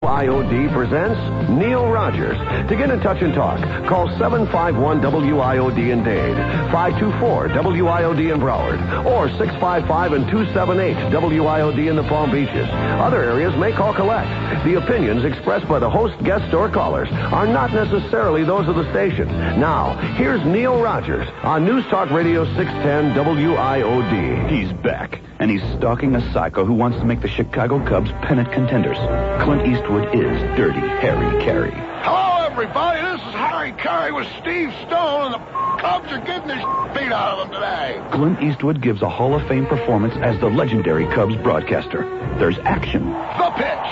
WIOD presents Neil Rogers. To get in touch and talk, call 751-WIOD in Dade, 524-WIOD in Broward, or 655-278-WIOD in the Palm Beaches. Other areas may call collect. The opinions expressed by the host, guests, or callers are not necessarily those of the station. Now, here's Neil Rogers on News Talk Radio 610 WIOD. He's back, and he's stalking a psycho who wants to make the Chicago Cubs pennant contenders. Clint Eastwood is Dirty Harry Carey. Hello, everybody. This is Harry Carey with Steve Stone, and the Cubs are getting the beat out of them today. Clint Eastwood gives a Hall of Fame performance as the legendary Cubs broadcaster. There's action. The pitch.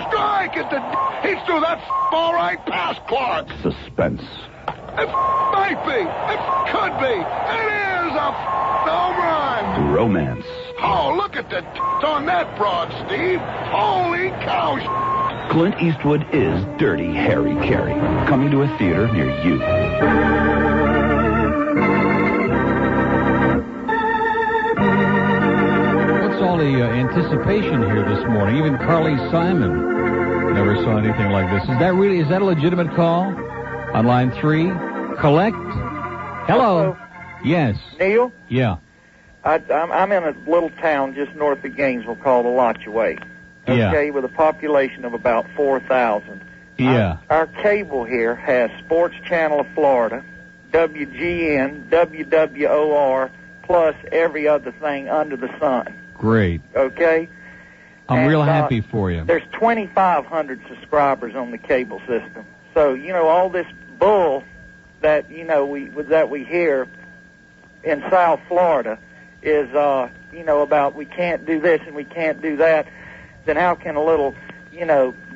Strike at the... He threw that ball right past Clark. Suspense. It might be. It could be. It is a home run. Romance. Oh, look at the on that broad, Steve. Holy cow. Clint Eastwood is Dirty Harry Carey. Coming to a theater near you. What's all the anticipation here this morning? Even Carly Simon never saw anything like this. Is that a legitimate call? On line 3? Collect? Hello. Yes. Neil? Yeah. I'm in a little town just north of Gainesville called Alachua. Okay, with a population of about 4,000. Yeah. Our cable here has Sports Channel of Florida, WGN, WWOR, plus every other thing under the sun. Great. Okay? I'm real happy for you. There's 2,500 subscribers on the cable system. So, all this bull that, we hear in South Florida is, about we can't do this and we can't do that. Then how can a little,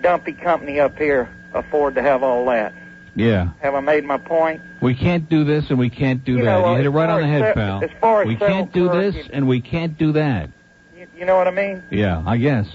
dumpy company up here afford to have all that? Yeah. Have I made my point? We can't do this and we can't do that. You hit it right on the head, pal. As far as we can't do this and we can't do that. You know what I mean? Yeah, I guess.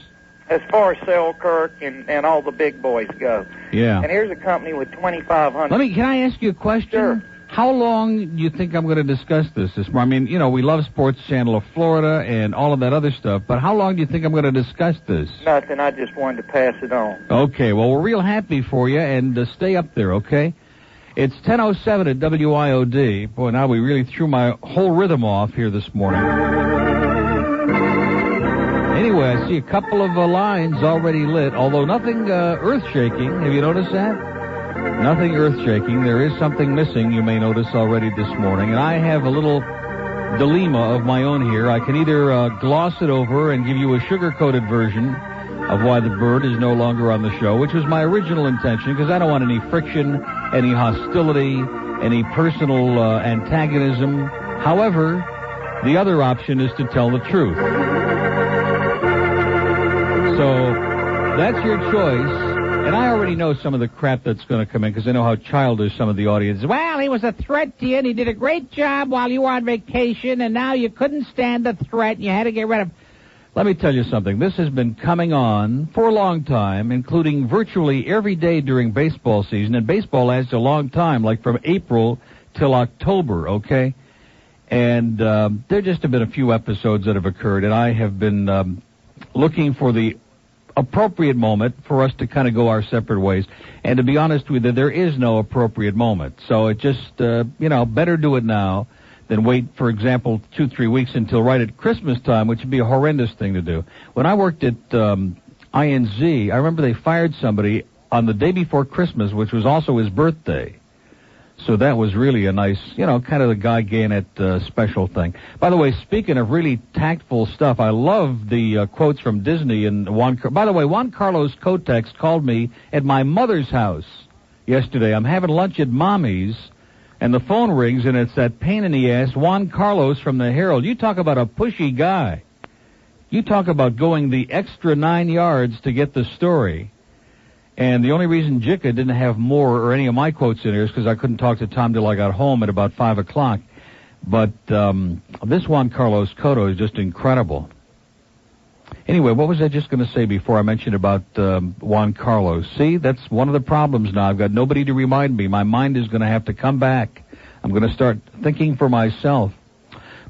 As far as Selkirk and all the big boys go. Yeah. And here's a company with 2,500. Can I ask you a question? Sure. How long do you think I'm going to discuss this morning? I mean, we love Sports Channel of Florida and all of that other stuff, but how long do you think I'm going to discuss this? Nothing. I just wanted to pass it on. Okay. Well, we're real happy for you, and stay up there, okay? It's 10:07 at WIOD. Boy, now we really threw my whole rhythm off here this morning. Anyway, I see a couple of lines already lit, although nothing earth-shaking. Have you noticed that? Nothing earth-shaking. There is something missing, you may notice already this morning. And I have a little dilemma of my own here. I can either gloss it over and give you a sugar-coated version of why the bird is no longer on the show, which was my original intention, because I don't want any friction, any hostility, any personal antagonism. However, the other option is to tell the truth. So that's your choice. And I already know some of the crap that's going to come in because I know how childish some of the audience is. Well, he was a threat to you, and he did a great job while you were on vacation, and now you couldn't stand the threat, and you had to get rid of him. Let me tell you something. This has been coming on for a long time, including virtually every day during baseball season, and baseball lasts a long time, like from April till October, okay? And there just have been a few episodes that have occurred, and I have been looking for the appropriate moment for us to kind of go our separate ways. And to be honest with you, there is no appropriate moment. So it just, better do it now than wait, for example, 2-3 weeks until right at Christmas time, which would be a horrendous thing to do. When I worked at INZ, I remember they fired somebody on the day before Christmas, which was also his birthday. So that was really a nice, kind of the Guy Gannett special thing. By the way, speaking of really tactful stuff, I love the quotes from Disney and by the way, Juan Carlos Kotex called me at my mother's house yesterday. I'm having lunch at Mommy's, and the phone rings, and it's that pain in the ass, Juan Carlos from the Herald. You talk about a pushy guy. You talk about going the extra 9 yards to get the story. And the only reason Jicka didn't have more or any of my quotes in here is because I couldn't talk to Tom till I got home at about 5 o'clock. But this Juan Carlos Cotto is just incredible. Anyway, what was I just going to say before I mentioned about Juan Carlos? See, that's one of the problems now. I've got nobody to remind me. My mind is going to have to come back. I'm going to start thinking for myself.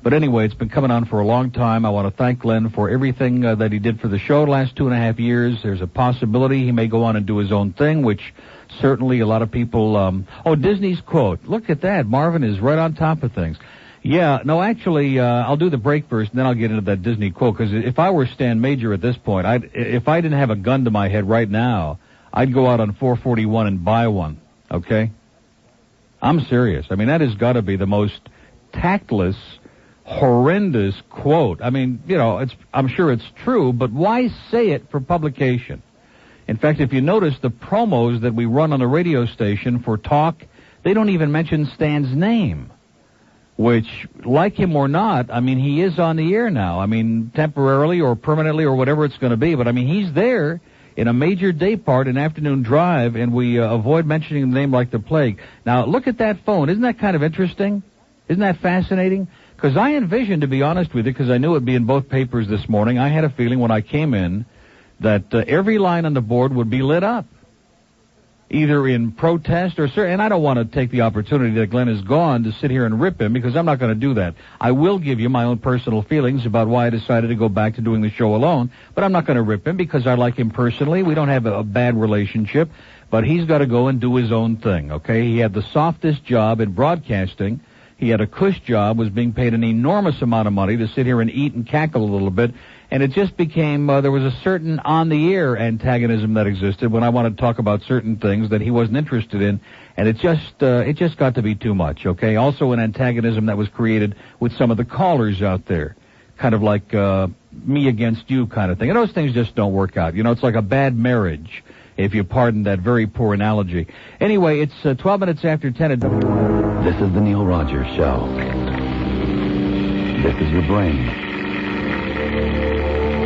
But anyway, it's been coming on for a long time. I want to thank Glenn for everything that he did for the show the last 2.5 years. There's a possibility he may go on and do his own thing, which certainly a lot of people... Disney's quote. Look at that. Marvin is right on top of things. Yeah, no, actually, I'll do the break first, and then I'll get into that Disney quote, because if I were Stan Major at this point, if I didn't have a gun to my head right now, I'd go out on 441 and buy one, okay? I'm serious. I mean, that has got to be the most tactless, horrendous quote. I mean, I'm sure it's true, but why say it for publication? In fact, if you notice the promos that we run on the radio station for talk, they don't even mention Stan's name, which, like him or not, I mean, he is on the air now. I mean, temporarily or permanently or whatever it's going to be, but I mean, he's there in a major day part, an afternoon drive, and we avoid mentioning the name like the plague. Now, look at that phone. Isn't that kind of interesting? Isn't that fascinating? Because I envisioned, to be honest with you, because I knew it would be in both papers this morning, I had a feeling when I came in that every line on the board would be lit up, either in protest or... And I don't want to take the opportunity that Glenn is gone to sit here and rip him, because I'm not going to do that. I will give you my own personal feelings about why I decided to go back to doing the show alone, but I'm not going to rip him because I like him personally. We don't have a bad relationship, but he's got to go and do his own thing, okay? He had the softest job in broadcasting. He had a cush job, was being paid an enormous amount of money to sit here and eat and cackle a little bit, and it just became, there was a certain on-the-air antagonism that existed when I wanted to talk about certain things that he wasn't interested in, and it just got to be too much, okay? Also an antagonism that was created with some of the callers out there, kind of like me against you kind of thing, and those things just don't work out. It's like a bad marriage, if you pardon that very poor analogy. Anyway, it's 12 minutes after 10 at... This is the Neil Rogers Show. This is your brain.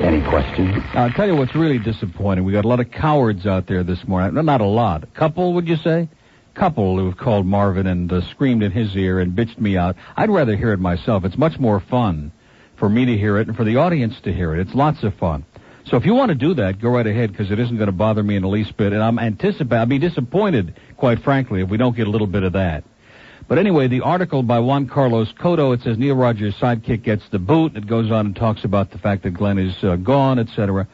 Any questions? I'll tell you what's really disappointing. We got a lot of cowards out there this morning. No, not a lot. A couple, would you say? Couple who have called Marvin and screamed in his ear and bitched me out. I'd rather hear it myself. It's much more fun for me to hear it and for the audience to hear it. It's lots of fun. So if you want to do that, go right ahead, because it isn't going to bother me in the least bit. And I'll be disappointed, quite frankly, if we don't get a little bit of that. But anyway, the article by Juan Carlos Cotto, it says Neil Rogers' sidekick gets the boot. It goes on and talks about the fact that Glenn is gone, etc.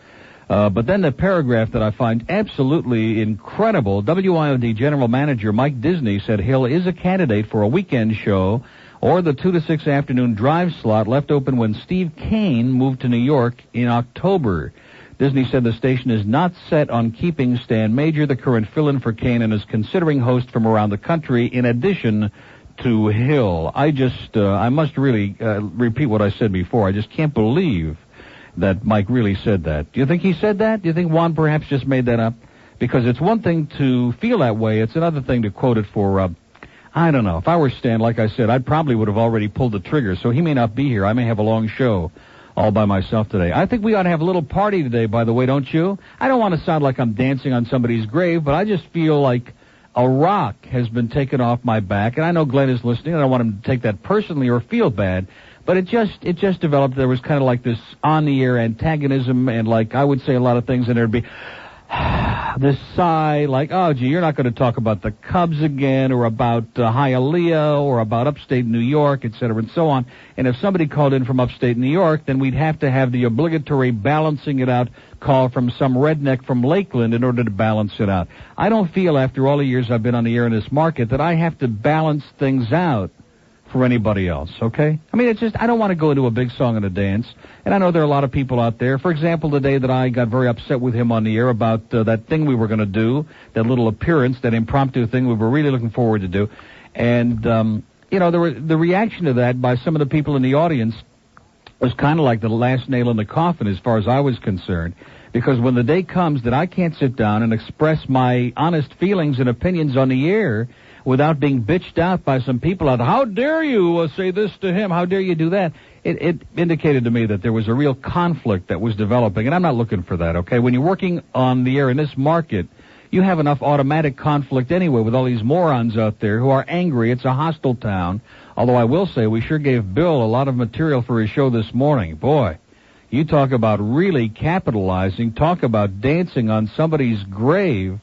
But then the paragraph that I find absolutely incredible, WIOD General Manager Mike Disney said Hill is a candidate for a weekend show or the 2 to 6 afternoon drive slot left open when Steve Kane moved to New York in October. Disney said the station is not set on keeping Stan Major, the current fill-in for Kane, and is considering hosts from around the country in addition to Hill. I must really repeat what I said before. I just can't believe that Mike really said that. Do you think he said that? Do you think Juan perhaps just made that up? Because it's one thing to feel that way. It's another thing to quote it for, I don't know. If I were Stan, like I said, I probably would have already pulled the trigger, so he may not be here. I may have a long show all by myself today. I think we ought to have a little party today, by the way, don't you? I don't want to sound like I'm dancing on somebody's grave, but I just feel like a rock has been taken off my back, and I know Glenn is listening. I don't want him to take that personally or feel bad, but it just developed. There was kind of like this on-the-air antagonism, and like I would say a lot of things, and there'd be this sigh, like, oh, gee, you're not going to talk about the Cubs again, or about Hialeah, or about upstate New York, et cetera, and so on. And if somebody called in from upstate New York, then we'd have to have the obligatory balancing it out call from some redneck from Lakeland in order to balance it out. I don't feel, after all the years I've been on the air in this market, that I have to balance things out for anybody else, okay? I mean, it's just, I don't want to go into a big song and a dance, and I know there are a lot of people out there. For example, the day that I got very upset with him on the air about that thing we were going to do, that little appearance, that impromptu thing we were really looking forward to do, and, the reaction to that by some of the people in the audience was kind of like the last nail in the coffin as far as I was concerned, because when the day comes that I can't sit down and express my honest feelings and opinions on the air without being bitched out by some people out, how dare you say this to him, how dare you do that, it indicated to me that there was a real conflict that was developing, and I'm not looking for that, okay? When you're working on the air in this market, you have enough automatic conflict anyway with all these morons out there who are angry. It's a hostile town, although I will say we sure gave Bill a lot of material for his show this morning. Boy, you talk about really capitalizing, talk about dancing on somebody's grave.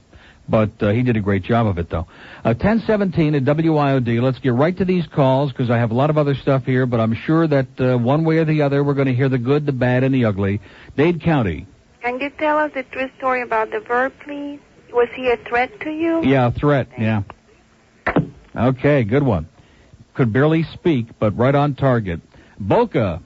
But he did a great job of it, though. 1017 at WIOD. Let's get right to these calls, because I have a lot of other stuff here, but I'm sure that one way or the other, we're going to hear the good, the bad, and the ugly. Dade County. Can you tell us the true story about the verb, please? Was he a threat to you? Yeah, a threat, yeah. Okay, good one. Could barely speak, but right on target. Boca.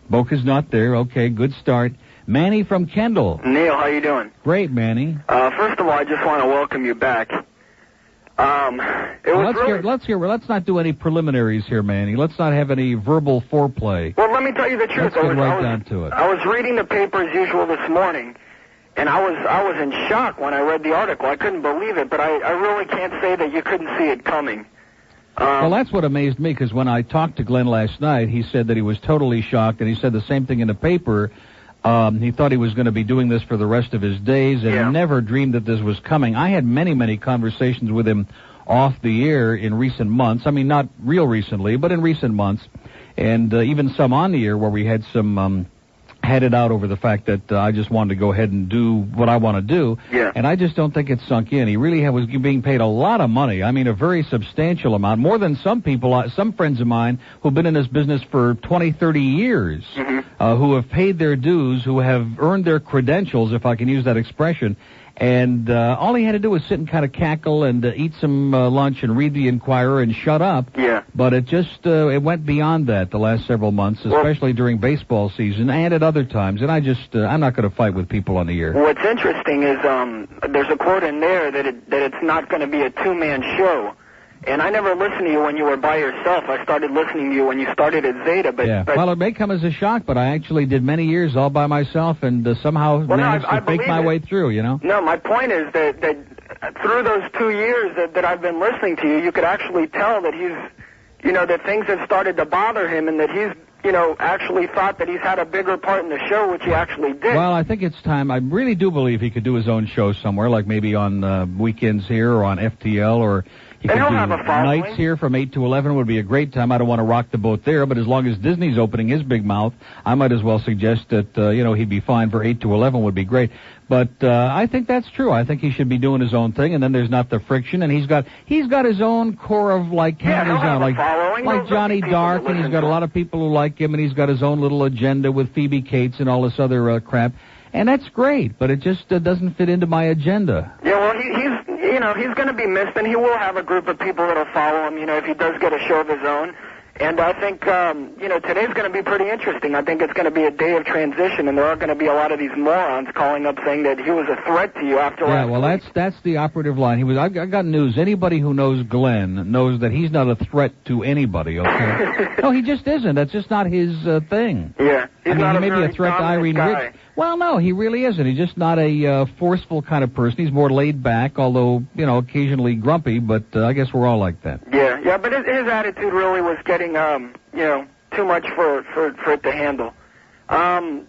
Boca's not there. Okay, good start. Manny from Kendall. Neil, how you doing? Great, Manny. First of all, I just want to welcome you back. Let's not do any preliminaries here, Manny. Let's not have any verbal foreplay. Well, let me tell you the truth. Let's get right down to it. I was reading the paper as usual this morning, and I was in shock when I read the article. I couldn't believe it, but I really can't say that you couldn't see it coming. Well, that's what amazed me, because when I talked to Glenn last night, he said that he was totally shocked, and he said the same thing in the paper. He thought he was going to be doing this for the rest of his days, and never dreamed that this was coming. I had many, many conversations with him off the air in recent months. I mean, not real recently, but in recent months, and even some on the air where we had some had it out over the fact that I just wanted to go ahead and do what I want to do. Yeah. And I just don't think it sunk in. He really was being paid a lot of money. I mean, a very substantial amount, more than some people, some friends of mine who've been in this business for 20, 30 years, who have paid their dues, who have earned their credentials, if I can use that expression. And all he had to do was sit and kind of cackle and eat some lunch and read the Inquirer and shut up. Yeah. But it just it went beyond that the last several months, especially during baseball season and at other times. And I'm not going to fight with people on the air. What's interesting is there's a quote in there that it's not going to be a two-man show. And I never listened to you when you were by yourself. I started listening to you when you started at Zeta. But well, it may come as a shock, but I actually did many years all by myself and somehow managed to fake my way through, you know? No, my point is that through those 2 years that I've been listening to you, you could actually tell that that things have started to bother him and that he's, actually thought that he's had a bigger part in the show, which he actually did. Well, I think it's time. I really do believe he could do his own show somewhere, like maybe on weekends here or on FTL or... He could do nights here from 8 to 11 would be a great time. I don't want to rock the boat there, but as long as Disney's opening his big mouth, I might as well suggest that, he'd be fine for 8 to 11 would be great. But I think that's true. I think he should be doing his own thing, and then there's not the friction, and he's got his own core of, like, like Johnny Dark, and he's got a lot of people who like him, and he's got his own little agenda with Phoebe Cates and all this other crap. And that's great, but it just doesn't fit into my agenda. Yeah, well, he's going to be missed, and he will have a group of people that'll follow him, if he does get a show of his own. And I think, today's going to be pretty interesting. I think it's going to be a day of transition, and there are going to be a lot of these morons calling up saying that he was a threat to you after last week. That's the operative line. I got news. Anybody who knows Glenn knows that he's not a threat to anybody, okay? No, he just isn't. That's just not his thing. Yeah, he may be a threat to Irene Rich. Well, no, he really isn't. He's just not a forceful kind of person. He's more laid back, although, occasionally grumpy, but I guess we're all like that. Yeah, but his attitude really was getting, too much for it to handle. All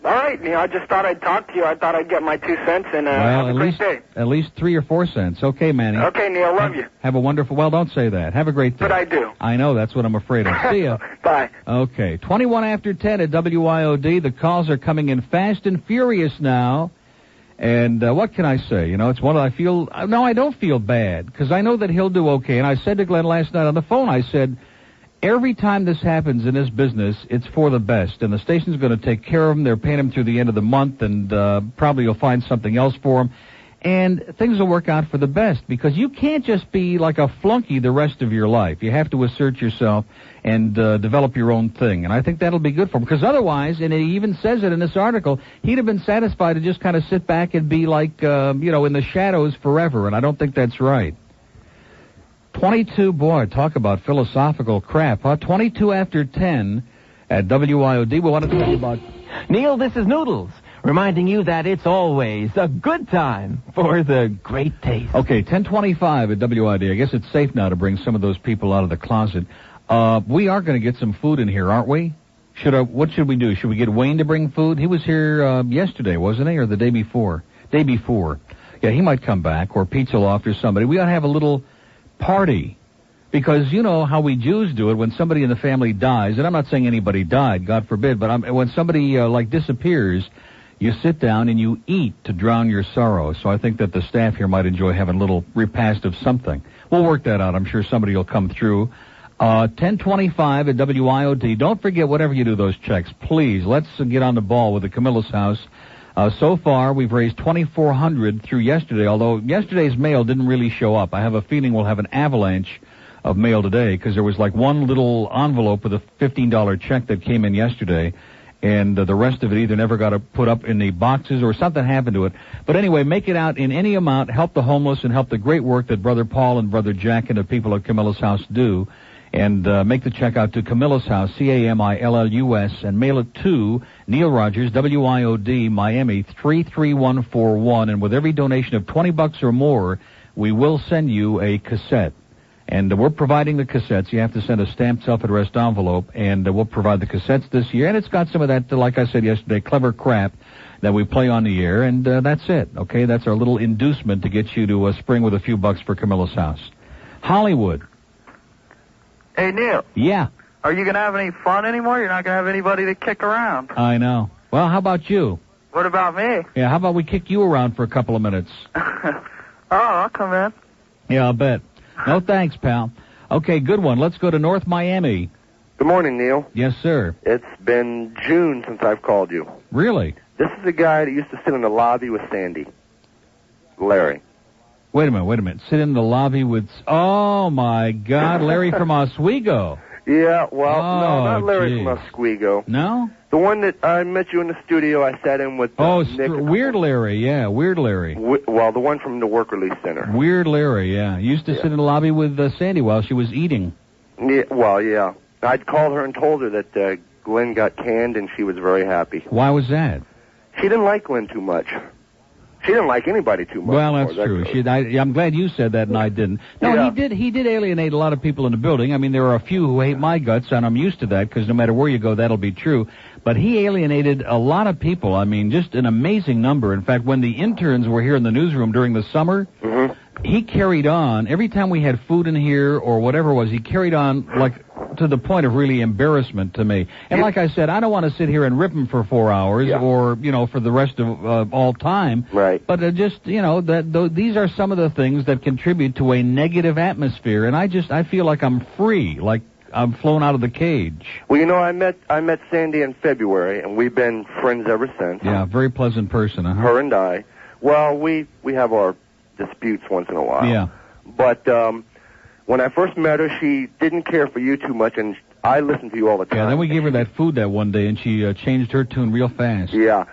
right, I just thought I'd talk to you. I thought I'd get my 2 cents and have a great day. At least 3 or 4 cents. Okay, Manny. Okay, Neil, love you. Have a wonderful... Well, don't say that. Have a great day. But I do. I know. That's what I'm afraid of. See ya. Bye. Okay. 21 after 10 at WIOD. The calls are coming in fast and furious now. And what can I say? It's one I feel... No, I don't feel bad, because I know that he'll do okay. And I said to Glenn last night on the phone, I said... Every time this happens in this business, it's for the best, and the station's going to take care of him. They're paying him through the end of the month, and probably you'll find something else for him, and things will work out for the best, because you can't just be like a flunky the rest of your life. You have to assert yourself and develop your own thing, and I think that'll be good for him, because otherwise, and he even says it in this article, he'd have been satisfied to just kind of sit back and be like, in the shadows forever, and I don't think that's right. 22, boy, talk about philosophical crap, huh? 22 after 10 at WIOD. We want to talk about... Neil, this is Noodles, reminding you that it's always a good time for the great taste. Okay, 10:25 at WIOD. I guess it's safe now to bring some of those people out of the closet. We are going to get some food in here, aren't we? What should we do? Should we get Wayne to bring food? He was here yesterday, wasn't he, or the day before? Day before. Yeah, he might come back, or Pizza Loft or somebody. We ought to have a little... party, because you know how we Jews do it when somebody in the family dies, and I'm not saying anybody died, God forbid, but when somebody disappears, You sit down and you eat to drown your sorrow. So I think that the staff here might enjoy having a little repast of something. We'll work that out. I'm sure somebody will come through. 1025 at WIOD. Don't forget, whatever you do, those checks. Please, let's get on the ball with the Camillus House. So far, we've raised $2,400 through yesterday, although yesterday's mail didn't really show up. I have a feeling we'll have an avalanche of mail today because there was like one little envelope with a $15 check that came in yesterday, and the rest of it either never got put up in the boxes or something happened to it. But anyway, make it out in any amount. Help the homeless and help the great work that Brother Paul and Brother Jack and the people at Camillus House do. And make the check out to Camillus House, Camillus, and mail it to Neil Rogers, WIOD, Miami, 33141. And with every donation of $20 or more, we will send you a cassette. And we're providing the cassettes. You have to send a stamped self-addressed envelope, and we'll provide the cassettes this year. And it's got some of that, like I said yesterday, clever crap that we play on the air. And that's it, okay? That's our little inducement to get you to spring with a few bucks for Camillus House. Hollywood. Hey, Neil. Yeah. Are you going to have any fun anymore? You're not going to have anybody to kick around. I know. Well, how about you? What about me? Yeah, how about we kick you around for a couple of minutes? I'll come in. Yeah, I'll bet. No thanks, pal. Okay, good one. Let's go to North Miami. Good morning, Neil. Yes, sir. It's been June since I've called you. Really? This is the guy that used to sit in the lobby with Sandy. Larry. Wait a minute. Sit in the lobby with... Oh, my God, Larry from Oswego. Yeah, well, no, not Larry geez. from Oswego. No? The one that I met you in the studio, I sat in with Nick. Weird Larry, yeah, Weird Larry. Well, the one from the Work Release Center. Weird Larry, yeah. Used to sit in the lobby with Sandy while she was eating. Yeah, well, yeah. I'd called her and told her that Glenn got canned, and she was very happy. Why was that? She didn't like Glenn too much. She didn't like anybody too much. Well, that's true. I'm glad you said that and I didn't. No, yeah. He did alienate a lot of people in the building. I mean, there are a few who hate my guts, and I'm used to that because no matter where you go, that'll be true. But he alienated a lot of people. I mean, just an amazing number. In fact, when the interns were here in the newsroom during the summer, he carried on. Every time we had food in here or whatever it was, he carried on like to the point of really embarrassment to me. And like I said, I don't want to sit here and rip him for 4 hours or, for the rest of all time. Right. But these are some of the things that contribute to a negative atmosphere. And I feel like I'm free, like I'm flown out of the cage. Well, I met Sandy in February, and we've been friends ever since. Yeah, very pleasant person, huh? Her and I. Well, we have our disputes once in a while. Yeah. But when I first met her, she didn't care for you too much, and I listened to you all the time. Yeah, then we gave her that food that one day, and she changed her tune real fast. Yeah.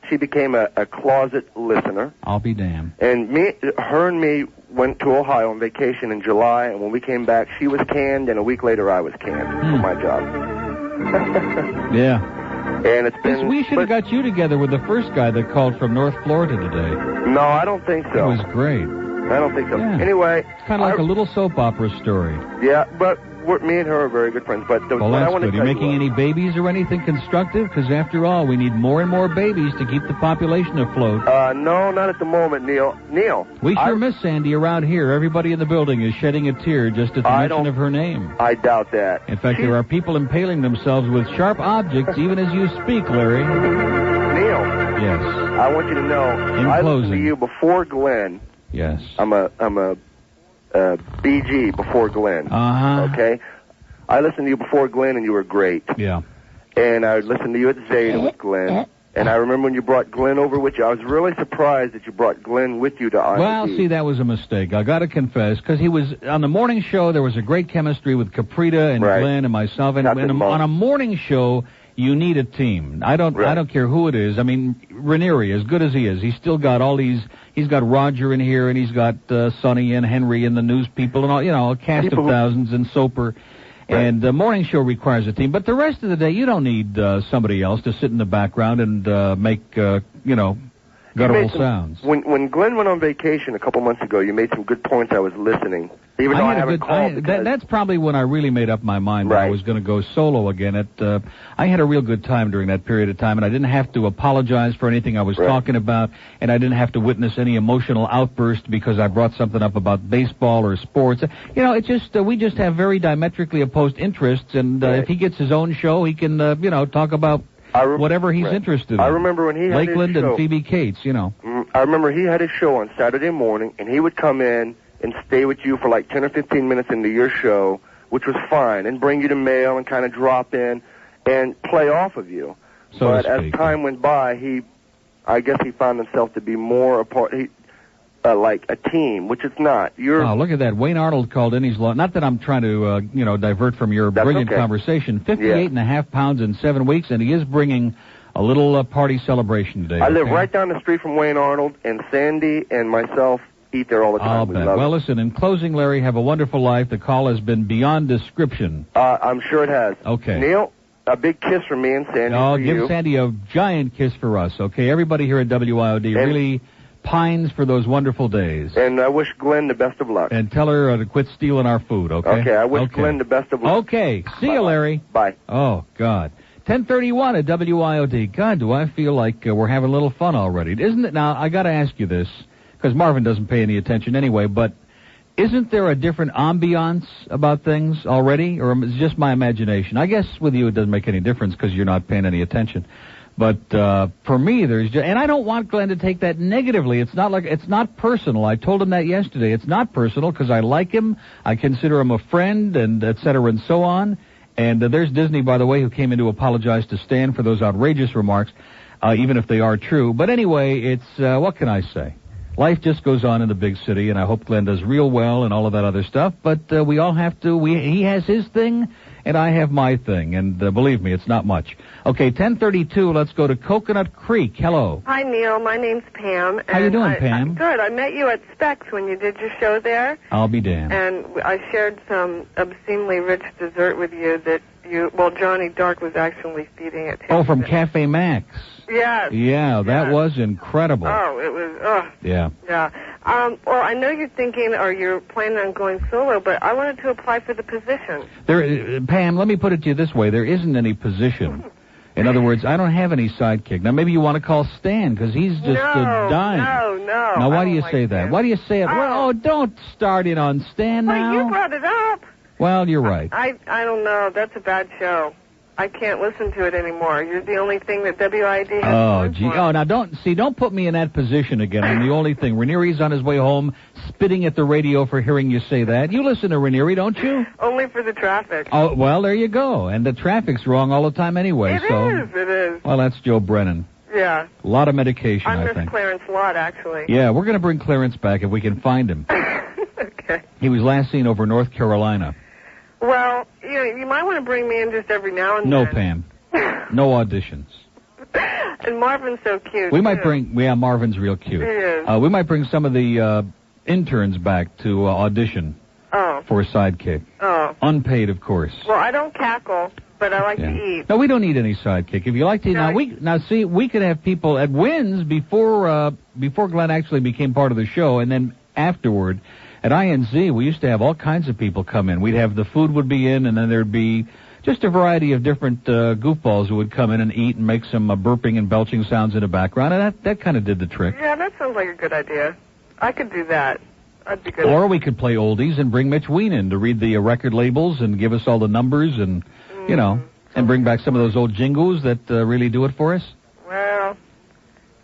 She became a closet listener. I'll be damned. And her and me went to Ohio on vacation in July, and when we came back, she was canned, and a week later I was canned for my job. Yeah. And it's been... We should have got you together with the first guy that called from North Florida today. No, I don't think so. It was great. I don't think so. Yeah. Anyway... It's kind of like a little soap opera story. Yeah, but me and her are very good friends. But well, that's good. Are you making any babies or anything constructive? Because after all, we need more and more babies to keep the population afloat. No, not at the moment, Neil. We sure miss Sandy around here. Everybody in the building is shedding a tear just at the mention of her name. I doubt that. In fact, there are people impaling themselves with sharp objects even as you speak, Larry. Neil. Yes. I want you to know. In I closing. listened to you before Glenn. Yes. I'm a BG before Glenn. Okay? I listened to you before Glenn, and you were great. Yeah. And I listened to you at Zeta with Glenn. And I remember when you brought Glenn over with you. I was really surprised that you brought Glenn with you to IMT. Well, see, that was a mistake. I got to confess, because he was on the morning show. There was a great chemistry with Caprita and Glenn and myself. And on a morning show, you need a team. I don't care who it is. I mean, Ranieri, as good as he is, he's still got all these. He's got Roger in here, and he's got Sonny and Henry and the news people and all. A cast of thousands and Soper. Right. And the morning show requires a team, but the rest of the day you don't need somebody else to sit in the background and make guttural sounds. When Glenn went on vacation a couple months ago, you made some good points. I was listening. Even though I haven't called. That's probably when I really made up my mind that I was going to go solo again. I had a real good time during that period of time, and I didn't have to apologize for anything I was talking about, and I didn't have to witness any emotional outburst because I brought something up about baseball or sports. It just we just have very diametrically opposed interests, and if he gets his own show, he can talk about whatever he's interested in. I remember when he had Lakeland his show. and Phoebe Cates, you know. I remember he had his show on Saturday morning, and he would come in and stay with you for like 10 or 15 minutes into your show, which was fine, and bring you the mail and kind of drop in and play off of you. But as time went by, I guess he found himself to be more a part, like a team, which it's not. Oh, look at that. Wayne Arnold called in. He's not that I'm trying to, divert from your brilliant conversation. 58.5 pounds in 7 weeks, and he is bringing a little party celebration today. I live right down the street from Wayne Arnold, and Sandy and myself eat there all the time. I'll bet. Well, listen, in closing, Larry, have a wonderful life. The call has been beyond description. I'm sure it has. Okay. Neil, a big kiss from me and Sandy for give you. Sandy a giant kiss for us, okay? Everybody here at WIOD really pines for those wonderful days. And I wish Glenn the best of luck. And tell her to quit stealing our food, okay? Okay, I wish Glenn the best of luck. Okay, see you, Larry. Bye. Oh, God. 10:31 at WIOD. God, do I feel like we're having a little fun already. Isn't it? Now, I got to ask you this, because Marvin doesn't pay any attention anyway, but isn't there a different ambiance about things already, or is it just my imagination? I guess with you it doesn't make any difference because you're not paying any attention. But for me, and I don't want Glenn to take that negatively. It's not personal. I told him that yesterday. It's not personal because I like him. I consider him a friend, and et cetera, and so on. And there's Disney, by the way, who came in to apologize to Stan for those outrageous remarks, even if they are true. But anyway, it's what can I say? Life just goes on in the big city, and I hope Glenn does real well and all of that other stuff. But we all have to. He has his thing, and I have my thing. And believe me, it's not much. Okay, 10:32. Let's go to Coconut Creek. Hello. Hi, Neil. My name's Pam. How you doing, Pam? Good. I met you at Specs when you did your show there. I'll be damned. And I shared some obscenely rich dessert with you that Johnny Dark was actually feeding it to Oh, from Cafe Max. Yes. Yeah, that was incredible. Oh, it was, Yeah. Yeah. Well, I know you're thinking or you're planning on going solo, but I wanted to apply for the position. Pam, let me put it to you this way. There isn't any position. In other words, I don't have any sidekick. Now, maybe you want to call Stan, because he's just dying. No. Now, why do you say that? Why do you say it? Well, don't start in on Stan now. Well, you brought it up. Well, you're right. I don't know. That's a bad show. I can't listen to it anymore. You're the only thing that WID has. Oh, gee. Oh, now don't put me in that position again. I'm the only thing. Ranieri's on his way home, spitting at the radio for hearing you say that. You listen to Ranieri, don't you? Only for the traffic. Oh, well, there you go. And the traffic's wrong all the time anyway. It is. Well, that's Joe Brennan. Yeah. A lot of medication, I think. I miss Clarence a lot, actually. Yeah, we're going to bring Clarence back if we can find him. Okay. He was last seen over North Carolina. Well, you might want to bring me in just every now and then. No, Pam. No auditions. And Marvin's so cute. We might bring, Marvin's real cute. He is. We might bring some of the interns back to audition for a sidekick. Oh. Unpaid, of course. Well, I don't cackle, but I like to eat. No, we don't need any sidekick. If you like to, we could have people at Wynn's before Glenn actually became part of the show, and then afterward. At INZ, we used to have all kinds of people come in. We'd have the food would be in, and then there'd be just a variety of different goofballs who would come in and eat and make some burping and belching sounds in the background, and that kind of did the trick. Yeah, that sounds like a good idea. I could do that. I'd be good. Or we could play oldies and bring Mitch Ween in to read the record labels and give us all the numbers and, and bring back some of those old jingles that really do it for us. Well,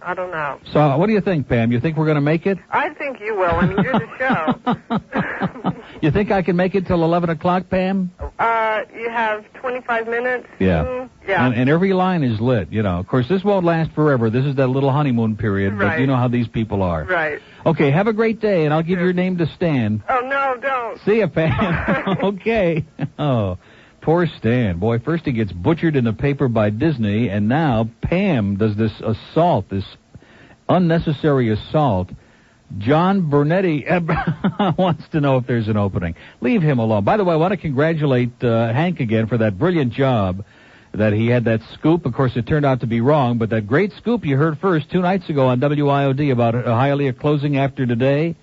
I don't know. So what do you think, Pam? You think we're going to make it? I think you will. I mean, you're the show. You think I can make it till 11 o'clock, Pam? You have 25 minutes. Yeah. Yeah. And every line is lit, Of course, this won't last forever. This is that little honeymoon period, right. But you know how these people are. Right. Okay, have a great day, and I'll give your name to Stan. Oh, no, don't. See ya, Pam. Okay. Oh, poor Stan. Boy, first he gets butchered in the paper by Disney, and now Pam does this assault, this unnecessary assault. John Bernetti wants to know if there's an opening. Leave him alone. By the way, I want to congratulate Hank again for that brilliant job that he had that scoop. Of course, it turned out to be wrong, but that great scoop you heard first 2 nights ago on WIOD about Hialeah closing after today.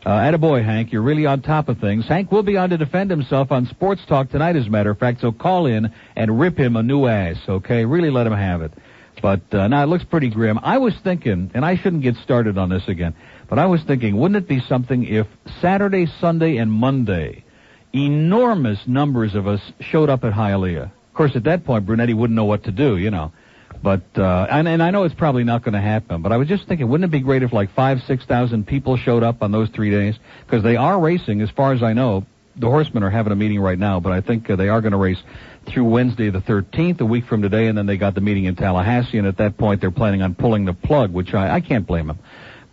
Attaboy, Hank. You're really on top of things. Hank will be on to defend himself on Sports Talk tonight, as a matter of fact, so call in and rip him a new ass, okay? Really let him have it. But now it looks pretty grim. I was thinking, and I shouldn't get started on this again, but I was thinking, wouldn't it be something if Saturday, Sunday, and Monday, enormous numbers of us showed up at Hialeah? Of course, at that point, Brunetti wouldn't know what to do, But and I know it's probably not going to happen, but I was just thinking, wouldn't it be great if like 5,000-6,000 people showed up on those 3 days? Because they are racing, as far as I know. The horsemen are having a meeting right now, but I think they are going to race through Wednesday the 13th, a week from today, and then they got the meeting in Tallahassee, and at that point they're planning on pulling the plug, which I can't blame them.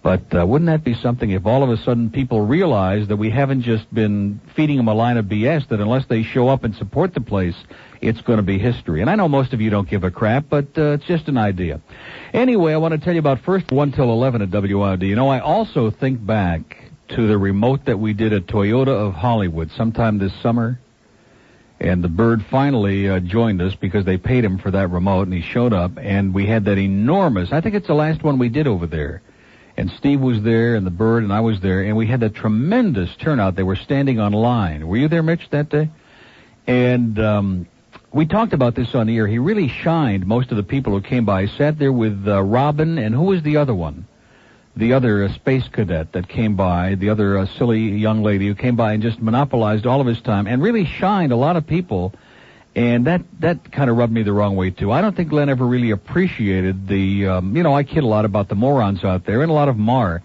But wouldn't that be something if all of a sudden people realize that we haven't just been feeding them a line of BS, that unless they show up and support the place, it's going to be history. And I know most of you don't give a crap, but it's just an idea. Anyway, I want to tell you about first 1 till 11 at WIOD. You know, I also think back to the remote that we did at Toyota of Hollywood sometime this summer. And the Bird finally joined us because they paid him for that remote, and he showed up, and we had that enormous, I think it's the last one we did over there. And Steve was there, and the Bird, and I was there, and we had that tremendous turnout. They were standing on line. Were you there, Mitch, that day? And we talked about this on the air. He really shined most of the people who came by. He sat there with Robin, and who was the other one? The other space cadet that came by, the other silly young lady who came by and just monopolized all of his time and really shined a lot of people. And that kind of rubbed me the wrong way, too. I don't think Glenn ever really appreciated the, I kid a lot about the morons out there, and a lot of them are.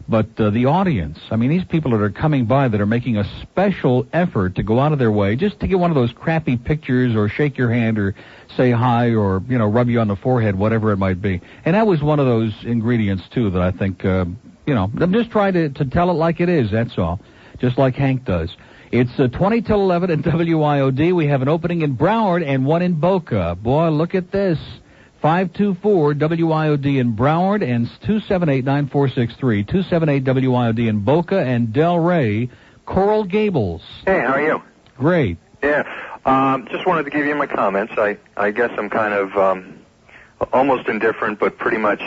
But the audience, I mean, these people that are coming by that are making a special effort to go out of their way just to get one of those crappy pictures or shake your hand or say hi or, rub you on the forehead, whatever it might be. And that was one of those ingredients, too, that I think, I'm just trying to tell it like it is, that's all, just like Hank does. It's 20 till 11 at WIOD. We have an opening in Broward and one in Boca. Boy, look at this. 524 WIOD in Broward and 278-9463. 278 WIOD in Boca and Delray, Coral Gables. Hey, how are you? Great. Yeah. Just wanted to give you my comments. I guess I'm kind of almost indifferent, but pretty much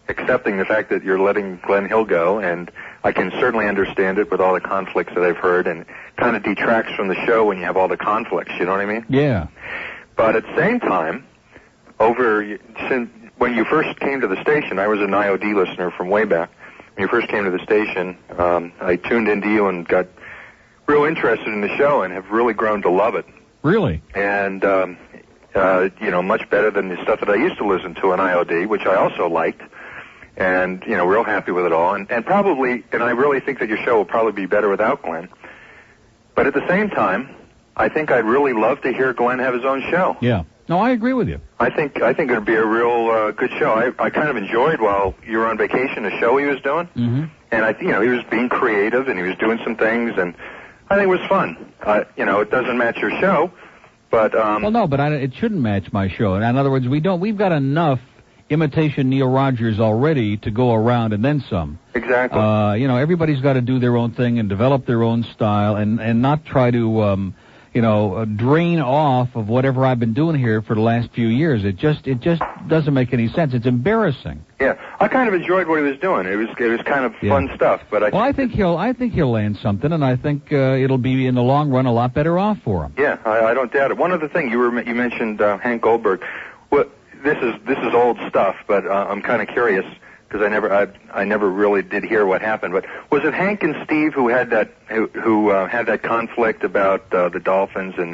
accepting the fact that you're letting Glen Hill go, and I can certainly understand it with all the conflicts that I've heard, and kind of detracts from the show when you have all the conflicts, you know what I mean? Yeah. But at the same time, when you first came to the station, I was an IOD listener from way back. When you first came to the station, I tuned into you and got real interested in the show and have really grown to love it. Really? And, much better than the stuff that I used to listen to on IOD, which I also liked. And, real happy with it all. And I really think that your show will probably be better without Glenn. But at the same time, I think I'd really love to hear Glenn have his own show. Yeah. No, I agree with you. I think it would be a real good show. I kind of enjoyed while you were on vacation the show he was doing. Mm-hmm. And he was being creative and he was doing some things, and I think it was fun. It doesn't match your show, but well, no, but it shouldn't match my show. In other words, we've got enough imitation Neil Rogers already to go around and then some. Exactly. Everybody's got to do their own thing and develop their own style and not try to drain off of whatever I've been doing here for the last few years. It just doesn't make any sense. It's embarrassing. Yeah, I kind of enjoyed what he was doing. It was kind of fun stuff. But I think he'll land something, and I think it'll be in the long run a lot better off for him. Yeah, I don't doubt it. One other thing you mentioned Hank Goldberg. Well, this is old stuff, but I'm kind of curious because I never really did hear what happened. But was it Hank and Steve who had that had that conflict about the Dolphins, and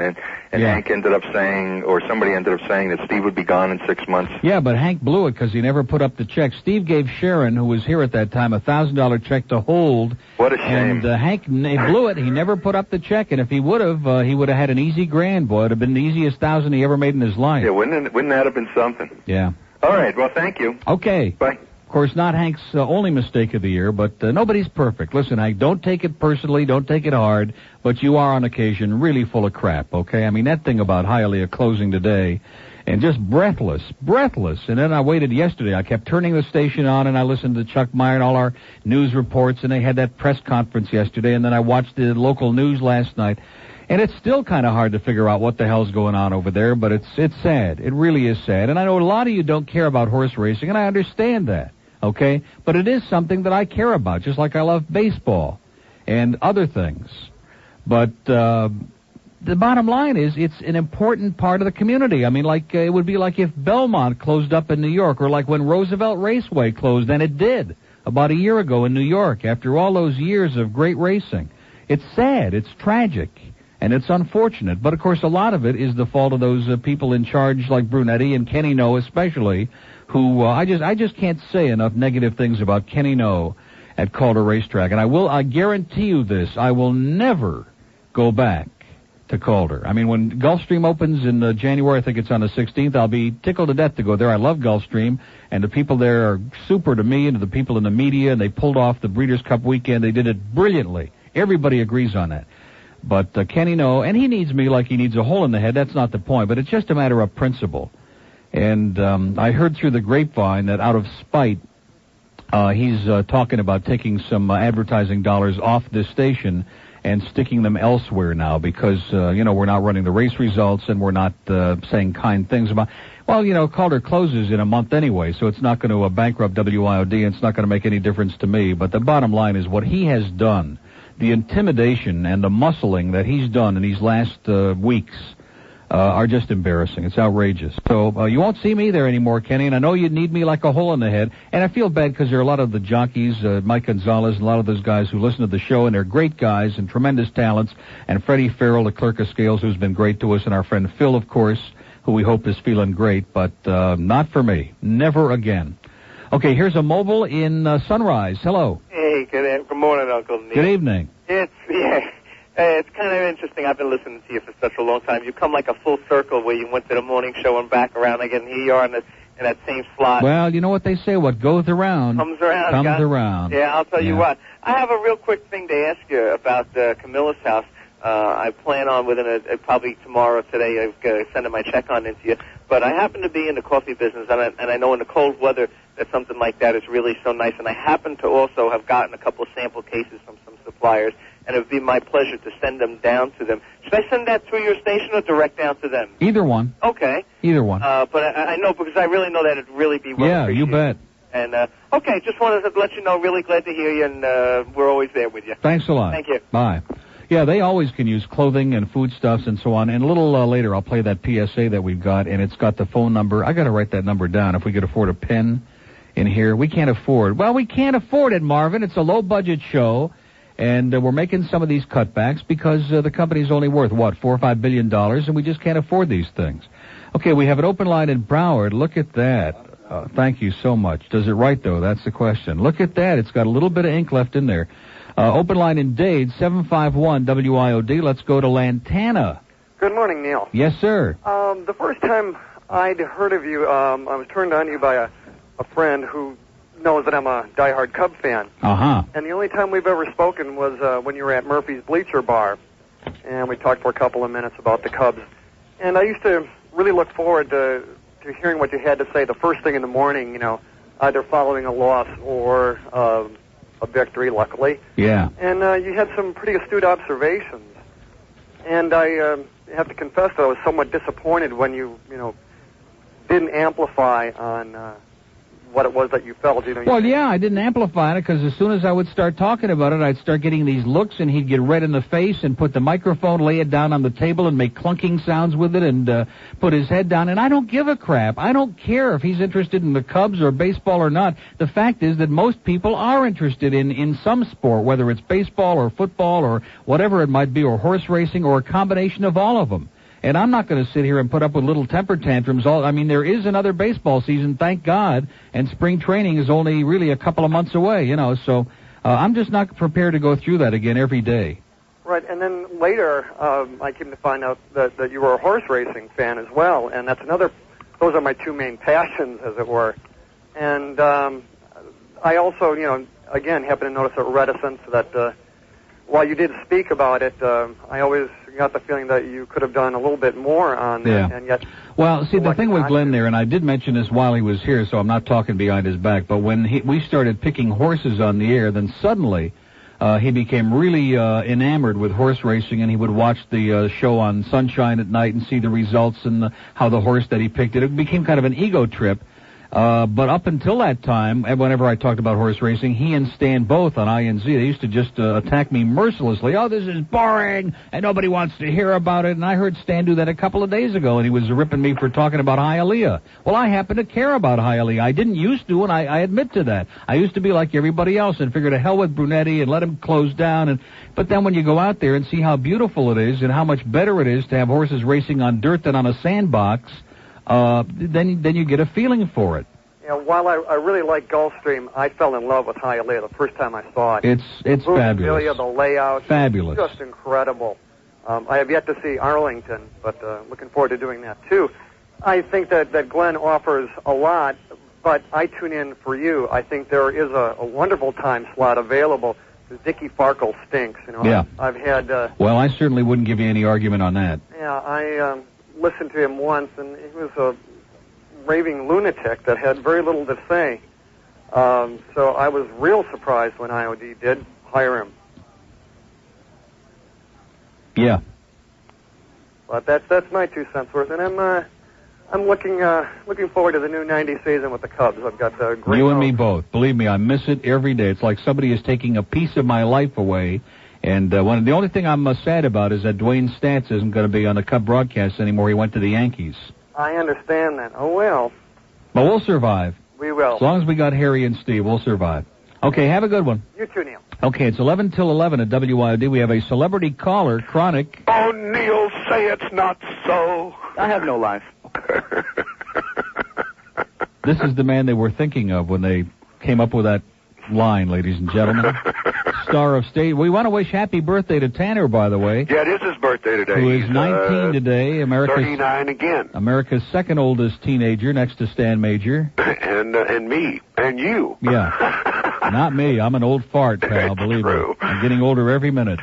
Hank ended up saying, or somebody ended up saying, that Steve would be gone in 6 months? Yeah, but Hank blew it because he never put up the check. Steve gave Sharon, who was here at that time, $1,000 check to hold. What a shame! And Hank blew it. He never put up the check, and if he would have, he would have had an easy grand, boy. It would have been the easiest $1,000 he ever made in his life. Yeah, wouldn't that have been something? Yeah. All right. Well, thank you. Okay. Bye. Of course, not Hank's only mistake of the year, but nobody's perfect. Listen, Hank, don't take it personally, don't take it hard, but you are on occasion really full of crap, okay? I mean, that thing about Hialeah closing today, and just breathless. And then I waited yesterday. I kept turning the station on, and I listened to Chuck Meyer and all our news reports, and they had that press conference yesterday, and then I watched the local news last night. And it's still kind of hard to figure out what the hell's going on over there, but it's sad. It really is sad. And I know a lot of you don't care about horse racing, and I understand that. Okay? But it is something that I care about, just like I love baseball and other things. But the bottom line is it's an important part of the community. I mean, it would be like if Belmont closed up in New York, or like when Roosevelt Raceway closed, and it did about a year ago in New York after all those years of great racing. It's sad. It's tragic. And it's unfortunate. But, of course, a lot of it is the fault of those people in charge like Brunetti and Kenny No especially, who I just can't say enough negative things about Kenny No at Calder Racetrack. And I guarantee you this, I will never go back to Calder. I mean, when Gulfstream opens in January, I think it's on the 16th, I'll be tickled to death to go there. I love Gulfstream, and the people there are super to me and to the people in the media, and they pulled off the Breeders' Cup weekend. They did it brilliantly. Everybody agrees on that. But Kenny No, and he needs me like he needs a hole in the head. That's not the point, but it's just a matter of principle. And I heard through the grapevine that out of spite, he's talking about taking some advertising dollars off this station and sticking them elsewhere now because, we're not running the race results and we're not saying kind things about... Well, Calder closes in a month anyway, so it's not going to bankrupt WIOD, and it's not going to make any difference to me. But the bottom line is what he has done, the intimidation and the muscling that he's done in these last weeks are just embarrassing. It's outrageous. So you won't see me there anymore, Kenny, and I know you need me like a hole in the head. And I feel bad because there are a lot of the jockeys, Mike Gonzalez, and a lot of those guys who listen to the show, and they're great guys and tremendous talents. And Freddie Farrell, the clerk of scales, who's been great to us, and our friend Phil, of course, who we hope is feeling great, but not for me. Never again. Okay, here's a mobile in Sunrise. Hello. Hey, good morning, Uncle Neil. Good evening. It's kind of interesting. I've been listening to you for such a long time. You come like a full circle where you went to the morning show and back around again. Here you are in that same slot. Well, you know what they say, what goes around comes around. Comes around. Yeah, I'll tell you what. I have a real quick thing to ask you about Camillus House. I plan on within probably tomorrow or today sending my check on into you. But I happen to be in the coffee business, and I know in the cold weather that something like that is really so nice. And I happen to also have gotten a couple of sample cases from some suppliers, and it would be my pleasure to send them down to them. Should I send that through your station or direct down to them? Either one. Okay. Either one. But I know because I really know that it'd really be well appreciated. You bet. And, okay, just wanted to let you know, really glad to hear you, and we're always there with you. Thanks a lot. Thank you. Bye. Yeah, they always can use clothing and foodstuffs and so on. And a little later, I'll play that PSA that we've got, and it's got the phone number. I got to write that number down if we could afford a pen in here. We can't afford. Well, we can't afford it, Marvin. It's a low-budget show, and we're making some of these cutbacks because the company's only worth, $4 or $5 billion, and we just can't afford these things. Okay, we have an open line in Broward. Look at that. Thank you so much. Does it right, though? That's the question. Look at that. It's got a little bit of ink left in there. Open line in Dade, 751 WIOD. Let's go to Lantana. Good morning, Neil. Yes, sir. The first time I'd heard of you, I was turned on to you by a friend who knows that I'm a diehard Cub fan. Uh-huh. And the only time we've ever spoken was when you were at Murphy's Bleacher Bar. And we talked for a couple of minutes about the Cubs. And I used to really look forward to hearing what you had to say the first thing in the morning, either following a loss or a victory, luckily. Yeah. And you had some pretty astute observations. And I have to confess that I was somewhat disappointed when you didn't amplify on what it was that you felt. Well, yeah, I didn't amplify it because as soon as I would start talking about it, I'd start getting these looks, and he'd get red in the face and put the microphone, lay it down on the table, and make clunking sounds with it, and put his head down. And I don't give a crap. I don't care if he's interested in the Cubs or baseball or not. The fact is that most people are interested in some sport, whether it's baseball or football or whatever it might be, or horse racing, or a combination of all of them. And I'm not going to sit here and put up with little temper tantrums. There is another baseball season, thank God, and spring training is only really a couple of months away, so I'm just not prepared to go through that again every day. Right, and then later I came to find out that you were a horse racing fan as well, and those are my two main passions, as it were. And I also, again, happen to notice a reticence that while you did speak about it, I always got the feeling that you could have done a little bit more on that, and yet... Well, see, the thing with Glenn there, and I did mention this while he was here, so I'm not talking behind his back, but when we started picking horses on the air, then suddenly he became really enamored with horse racing, and he would watch the show on Sunshine at night and see the results and how the horse that he picked it. It became kind of an ego trip. But up until that time, whenever I talked about horse racing, he and Stan both on INZ, they used to just attack me mercilessly. Oh, this is boring, and nobody wants to hear about it. And I heard Stan do that a couple of days ago, and he was ripping me for talking about Hialeah. Well, I happen to care about Hialeah. I didn't used to, and I admit to that. I used to be like everybody else and figure to hell with Brunetti and let him close down. But then when you go out there and see how beautiful it is and how much better it is to have horses racing on dirt than on a sandbox, then you get a feeling for it. You know, while I really like Gulfstream, I fell in love with Hialeah the first time I saw it. It's fabulous. The layout, fabulous, just incredible. I have yet to see Arlington, but looking forward to doing that too. I think that Glen offers a lot, but I tune in for you. I think there is a wonderful time slot available. Dickie Farkle stinks. You know, yeah. I've had. Well, I certainly wouldn't give you any argument on that. Yeah, I listened to him once, and he was a raving lunatic that had very little to say. So I was real surprised when IOD did hire him. Yeah. But that's my 2 cents worth, and I'm looking forward to the new '90 season with the Cubs. I've got great. You and me both. Believe me, I miss it every day. It's like somebody is taking a piece of my life away. And the only thing I'm sad about is that Dwayne Stantz isn't going to be on the Cub broadcast anymore. He went to the Yankees. I understand that. Oh well. But we'll survive. We will. As long as we got Harry and Steve, we'll survive. Okay, have a good one. You too, Neil. Okay, it's 11 till 11 at WIOD. We have a celebrity caller, Chronic. Oh, Neil, say it's not so. I have no life. This is the man they were thinking of when they came up with that line, ladies and gentlemen. Star of state. We want to wish happy birthday to Tanner, by the way. Yeah, it is his birthday today. Who is 19 today. America's 39 again. America's second oldest teenager, next to Stan Major. And me. And you. Yeah. Not me. I'm an old fart, pal, believe me. I'm getting older every minute.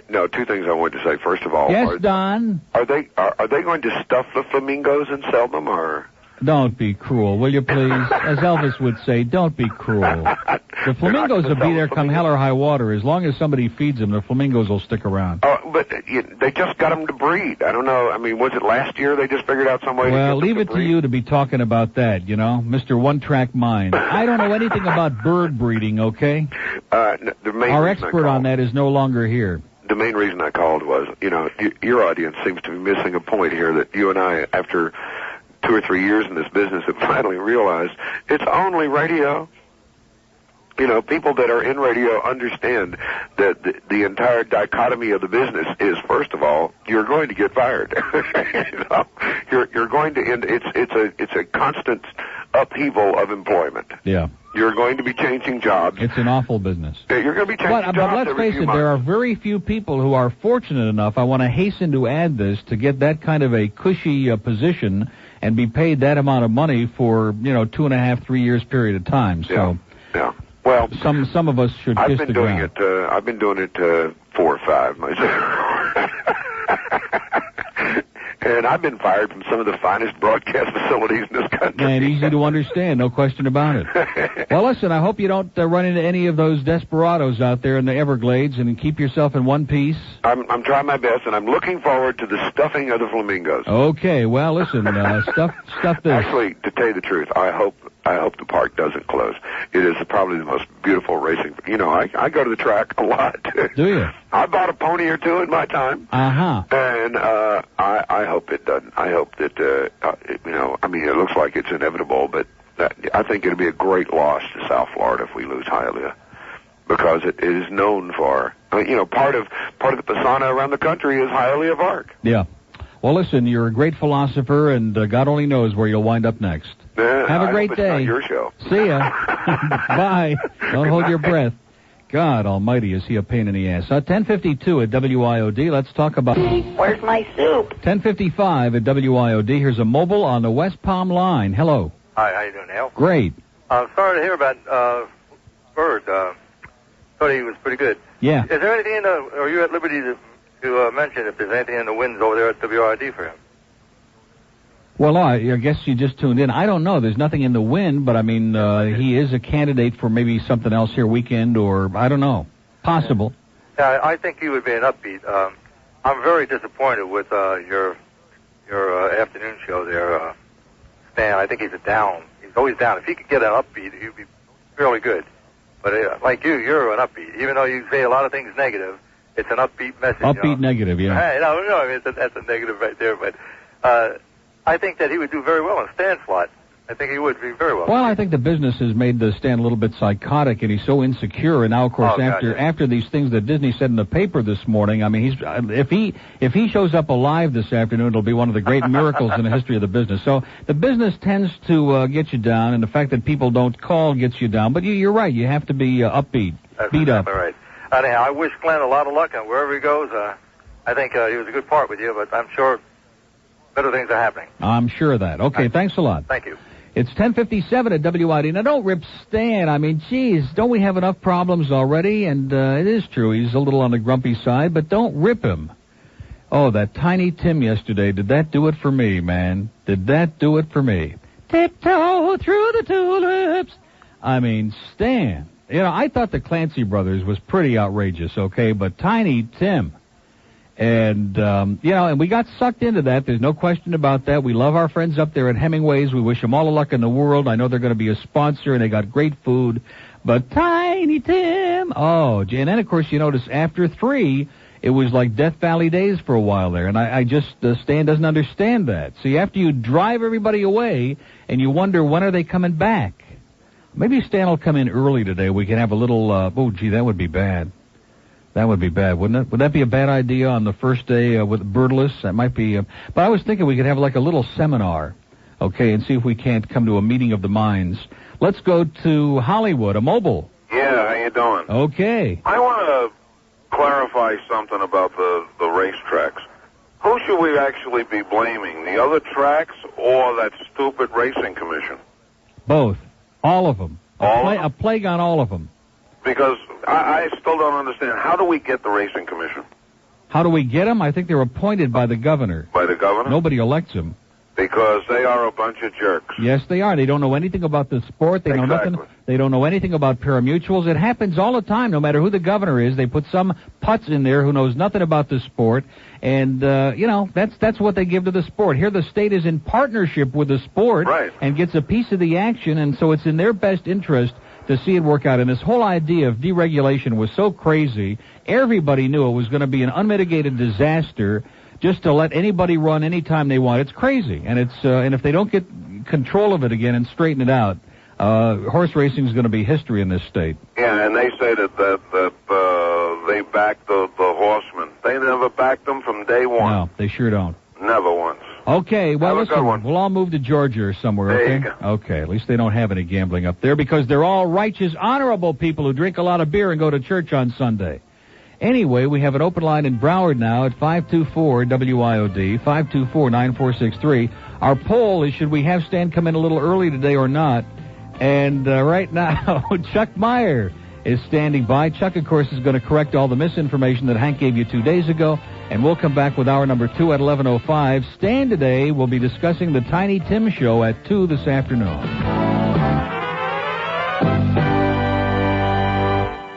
No, two things I wanted to say. First of all, yes, Don. Are they going to stuff the flamingos and sell them, or? Don't be cruel, will you please? As Elvis would say, don't be cruel. The flamingos will be there come hell or high water. As long as somebody feeds them, the flamingos will stick around. Oh, but they just got them to breed. I don't know. I mean, was it last year they just figured out some way to get them to breed? Well, leave it to you to be talking about that, you know, Mr. One-Track Mind. I don't know anything about bird breeding, okay? Our expert on that is no longer here. The main reason I called was, you know, your audience seems to be missing a point here that you and I, after 2 or 3 years in this business, have finally realized it's only radio. You know, people that are in radio understand that the entire dichotomy of the business is, first of all, you're going to get fired. You know, you're going to end. It's a constant upheaval of employment. Yeah. You're going to be changing jobs. It's an awful business. You're going to be changing jobs. But let's face it, there are very few people who are fortunate enough, I want to hasten to add this, to get that kind of a cushy position and be paid that amount of money for, 2.5, 3 years period of time. So, yeah. Well, some of us should kiss the ground. I've been doing it 4 or 5 myself. And I've been fired from some of the finest broadcast facilities in this country. And easy to understand, no question about it. Well, listen, I hope you don't run into any of those desperados out there in the Everglades, and keep yourself in one piece. I'm trying my best, and I'm looking forward to the stuffing of the flamingos. Okay, well, listen, stuff this. Actually, to tell you the truth, I hope the park doesn't close. It is probably the most beautiful racing. You know, I go to the track a lot. Do you? I bought a pony or two in my time. Uh-huh. And I hope it doesn't. I hope that, I mean, it looks like it's inevitable, but I think it'll be a great loss to South Florida if we lose Hialeah, because it is known for, part of the persona around the country is Hialeah Park. Yeah. Well, listen, you're a great philosopher, and God only knows where you'll wind up next. Have a great day. It's not your show. See ya. Bye. Don't hold your breath. God almighty, is he a pain in the ass. 10:52 at WIOD. Let's talk about... Where's my soup? 10:55 at WIOD. Here's a mobile on the West Palm line. Hello. Hi, how you doing, Al? Great. I'm sorry to hear about Bird. Thought he was pretty good. Yeah. Is there anything are you at liberty to mention if there's anything in the winds over there at WIOD for him? Well, I guess you just tuned in. I don't know. There's nothing in the wind, but I mean, he is a candidate for maybe something else here weekend, or I don't know. Possible. Yeah, I think he would be an upbeat. I'm very disappointed with your afternoon show there, Stan. I think he's a down. He's He's always down. If he could get an upbeat, he'd be fairly good. But like you're an upbeat. Even though you say a lot of things negative, it's an upbeat message. Upbeat negative, yeah. Hey, no, I mean, that's a negative right there. But I think that he would do very well in Stan's slot. I think he would be very well. Well, I think the business has made Stan a little bit psychotic, and he's so insecure. And now, of course, after these things that Disney said in the paper this morning, I mean, if he shows up alive this afternoon, it'll be one of the great miracles in the history of the business. So the business tends to get you down, and the fact that people don't call gets you down. But you're right; you have to be upbeat, beat up. All right. Anyhow, I wish Glenn a lot of luck, and wherever he goes, I think he was a good part with you. But I'm sure better things are happening. I'm sure of that. Okay, thanks a lot. Thank you. It's 10:57 at WIOD. Now, don't rip Stan. I mean, geez, don't we have enough problems already? And it is true, he's a little on the grumpy side, but don't rip him. Oh, that Tiny Tim yesterday, did that do it for me, man? Did that do it for me? Tiptoe through the tulips. I mean, Stan. You know, I thought the Clancy Brothers was pretty outrageous, okay, but Tiny Tim. And, and we got sucked into that. There's no question about that. We love our friends up there at Hemingway's. We wish them all the luck in the world. I know they're going to be a sponsor, and they got great food. But Tiny Tim, and then, of course, you notice after 3, it was like Death Valley days for a while there. And I just, Stan doesn't understand that. See, after you drive everybody away, and you wonder, when are they coming back? Maybe Stan will come in early today. We can have a little, that would be bad. That would be bad, wouldn't it? Would that be a bad idea on the first day with Birdless? That might be. But I was thinking we could have like a little seminar, okay, and see if we can't come to a meeting of the minds. Let's go to Hollywood, a mobile. Yeah, how you doing? Okay. I want to clarify something about the racetracks. Who should we actually be blaming, the other tracks or that stupid racing commission? Both. All of them. A plague on all of them. Because I still don't understand. How do we get the racing commission? How do we get them? I think they're appointed by the governor. By the governor? Nobody elects them. Because they are a bunch of jerks. Yes, they are. They don't know anything about the sport. They know nothing. They don't know anything about pari-mutuels. It happens all the time. No matter who the governor is, they put some putz in there who knows nothing about the sport. And, that's what they give to the sport. Here the state is in partnership with the sport and gets a piece of the action, and so it's in their best interest to see it work out. And this whole idea of deregulation was so crazy. Everybody knew it was going to be an unmitigated disaster just to let anybody run anytime they want. It's crazy. And and if they don't get control of it again and straighten it out, horse racing is going to be history in this state. Yeah, and they say that they backed the horsemen. They never backed them from day one. No, they sure don't. Never once. Okay, well, listen, we'll all move to Georgia or somewhere, okay? There you go. Okay, at least they don't have any gambling up there because they're all righteous, honorable people who drink a lot of beer and go to church on Sunday. Anyway, we have an open line in Broward now at 524-WIOD, 524-9463. Our poll is, should we have Stan come in a little early today or not? And right now, Chuck Meyer is standing by. Chuck, of course, is going to correct all the misinformation that Hank gave you 2 days ago. And we'll come back with hour number 2 at 11:05. Stan today will be discussing the Tiny Tim Show at 2 this afternoon.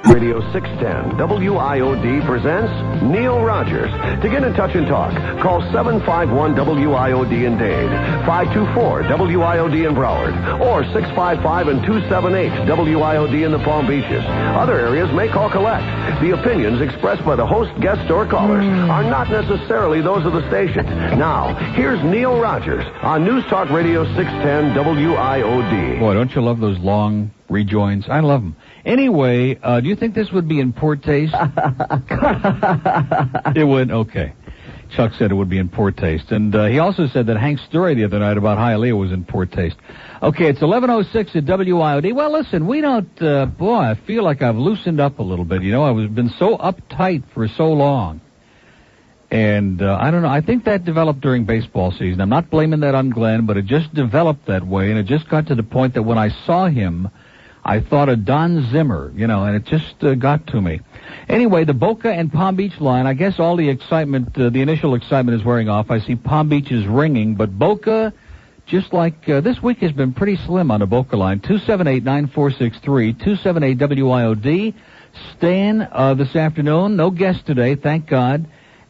Radio 610 WIOD presents Neil Rogers. To get in touch and talk, call 751-WIOD in Dade, 524-WIOD in Broward, or 655 and 278-WIOD in the Palm Beaches. Other areas may call collect. The opinions expressed by the host, guest, or callers are not necessarily those of the station. Now, here's Neil Rogers on News Talk Radio 610 WIOD. Boy, don't you love those long rejoins? I love them. Anyway, do you think this would be in poor taste? It would? Okay. Chuck said it would be in poor taste. And he also said that Hank's story the other night about Hialeah was in poor taste. Okay, it's 11:06 at WIOD. Well, listen, we don't, I feel like I've loosened up a little bit. You know, I've been so uptight for so long. And I don't know, I think that developed during baseball season. I'm not blaming that on Glenn, but it just developed that way. And it just got to the point that when I saw him, I thought of Don Zimmer, and it just got to me. Anyway, the Boca and Palm Beach line, I guess all the excitement, the initial excitement is wearing off. I see Palm Beach is ringing, but Boca, just like this week has been pretty slim on the Boca line. 278-9463, 278-WIOD. Stan this afternoon, no guest today, thank God.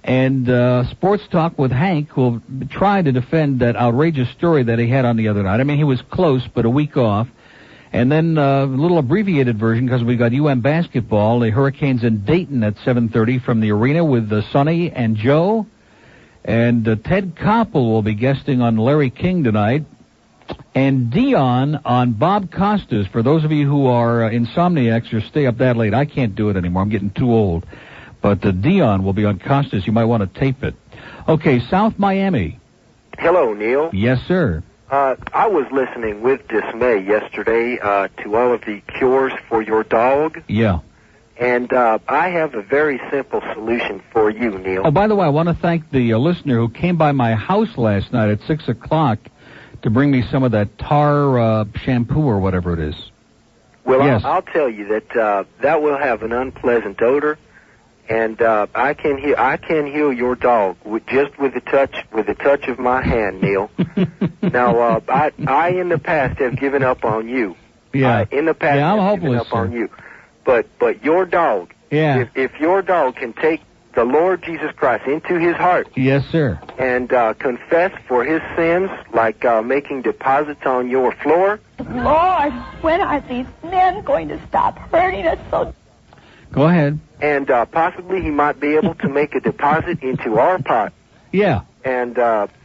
And Sports Talk with Hank will try to defend that outrageous story that he had on the other night. I mean, he was close, but a week off. And then a little abbreviated version because we got UM basketball, the Hurricanes in Dayton at 7:30 from the arena with Sonny and Joe. And Ted Koppel will be guesting on Larry King tonight. And Dion on Bob Costas. For those of you who are insomniacs or stay up that late, I can't do it anymore. I'm getting too old. But Dion will be on Costas. You might want to tape it. Okay, South Miami. Hello, Neil. Yes, sir. I was listening with dismay yesterday to all of the cures for your dog. Yeah. And I have a very simple solution for you, Neil. Oh, by the way, I want to thank the listener who came by my house last night at 6 o'clock to bring me some of that tar shampoo or whatever it is. Well, yes. I'll tell you that that will have an unpleasant odor, and I can heal your dog with the touch of my hand, Neil. Now, I in the past have given up on you. Yeah. In the past, I'm have hopeless, given up sir. on you. But your dog. Yeah. If your dog can take the Lord Jesus Christ into his heart. Yes, sir. And confess for his sins, like making deposits on your floor. Lord, when are these men going to stop hurting us so? Go ahead. And possibly he might be able to make a deposit into our pot. Yeah. And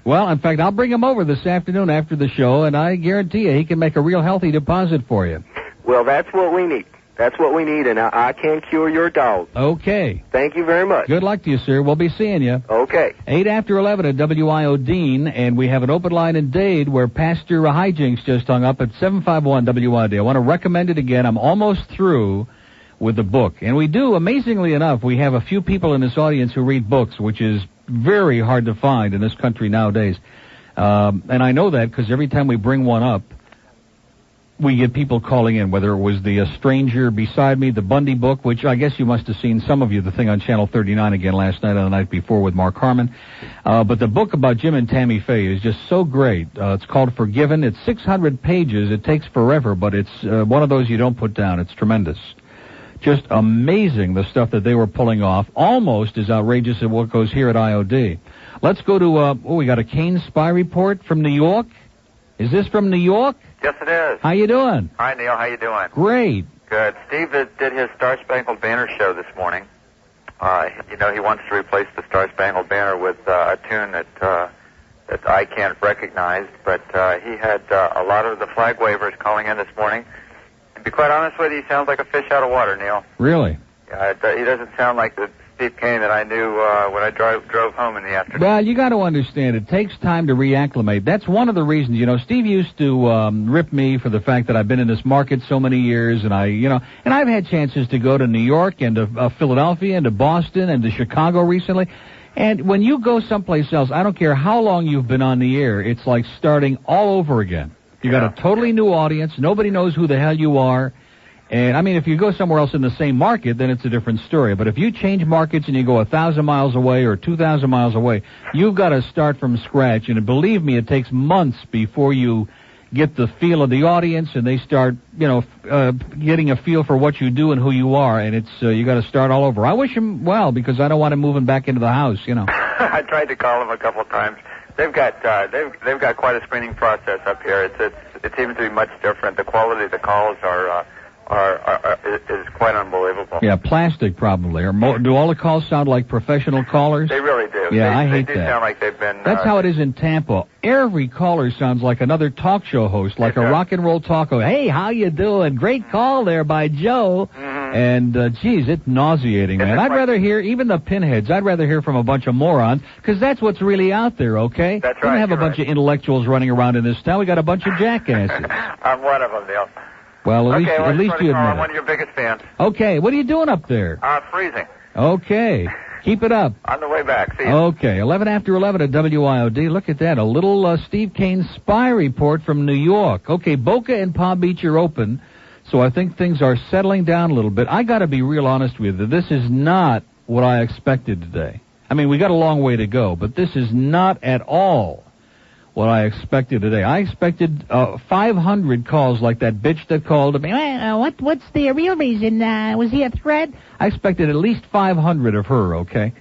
well, in fact, I'll bring him over this afternoon after the show, and I guarantee you he can make a real healthy deposit for you. Well, that's what we need. That's what we need, and I can cure your dog. Okay. Thank you very much. Good luck to you, sir. We'll be seeing you. Okay. 8 after 11 at WIOD, and we have an open line in Dade where Pastor Hijinks just hung up at 751 WIOD. I want to recommend it again. I'm almost through with the book. And we do, amazingly enough, we have a few people in this audience who read books, which is very hard to find in this country nowadays. And I know that because every time we bring one up, we get people calling in, whether it was the Stranger Beside Me, the Bundy book, which I guess you must have seen, some of you, the thing on Channel 39 again last night and the night before with Mark Harmon. But the book about Jim and Tammy Faye is just so great. It's called Forgiven. It's 600 pages. It takes forever, but it's one of those you don't put down. It's tremendous. Just amazing, the stuff that they were pulling off. Almost as outrageous as what goes here at IOD. Let's go to, we got a Kane spy report from New York. Is this from New York? Yes, it is. How you doing? Hi, Neil. How you doing? Great. Good. Steve did his Star Spangled Banner show this morning. He wants to replace the Star Spangled Banner with a tune that I can't recognize, but he had a lot of the flag wavers calling in this morning. To be quite honest with you, he sounds like a fish out of water, Neil. Really? He doesn't sound like the Steve Kane that I knew when I drove home in the afternoon. Well, you got to understand, it takes time to reacclimate. That's one of the reasons, Steve used to rip me for the fact that I've been in this market so many years, and and I've had chances to go to New York and to Philadelphia and to Boston and to Chicago recently. And when you go someplace else, I don't care how long you've been on the air, it's like starting all over again. You got a totally new audience. Nobody knows who the hell you are. And, I mean, if you go somewhere else in the same market, then it's a different story. But if you change markets and you go 1,000 miles away or 2,000 miles away, you've got to start from scratch. And believe me, it takes months before you get the feel of the audience and they start, getting a feel for what you do and who you are. And it's you got to start all over. I wish him well because I don't want him moving back into the house, I tried to call him a couple of times. They've got quite a screening process up here. It seems to be much different. The quality of the calls is quite unbelievable. Yeah, plastic probably. Or do all the calls sound like professional callers? They really do. Yeah, I hate they do that. sound like they've been. That's how it is in Tampa. Every caller sounds like another talk show host, like a rock and roll talk host. Hey, how you doing? Great call there by Joe. And, geez, it's nauseating, man. I'd rather hear, even the pinheads, I'd rather hear from a bunch of morons, because that's what's really out there, okay? That's right. We don't have a bunch of intellectuals running around in this town. We got a bunch of jackasses. I'm one of them, Neil. Well, at least you admit I'm it. one of your biggest fans. Okay, what are you doing up there? Freezing. Okay, keep it up. On the way back. See you. Okay, 11 after 11 at WIOD. Look at that, a little Steve Kane spy report from New York. Okay, Boca and Palm Beach are open, so I think things are settling down a little bit. I got to be real honest with you. This is not what I expected today. I mean, we got a long way to go, but this is not at all what I expected today. I expected 500 calls like that bitch that called me. What's the real reason? Was he a threat? I expected at least 500 of her, okay?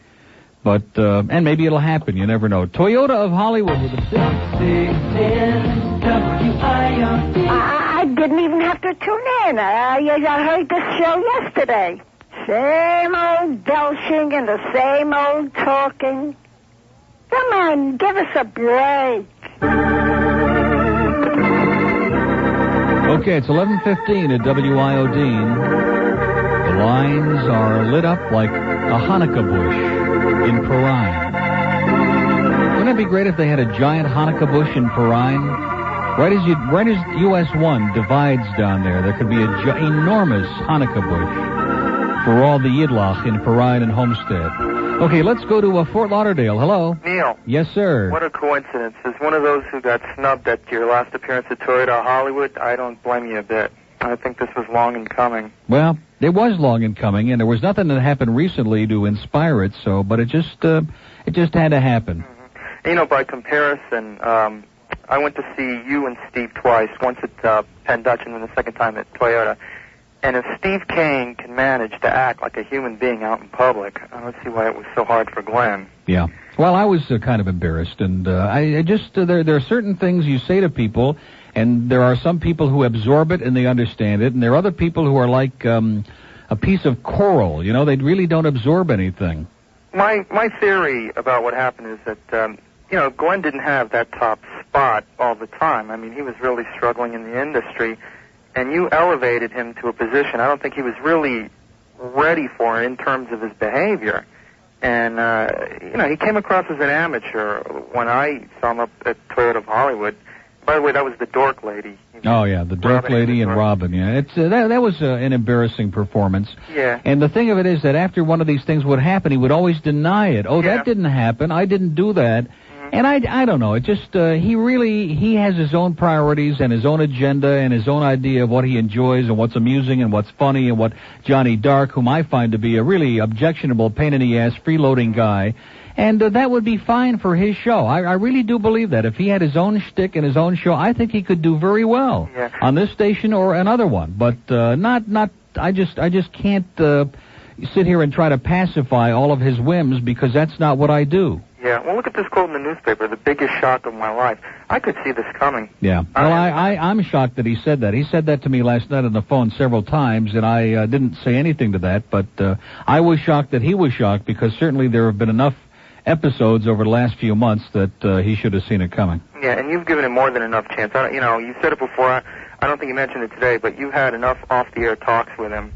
But, and maybe it'll happen. You never know. Toyota of Hollywood with a 610 WIOD. I didn't even have to tune in. I heard this show yesterday. Same old belching and the same old talking. Come on, give us a break. Okay, it's 11:15 at WIOD. The lines are lit up like a Hanukkah bush in Perrine. Wouldn't it be great if they had a giant Hanukkah bush in Perrine? Right as US 1 divides down there could be an enormous Hanukkah bush for all the Yidlach in Perrine and Homestead. Okay, let's go to Fort Lauderdale. Hello. Neil. Yes, sir. What a coincidence. As one of those who got snubbed at your last appearance at Toyota Hollywood, I don't blame you a bit. I think this was long in coming. Well, it was long in coming, and there was nothing that happened recently to inspire it, but it just had to happen. Mm-hmm. You know, by comparison, I went to see you and Steve twice, once at Penn Dutch and then the second time at Toyota. And if Steve Kane can manage to act like a human being out in public, I don't see why it was so hard for Glenn. Yeah. Well, I was kind of embarrassed, and I just there are certain things you say to people, and there are some people who absorb it and they understand it, and there are other people who are like a piece of coral. You know, they really don't absorb anything. My theory about what happened is that Glenn didn't have that top spot all the time. I mean, he was really struggling in the industry. And you elevated him to a position I don't think he was really ready for in terms of his behavior. And, he came across as an amateur when I saw him up at Toyota of Hollywood. By the way, that was the dork lady. Oh, yeah, the dork lady and Robin, yeah. It's that was an embarrassing performance. Yeah. And the thing of it is that after one of these things would happen, he would always deny it. Oh, that didn't happen. I didn't do that. And I don't know. It just he has his own priorities and his own agenda and his own idea of what he enjoys and what's amusing and what's funny and what Johnny Dark, whom I find to be a really objectionable, pain in the ass, freeloading guy, and that would be fine for his show. I really do believe that if he had his own shtick and his own show, I think he could do very well on this station or another one. But not. I just can't sit here and try to pacify all of his whims because that's not what I do. Yeah, well, look at this quote in the newspaper, the biggest shock of my life. I could see this coming. Yeah, well, I'm shocked that he said that. He said that to me last night on the phone several times, and I didn't say anything to that, but I was shocked that he was shocked because certainly there have been enough episodes over the last few months that he should have seen it coming. Yeah, and you've given him more than enough chance. You said it before. I don't think you mentioned it today, but you had enough off-the-air talks with him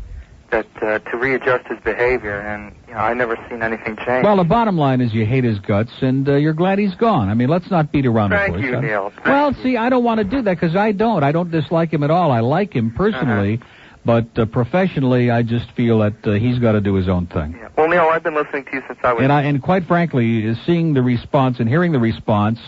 that to readjust his behavior, and I never seen anything change. Well, the bottom line is you hate his guts, and you're glad he's gone. I mean, let's not beat around the bush. Thank you, Neil. See, I don't want to do that because I don't dislike him at all. I like him personally, but professionally, I just feel that he's got to do his own thing. Yeah. Well, Neil, I've been listening to you since I was... And quite frankly, seeing the response and hearing the response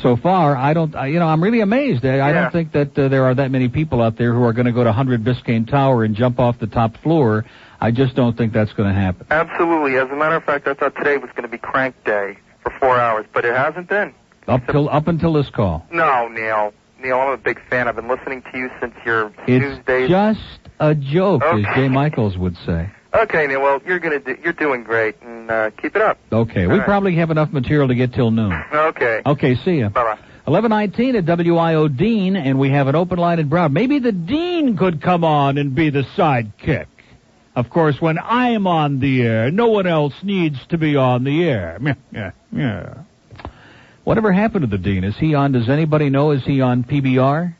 so far, I'm really amazed. I don't think that there are that many people out there who are going to go to 100 Biscayne Tower and jump off the top floor. I just don't think that's going to happen. Absolutely. As a matter of fact, I thought today was going to be crank day for 4 hours, but it hasn't been. Up until this call. No, Neil. Neil, I'm a big fan. I've been listening to you since your Tuesdays. It's just a joke, as Jay Michaels would say. Okay, Neil. Well, you're doing great, and keep it up. Okay, we probably have enough material to get till noon. Okay. Okay, see ya. Bye-bye. 11:19 at WIO Dean, and we have an open line in Brown. Maybe the Dean could come on and be the sidekick. Of course, when I'm on the air, no one else needs to be on the air. Yeah. Whatever happened to the Dean? Is he on? Does anybody know? Is he on PBR?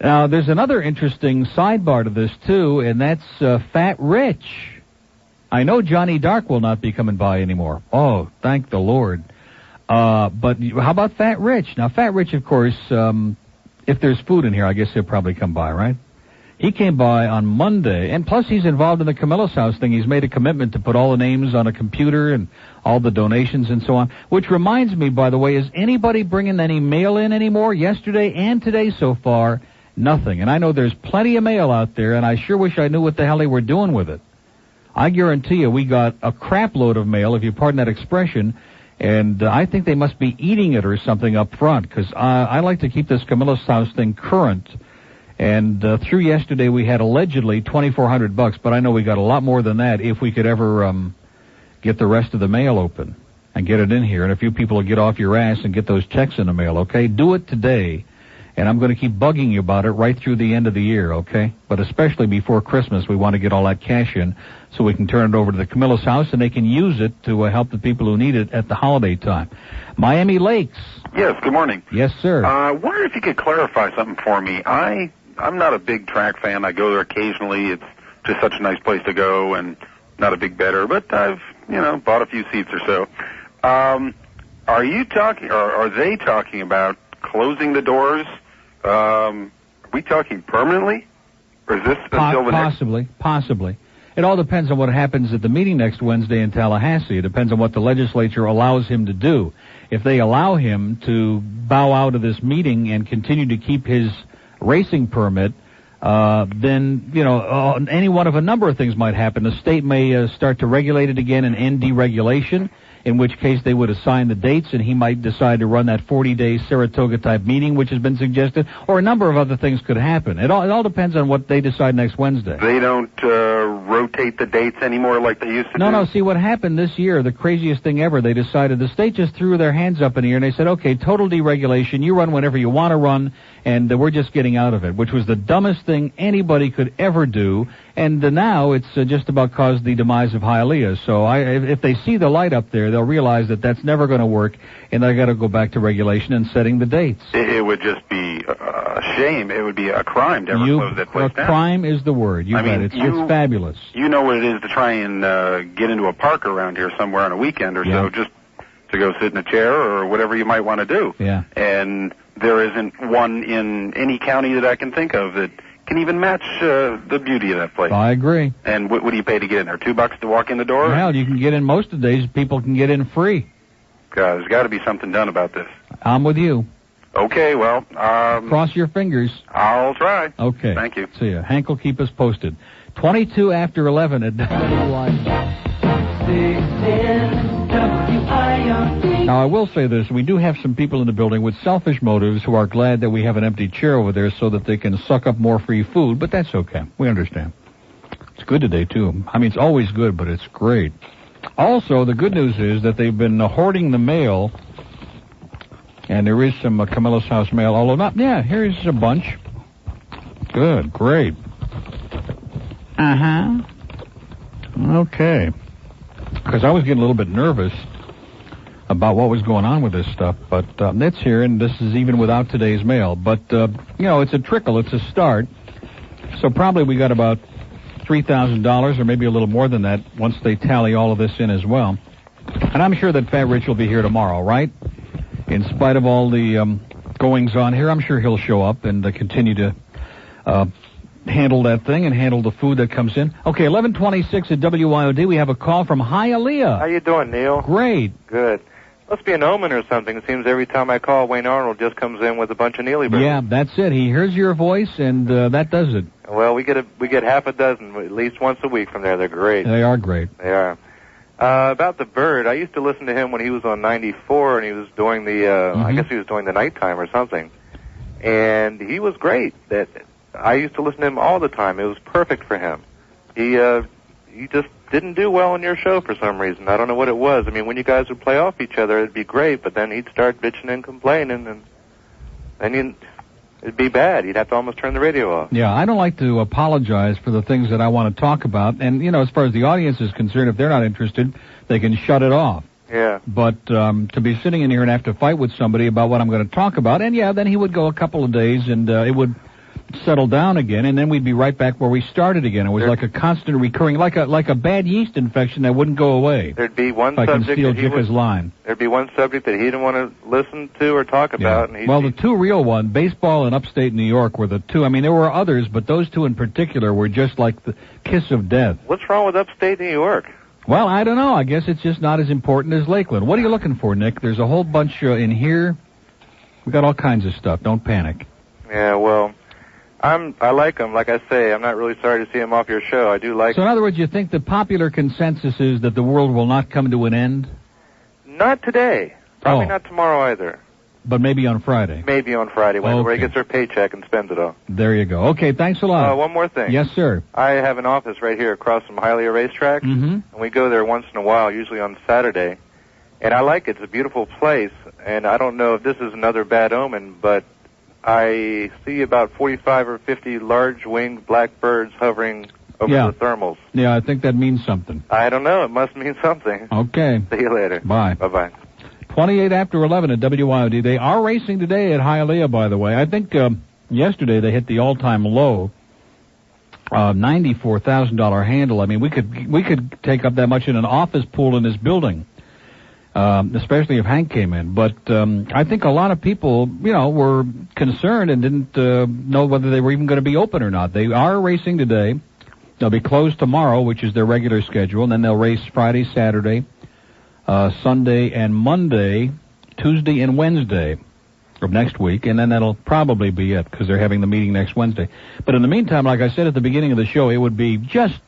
Now, there's another interesting sidebar to this, too, and that's Fat Rich. I know Johnny Dark will not be coming by anymore. Oh, thank the Lord. But how about Fat Rich? Now, Fat Rich, of course, if there's food in here, I guess he'll probably come by, right? He came by on Monday, and plus he's involved in the Camillus House thing. He's made a commitment to put all the names on a computer and all the donations and so on. Which reminds me, by the way, is anybody bringing any mail in anymore? Yesterday and today so far, nothing. And I know there's plenty of mail out there, and I sure wish I knew what the hell they were doing with it. I guarantee you we got a crap load of mail, if you pardon that expression, and I think they must be eating it or something up front, because I like to keep this Camillus House thing current. And through yesterday, we had allegedly $2,400, but I know we got a lot more than that if we could ever get the rest of the mail open and get it in here. And a few people will get off your ass and get those checks in the mail, okay? Do it today. And I'm going to keep bugging you about it right through the end of the year, okay? But especially before Christmas, we want to get all that cash in so we can turn it over to the Camillus House and they can use it to help the people who need it at the holiday time. Miami Lakes. Yes, good morning. Yes, sir. I wonder if you could clarify something for me. I'm not a big track fan. I go there occasionally. It's just such a nice place to go, and not a big bettor, but I've, bought a few seats or so. Are you talking, or are they talking about closing the doors? Are we talking permanently? Or is this until the Possibly. It all depends on what happens at the meeting next Wednesday in Tallahassee. It depends on what the legislature allows him to do. If they allow him to bow out of this meeting and continue to keep his racing permit, then, any one of a number of things might happen. The state may start to regulate it again and end deregulation, in which case they would assign the dates, and he might decide to run that 40-day Saratoga-type meeting, which has been suggested, or a number of other things could happen. It all depends on what they decide next Wednesday. They don't rotate the dates anymore like they used to do? No, see, what happened this year, the craziest thing ever, they decided, the state just threw their hands up in the air, and they said, okay, total deregulation, you run whenever you want to run, and we're just getting out of it, which was the dumbest thing anybody could ever do, and now it's just about caused the demise of Hialeah. So if they see the light up there, they'll realize that that's never going to work, and they've got to go back to regulation and setting the dates. It would just be a shame. It would be a crime to ever close that place down. Crime is the word. You bet. It's fabulous. You know what it is to try and get into a park around here somewhere on a weekend or so, just to go sit in a chair or whatever you might want to do. Yeah. And there isn't one in any county that I can think of that can even match the beauty of that place. I agree. And what do you pay to get in there? $2 to walk in the door? Well, you can get in most of the days. People can get in free. There's got to be something done about this. I'm with you. Okay, well, cross your fingers. I'll try. Okay. Thank you. See ya. Hank will keep us posted. 22 after 11 at WIOD. Now, I will say this. We do have some people in the building with selfish motives who are glad that we have an empty chair over there so that they can suck up more free food, but that's okay. We understand. It's good today, too. I mean, it's always good, but it's great. Also, the good news is that they've been hoarding the mail, and there is some Camillus House mail, although not, here's a bunch. Good, great. Uh-huh. Okay. Because I was getting a little bit nervous about what was going on with this stuff, but it's here, and this is even without today's mail. But, it's a trickle, it's a start. So probably we got about $3,000, or maybe a little more than that, once they tally all of this in as well. And I'm sure that Fat Rich will be here tomorrow, right? In spite of all the goings-on here, I'm sure he'll show up and continue to handle that thing and handle the food that comes in. Okay, 11:26 at WIOD. We have a call from Hialeah. How you doing, Neil? Great. Good. Must be an omen or something. It seems every time I call, Wayne Arnold just comes in with a bunch of Neely burgers. Yeah, that's it. He hears your voice, and that does it. Well, we get half a dozen at least once a week from there. They're great. They are great. They are. About the bird, I used to listen to him when he was on 94, and he was doing the, I guess he was doing the nighttime or something. And he was great. I used to listen to him all the time. It was perfect for him. He just didn't do well on your show for some reason. I don't know what it was. I mean, when you guys would play off each other, it'd be great, but then he'd start bitching and complaining, and then it'd be bad. You'd have to almost turn the radio off. Yeah, I don't like to apologize for the things that I want to talk about. And, as far as the audience is concerned, if they're not interested, they can shut it off. Yeah. But to be sitting in here and have to fight with somebody about what I'm going to talk about, and, then he would go a couple of days, and it would settle down again, and then we'd be right back where we started again. It was like a constant recurring, like a bad yeast infection that wouldn't go away. There'd be one subject. There'd be one subject that he didn't want to listen to or talk about. And the two real ones, baseball and upstate New York, were the two. I mean, there were others, but those two in particular were just like the kiss of death. What's wrong with upstate New York? Well, I don't know. I guess it's just not as important as Lakeland. What are you looking for, Nick? There's a whole bunch in here. We got all kinds of stuff. Don't panic. Yeah, well, I like him. Like I say, I'm not really sorry to see him off your show. I do like him. So in other words, you think the popular consensus is that the world will not come to an end? Not today. Probably not tomorrow either. But maybe on Friday. Maybe on Friday, where he gets her paycheck and spends it all. There you go. Okay, thanks a lot. One more thing. Yes, sir. I have an office right here across from Hialeah Racetrack, and we go there once in a while, usually on Saturday. And I like it. It's a beautiful place, and I don't know if this is another bad omen, but I see about 45 or 50 large-winged black birds hovering over the thermals. Yeah, I think that means something. I don't know. It must mean something. Okay. See you later. Bye. Bye-bye. 28 after 11 at WIOD. They are racing today at Hialeah, by the way. I think yesterday they hit the all-time low, $94,000 handle. I mean, we could take up that much in an office pool in this building, especially if Hank came in. But I think a lot of people, were concerned and didn't know whether they were even going to be open or not. They are racing today. They'll be closed tomorrow, which is their regular schedule, and then they'll race Friday, Saturday, Sunday and Monday, Tuesday and Wednesday of next week, and then that'll probably be it because they're having the meeting next Wednesday. But in the meantime, like I said at the beginning of the show, it would be just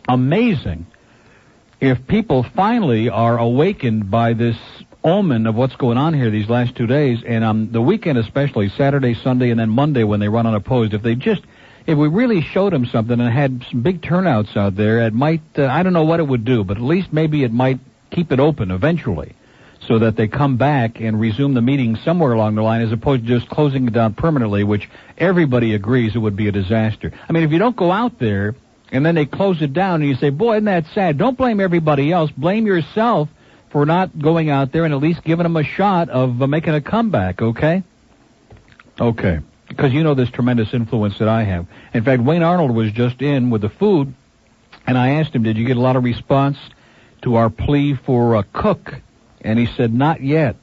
amazing if people finally are awakened by this omen of what's going on here these last 2 days, and the weekend especially, Saturday, Sunday, and then Monday when they run unopposed, if we really showed them something and had some big turnouts out there, it might, I don't know what it would do, but at least maybe it might keep it open eventually so that they come back and resume the meeting somewhere along the line as opposed to just closing it down permanently, which everybody agrees it would be a disaster. I mean, if you don't go out there and then they close it down and you say, boy, isn't that sad, don't blame everybody else. Blame yourself for not going out there and at least giving them a shot of making a comeback, okay? Okay. Because you know this tremendous influence that I have. In fact, Wayne Arnold was just in with the food, and I asked him, did you get a lot of response to our plea for a cook? And he said, not yet.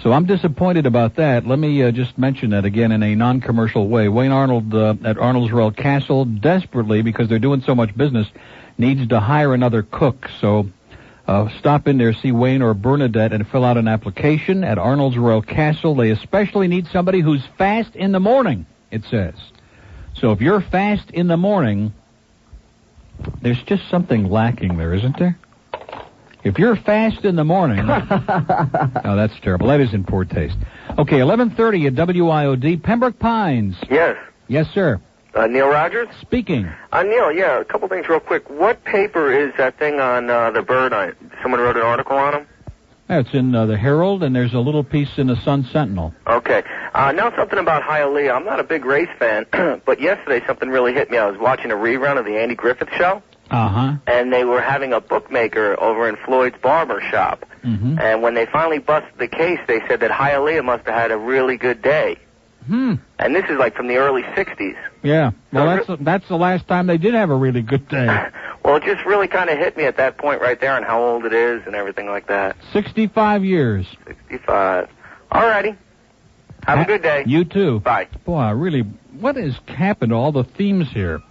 So I'm disappointed about that. Let me just mention that again in a non-commercial way. Wayne Arnold at Arnold's Royal Castle desperately, because they're doing so much business, needs to hire another cook. So stop in there, see Wayne or Bernadette, and fill out an application at Arnold's Royal Castle. They especially need somebody who's fast in the morning, it says. So if you're fast in the morning, there's just something lacking there, isn't there? If you're fast in the morning... Oh, that's terrible. That is in poor taste. Okay, 11:30 at WIOD. Pembroke Pines. Yes. Yes, sir. Neil Rogers? Speaking. Neil, yeah, a couple things real quick. What paper is that thing on the bird? Someone wrote an article on him? It's in the Herald, and there's a little piece in the Sun Sentinel. Okay. Now something about Hialeah. I'm not a big race fan, but yesterday something really hit me. I was watching a rerun of the Andy Griffith Show. Uh-huh. And they were having a bookmaker over in Floyd's barber shop. Mm-hmm. And when they finally busted the case, they said that Hialeah must have had a really good day. And this is like from the early 60s. Yeah. Well, that's the last time they did have a really good day. Well, it just really kind of hit me at that point right there and how old it is and everything like that. 65 years. 65. All righty. Have a good day. You too. Bye. Boy, what has happened to all the themes here?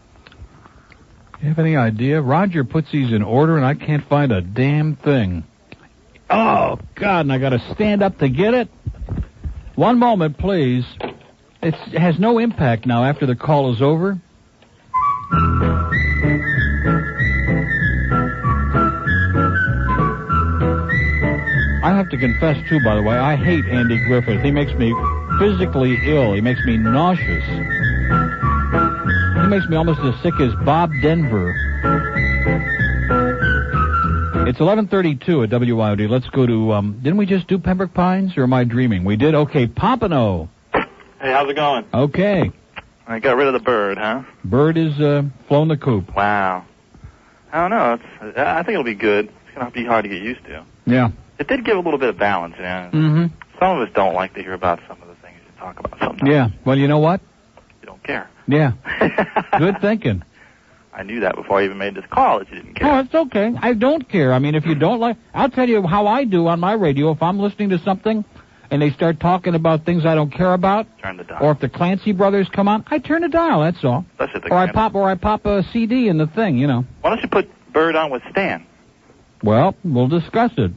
You have any idea? Roger puts these in order, and I can't find a damn thing. Oh, God, and I got to stand up to get it? One moment, please. It has no impact now after the call is over. I have to confess, too, by the way, I hate Andy Griffith. He makes me physically ill. He makes me nauseous. He makes me almost as sick as Bob Denver. It's 11:32 at WIOD. Let's go to, didn't we just do Pembroke Pines, or am I dreaming? We did? Okay, Pompano. Hey, how's it going? Okay. I got rid of the bird, huh? Bird is flown the coop. Wow. I don't know. I think it'll be good. It's going to be hard to get used to. Yeah. It did give a little bit of balance, you know. Mm-hmm. Some of us don't like to hear about some of the things you talk about sometimes. Yeah. Well, you know what? You don't care. Yeah. Good thinking. I knew that before I even made this call that you didn't care. Oh, it's okay. I don't care. I mean, if you don't like... I'll tell you how I do on my radio. If I'm listening to something and they start talking about things I don't care about... Turn the dial. Or if the Clancy brothers come on, I turn the dial, that's all. Or I pop a CD in the thing, you know. Why don't you put Bird on with Stan? Well, we'll discuss it.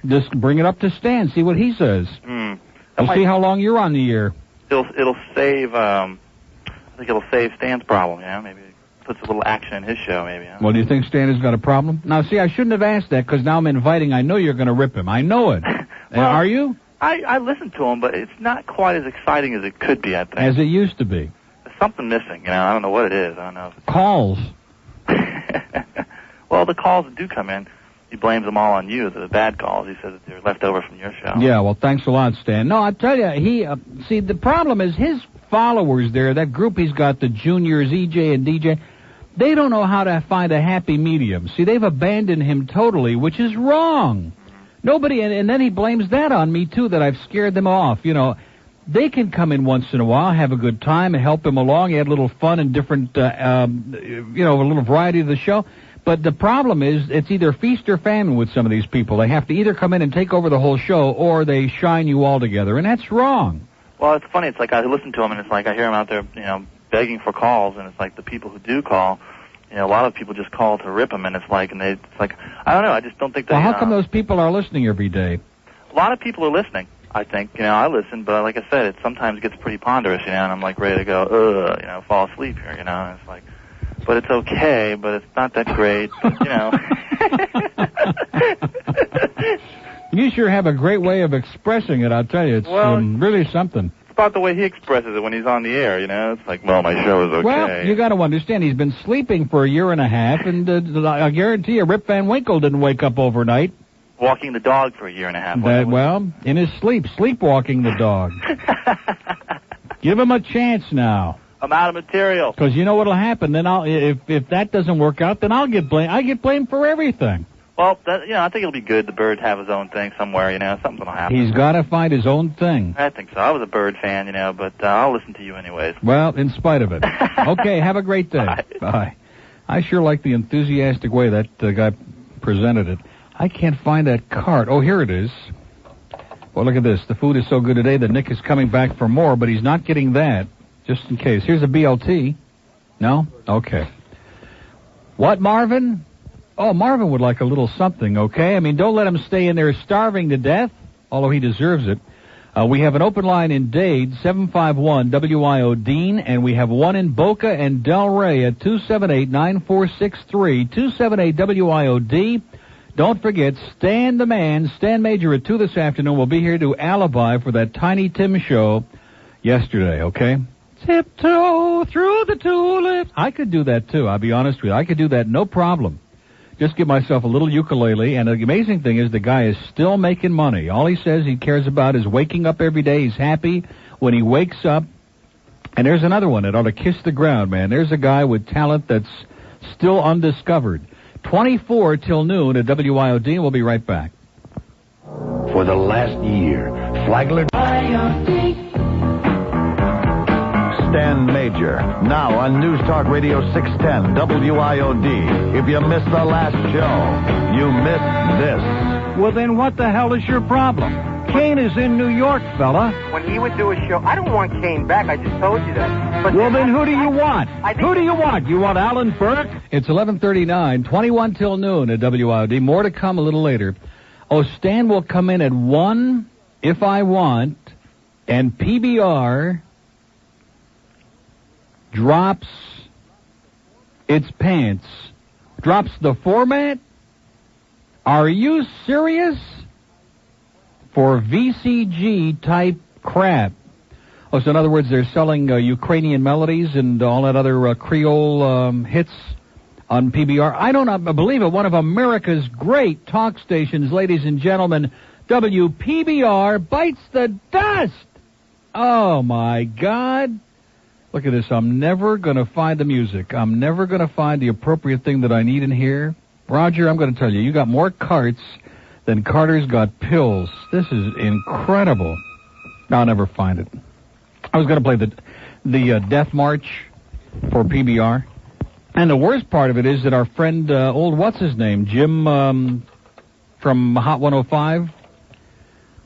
Just bring it up to Stan, see what he says. We'll see how long you're on the air. It'll save, I think it'll save Stan's problem, you know, maybe puts a little action in his show, maybe. Huh? Well, do you think Stan has got a problem? Now, see, I shouldn't have asked that, because now I'm inviting, I know you're going to rip him. I know it. Are you? I listen to them, but it's not quite as exciting as it could be, I think. As it used to be. There's something missing, you know. I don't know what it is. I don't know. Calls. Well, the calls that do come in, he blames them all on you, the bad calls. He says that they're left over from your show. Yeah, well, thanks a lot, Stan. No, I tell you, see, the problem is his followers there, that group he's got, the juniors, EJ and DJ, they don't know how to find a happy medium. See, they've abandoned him totally, which is wrong. Nobody, and then he blames that on me, too, that I've scared them off. You know, they can come in once in a while, have a good time, and help him along, add a little fun and different, a little variety to the show. But the problem is, it's either feast or famine with some of these people. They have to either come in and take over the whole show, or they shine you all together, and that's wrong. Well, it's funny. It's like I listen to him, and it's like I hear him out there, you know, begging for calls, and it's like the people who do call, you know, a lot of people just call to rip him, and it's like, I don't know, I just don't think they... Well, how come those people are listening every day? A lot of people are listening, I think. You know, I listen, but like I said, it sometimes gets pretty ponderous, you know, and I'm like ready to go, you know, fall asleep here, you know, and it's like, but it's okay, but it's not that great, but, you know. You sure have a great way of expressing it, I'll tell you. It's really something. About the way he expresses it when he's on the air, you know. It's like, well, my show is okay. Well, you got to understand, he's been sleeping for a year and a half, and I guarantee you Rip Van Winkle didn't wake up overnight. Walking the dog for a year and a half. Well, in his sleep, sleepwalking the dog. Give him a chance now. I'm out of material. Because you know what'll happen, then if that doesn't work out, then I'll get blamed. I get blamed for everything. Well, you know, I think it'll be good. The Bird have his own thing somewhere, you know. Something's going to happen. He's got to find his own thing. I think so. I was a Bird fan, you know, but I'll listen to you anyways. Well, in spite of it. Okay, have a great day. Bye. I sure like the enthusiastic way that guy presented it. I can't find that card. Oh, here it is. Well, look at this. The food is so good today that Nick is coming back for more, but he's not getting that, just in case. Here's a BLT. No? Okay. What, Marvin? Oh, Marvin would like a little something, okay? I mean, don't let him stay in there starving to death, although he deserves it. We have an open line in Dade, 751-WIOD, and we have one in Boca and Delray at 278-9463, 278-WIOD. Don't forget, Stan the Man, Stan Major at 2 this afternoon will be here to alibi for that Tiny Tim show yesterday, okay? Tiptoe through the tulips. I could do that, too, I'll be honest with you. I could do that, no problem. Just give myself a little ukulele, and the amazing thing is the guy is still making money. All he says he cares about is waking up every day. He's happy when he wakes up. And there's another one that ought to kiss the ground, man. There's a guy with talent that's still undiscovered. 24 till noon at WIOD, and we'll be right back. For the last year, Flagler... Stan Major, now on News Talk Radio 610 WIOD. If you missed the last show, you missed this. Well, then what the hell is your problem? Kane is in New York, fella. When he would do a show, I don't want Kane back. I just told you that. But well, then who do you want? Who do you want? You want Alan Burke? It's 11:39, 21 till noon at WIOD. More to come a little later. Oh, Stan will come in at 1 if I want, and PBR drops its pants. Drops the format? Are you serious? For VCG type crap. Oh, so in other words, they're selling Ukrainian melodies and all that other Creole hits on PBR. I don't believe it. One of America's great talk stations, ladies and gentlemen, WPBR bites the dust. Oh, my God. Look at this. I'm never going to find the music. I'm never going to find the appropriate thing that I need in here. Roger, I'm going to tell you, you got more carts than Carter's got pills. This is incredible. I'll never find it. I was going to play the Death March for PBR. And the worst part of it is that our friend, old what's-his-name, Jim from Hot 105.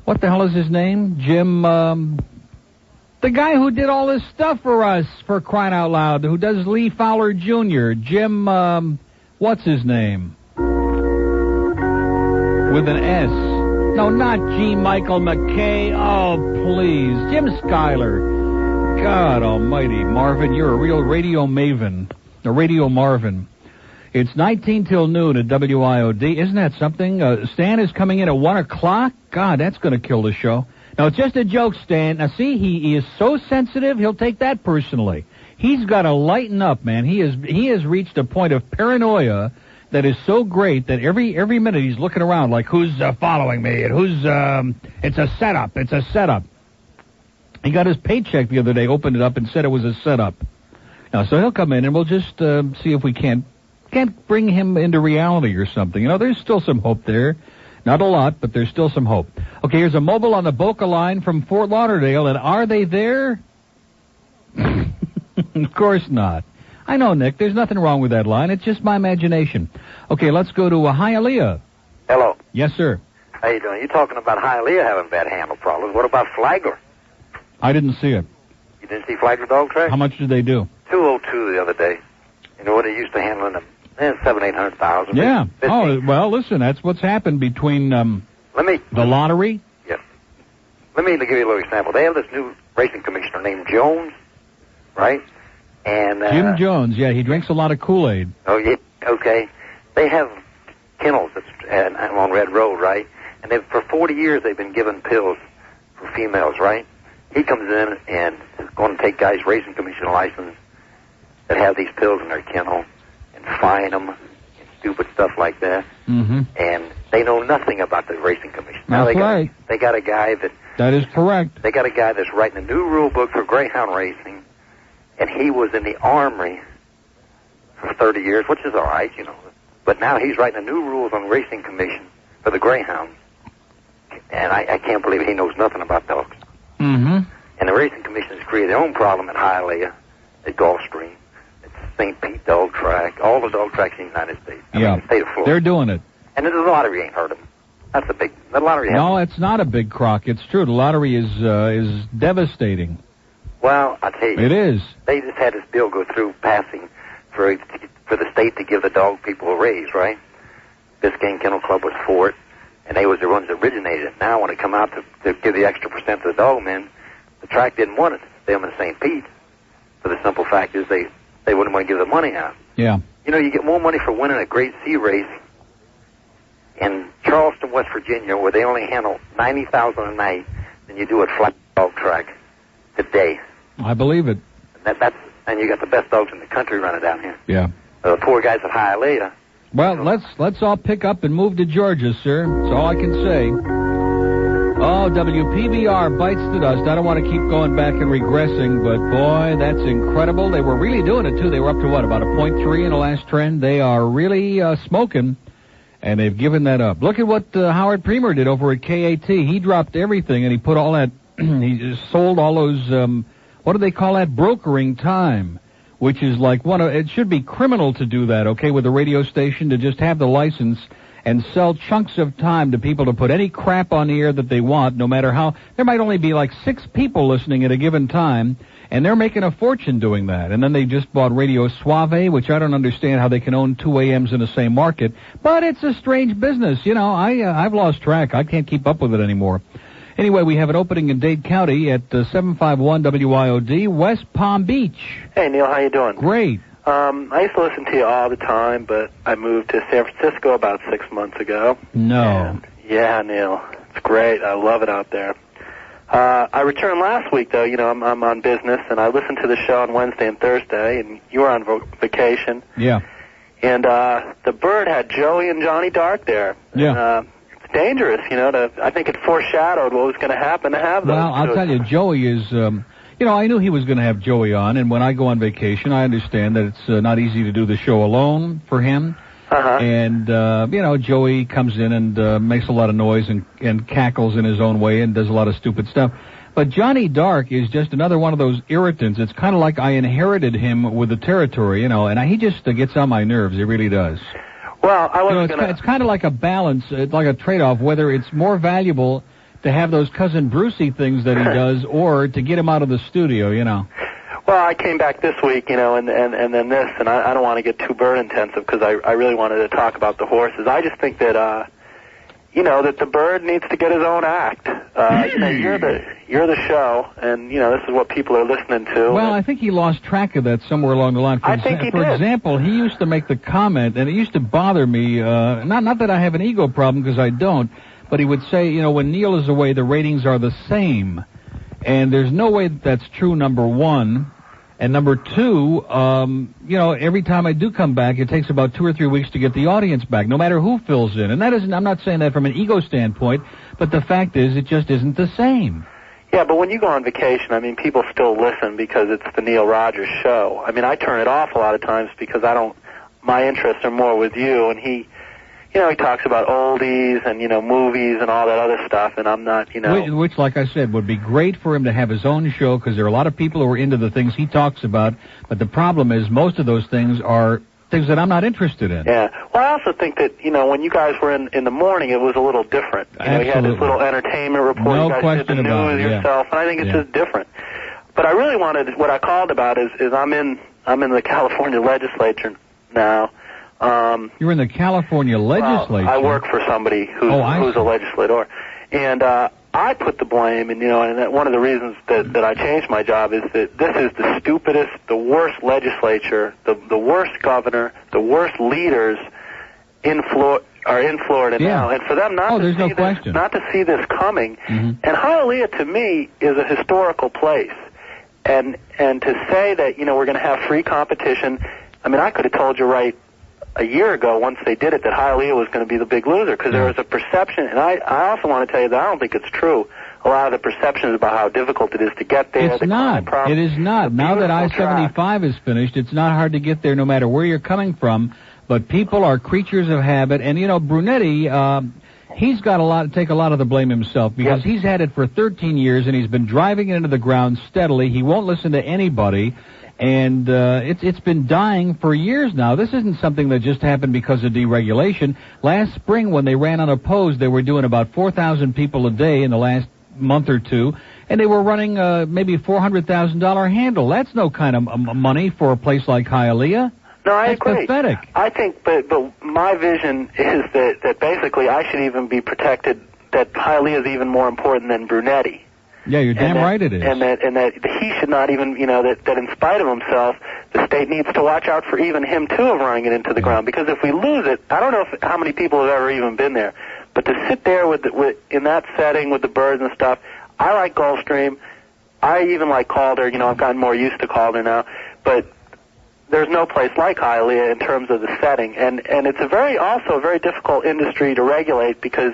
What the hell is his name? Jim... the guy who did all this stuff for us, for crying out loud, who does Lee Fowler Jr., Jim, what's his name? With an S. No, not G. Michael McKay. Oh, please. Jim Schuyler. God almighty. Marvin, you're a real radio maven. A radio Marvin. It's 19 till noon at WIOD. Isn't that something? Stan is coming in at 1 o'clock? God, that's going to kill the show. No, it's just a joke, Stan. Now, see, he is so sensitive, he'll take that personally. He's got to lighten up, man. He has reached a point of paranoia that is so great that every minute he's looking around like, who's following me, and who's, it's a setup. He got his paycheck the other day, opened it up, and said it was a setup. Now, so he'll come in, and we'll just see if we can't bring him into reality or something. You know, there's still some hope there. Not a lot, but there's still some hope. Okay, here's a mobile on the Boca line from Fort Lauderdale, and are they there? Of course not. I know, Nick, there's nothing wrong with that line. It's just my imagination. Okay, let's go to Hialeah. Hello. Yes, sir. How you doing? You're talking about Hialeah having bad handle problems. What about Flagler? I didn't see it. You didn't see Flagler dog track? How much did they do? 202 the other day. You know what they used to handling them? 700,000-800,000. Yeah. Oh, well, listen, that's what's happened between the lottery. Yes. Let me give you a little example. They have this new racing commissioner named Jones, right? And Jim Jones, yeah, he drinks a lot of Kool-Aid. Oh, yeah, okay. They have kennels on Red Road, right? And for 40 years they've been giving pills for females, right? He comes in and is going to take guys' racing commission license that have these pills in their kennel and fine them and stupid stuff like that. Mm-hmm. And they know nothing about the racing commission. That's right. They got a guy that is correct. They got a guy that's writing a new rule book for greyhound racing, and he was in the Armory for 30 years, which is all right, you know. But now he's writing a new rules on racing commission for the greyhounds, and I can't believe he knows nothing about dogs. Mm-hmm. And the racing commission has created their own problem at Hialeah, at Gulfstream, at St. Pete Dog Track, all the dog tracks in the United States. I mean, the state of Florida. They're doing it. And the lottery ain't hurt them. That's the lottery. No, it's not a big crock. It's true. The lottery is devastating. Well, I tell you, it is. They just had this bill go through passing for the state to give the dog people a raise, right? Biscayne Kennel Club was for it, and they was the ones that originated it. Now, when it come out to give the extra percent to the dog men, the track didn't want it. Them in St. Pete. But the simple fact is they wouldn't want to give the money out. Yeah. You know, you get more money for winning a Great Sea race in Charleston, West Virginia, where they only handle 90,000 a night, than you do at Flat Dog Track today. I believe it. And you got the best dogs in the country running down here. Yeah. The poor guys at Hialeah. Well, let's all pick up and move to Georgia, sir. That's all I can say. Oh, WPBR bites the dust. I don't want to keep going back and regressing, but boy, that's incredible. They were really doing it, too. They were up to, about a 0.3 in the last trend? They are really smoking, and they've given that up. Look at what Howard Premer did over at KAT. He dropped everything, and he put all that, he just sold all those, what do they call that? Brokering time, which is like it should be criminal to do that, okay, with a radio station, to just have the license and sell chunks of time to people to put any crap on the air that they want, no matter how. There might only be like 6 people listening at a given time, and they're making a fortune doing that. And then they just bought Radio Suave, which I don't understand how they can own 2 AMs in the same market. But it's a strange business. You know, I've lost track. I can't keep up with it anymore. Anyway, we have an opening in Dade County at 751 WIOD, West Palm Beach. Hey, Neil, how you doing? Great. I used to listen to you all the time, but I moved to San Francisco about 6 months ago. No. And, yeah, Neil, it's great. I love it out there. I returned last week, though. You know, I'm on business, and I listened to the show on Wednesday and Thursday, and you were on vacation. Yeah. And the Bird had Joey and Johnny Dark there. Yeah. And, it's dangerous, you know. I think it foreshadowed what was going to happen to have those. Well, I'll tell you, Joey is... you know, I knew he was going to have Joey on, and when I go on vacation, I understand that it's not easy to do the show alone for him. Uh-huh. And, you know, Joey comes in and makes a lot of noise and cackles in his own way and does a lot of stupid stuff. But Johnny Dark is just another one of those irritants. It's kind of like I inherited him with the territory, you know, and he just gets on my nerves. He really does. Well, I wasn't going to... It's kind of like a balance, like a trade-off, whether it's more valuable to have those Cousin Brucey things that he does, or to get him out of the studio, you know. Well, I came back this week, you know, and then this, and I don't want to get too bird intensive because I really wanted to talk about the horses. I just think that, you know, that the Bird needs to get his own act. You know, you're the show, and you know this is what people are listening to. Well, I think he lost track of that somewhere along the line. For example, he used to make the comment, and it used to bother me. Not that I have an ego problem, because I don't. but he would say, when Neil is away, the ratings are the same. And there's no way that's true, number one. And number two, every time I do come back, it takes about 2 or 3 weeks to get the audience back, no matter who fills in. And that isn't, I'm not saying that from an ego standpoint, but the fact is it just isn't the same. Yeah, but when you go on vacation, I mean, people still listen because it's the Neil Rogers show. I mean, I turn it off a lot of times because my interests are more with you, and he talks about oldies and, movies and all that other stuff, and I'm not, Which, like I said, would be great for him to have his own show, because there are a lot of people who are into the things he talks about, but the problem is most of those things are things that I'm not interested in. Yeah. Well, I also think that, when you guys were in the morning, it was a little different. You had this little entertainment report. No you guys question did the about news it, yourself, and I think it's just different. But I really wanted, what I called about is I'm in the California legislature now. You're in the California legislature? I work for somebody who's a legislator. And I put the blame, and one of the reasons that I changed my job is that this is the stupidest, the worst legislature, the worst governor, the worst leaders in Florida now. And for them not to see this coming, and Hialeah to me is a historical place. And to say that, we're going to have free competition, I mean, I could have told you right a year ago, once they did it, that Hialeah was going to be the big loser, because there was a perception, and I also want to tell you that I don't think it's true. A lot of the perceptions about how difficult it is to get there. It's not. It is not. Now that I-75 is finished, it's not hard to get there no matter where you're coming from, but people are creatures of habit, and, Brunetti, he's got to take a lot of the blame himself, because he's had it for 13 years, and he's been driving it into the ground steadily. He won't listen to anybody. And it's been dying for years now. This isn't something that just happened because of deregulation. Last spring, when they ran unopposed, they were doing about 4,000 people a day in the last month or two, and they were running maybe $400,000 handle. That's no kind of money for a place like Hialeah. No, I agree. That's pathetic. I think, but my vision is that basically I should even be protected, that Hialeah is even more important than Brunetti. Yeah, you're damn right it is. And that he should not even, that in spite of himself, the state needs to watch out for even him, too, of running it into the ground. Because if we lose it, I don't know how many people have ever even been there, but to sit there in that setting with the birds and stuff, I like Gulfstream. I even like Calder. I've gotten more used to Calder now. But there's no place like Hialeah in terms of the setting. And it's also a very difficult industry to regulate, because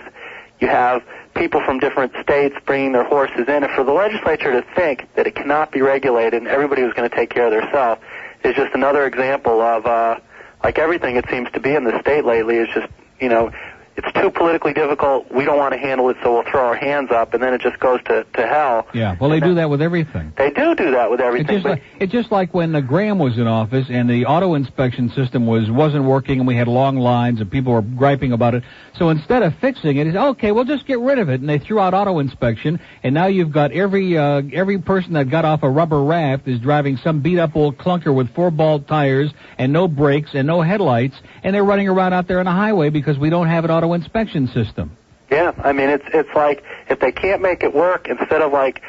you have people from different states bringing their horses in, and for the legislature to think that it cannot be regulated and everybody was going to take care of themselves is just another example of, like everything it seems to be in the state lately, is just, it's too politically difficult, we don't want to handle it, so we'll throw our hands up, and then it just goes to hell. Yeah, well, they do that with everything. They do that with everything. It's just like when Graham was in office and the auto inspection system wasn't working, and we had long lines and people were griping about it. So instead of fixing it, okay, we'll just get rid of it. And they threw out auto inspection, and now you've got every person that got off a rubber raft is driving some beat-up old clunker with 4-ball tires and no brakes and no headlights, and they're running around out there on the highway because we don't have an auto inspection system. Yeah, I mean, it's like, if they can't make it work, instead of like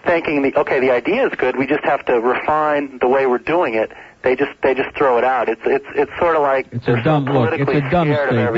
thinking the idea is good, we just have to refine the way we're doing it, they just throw it out. It's sort of like it's a dumb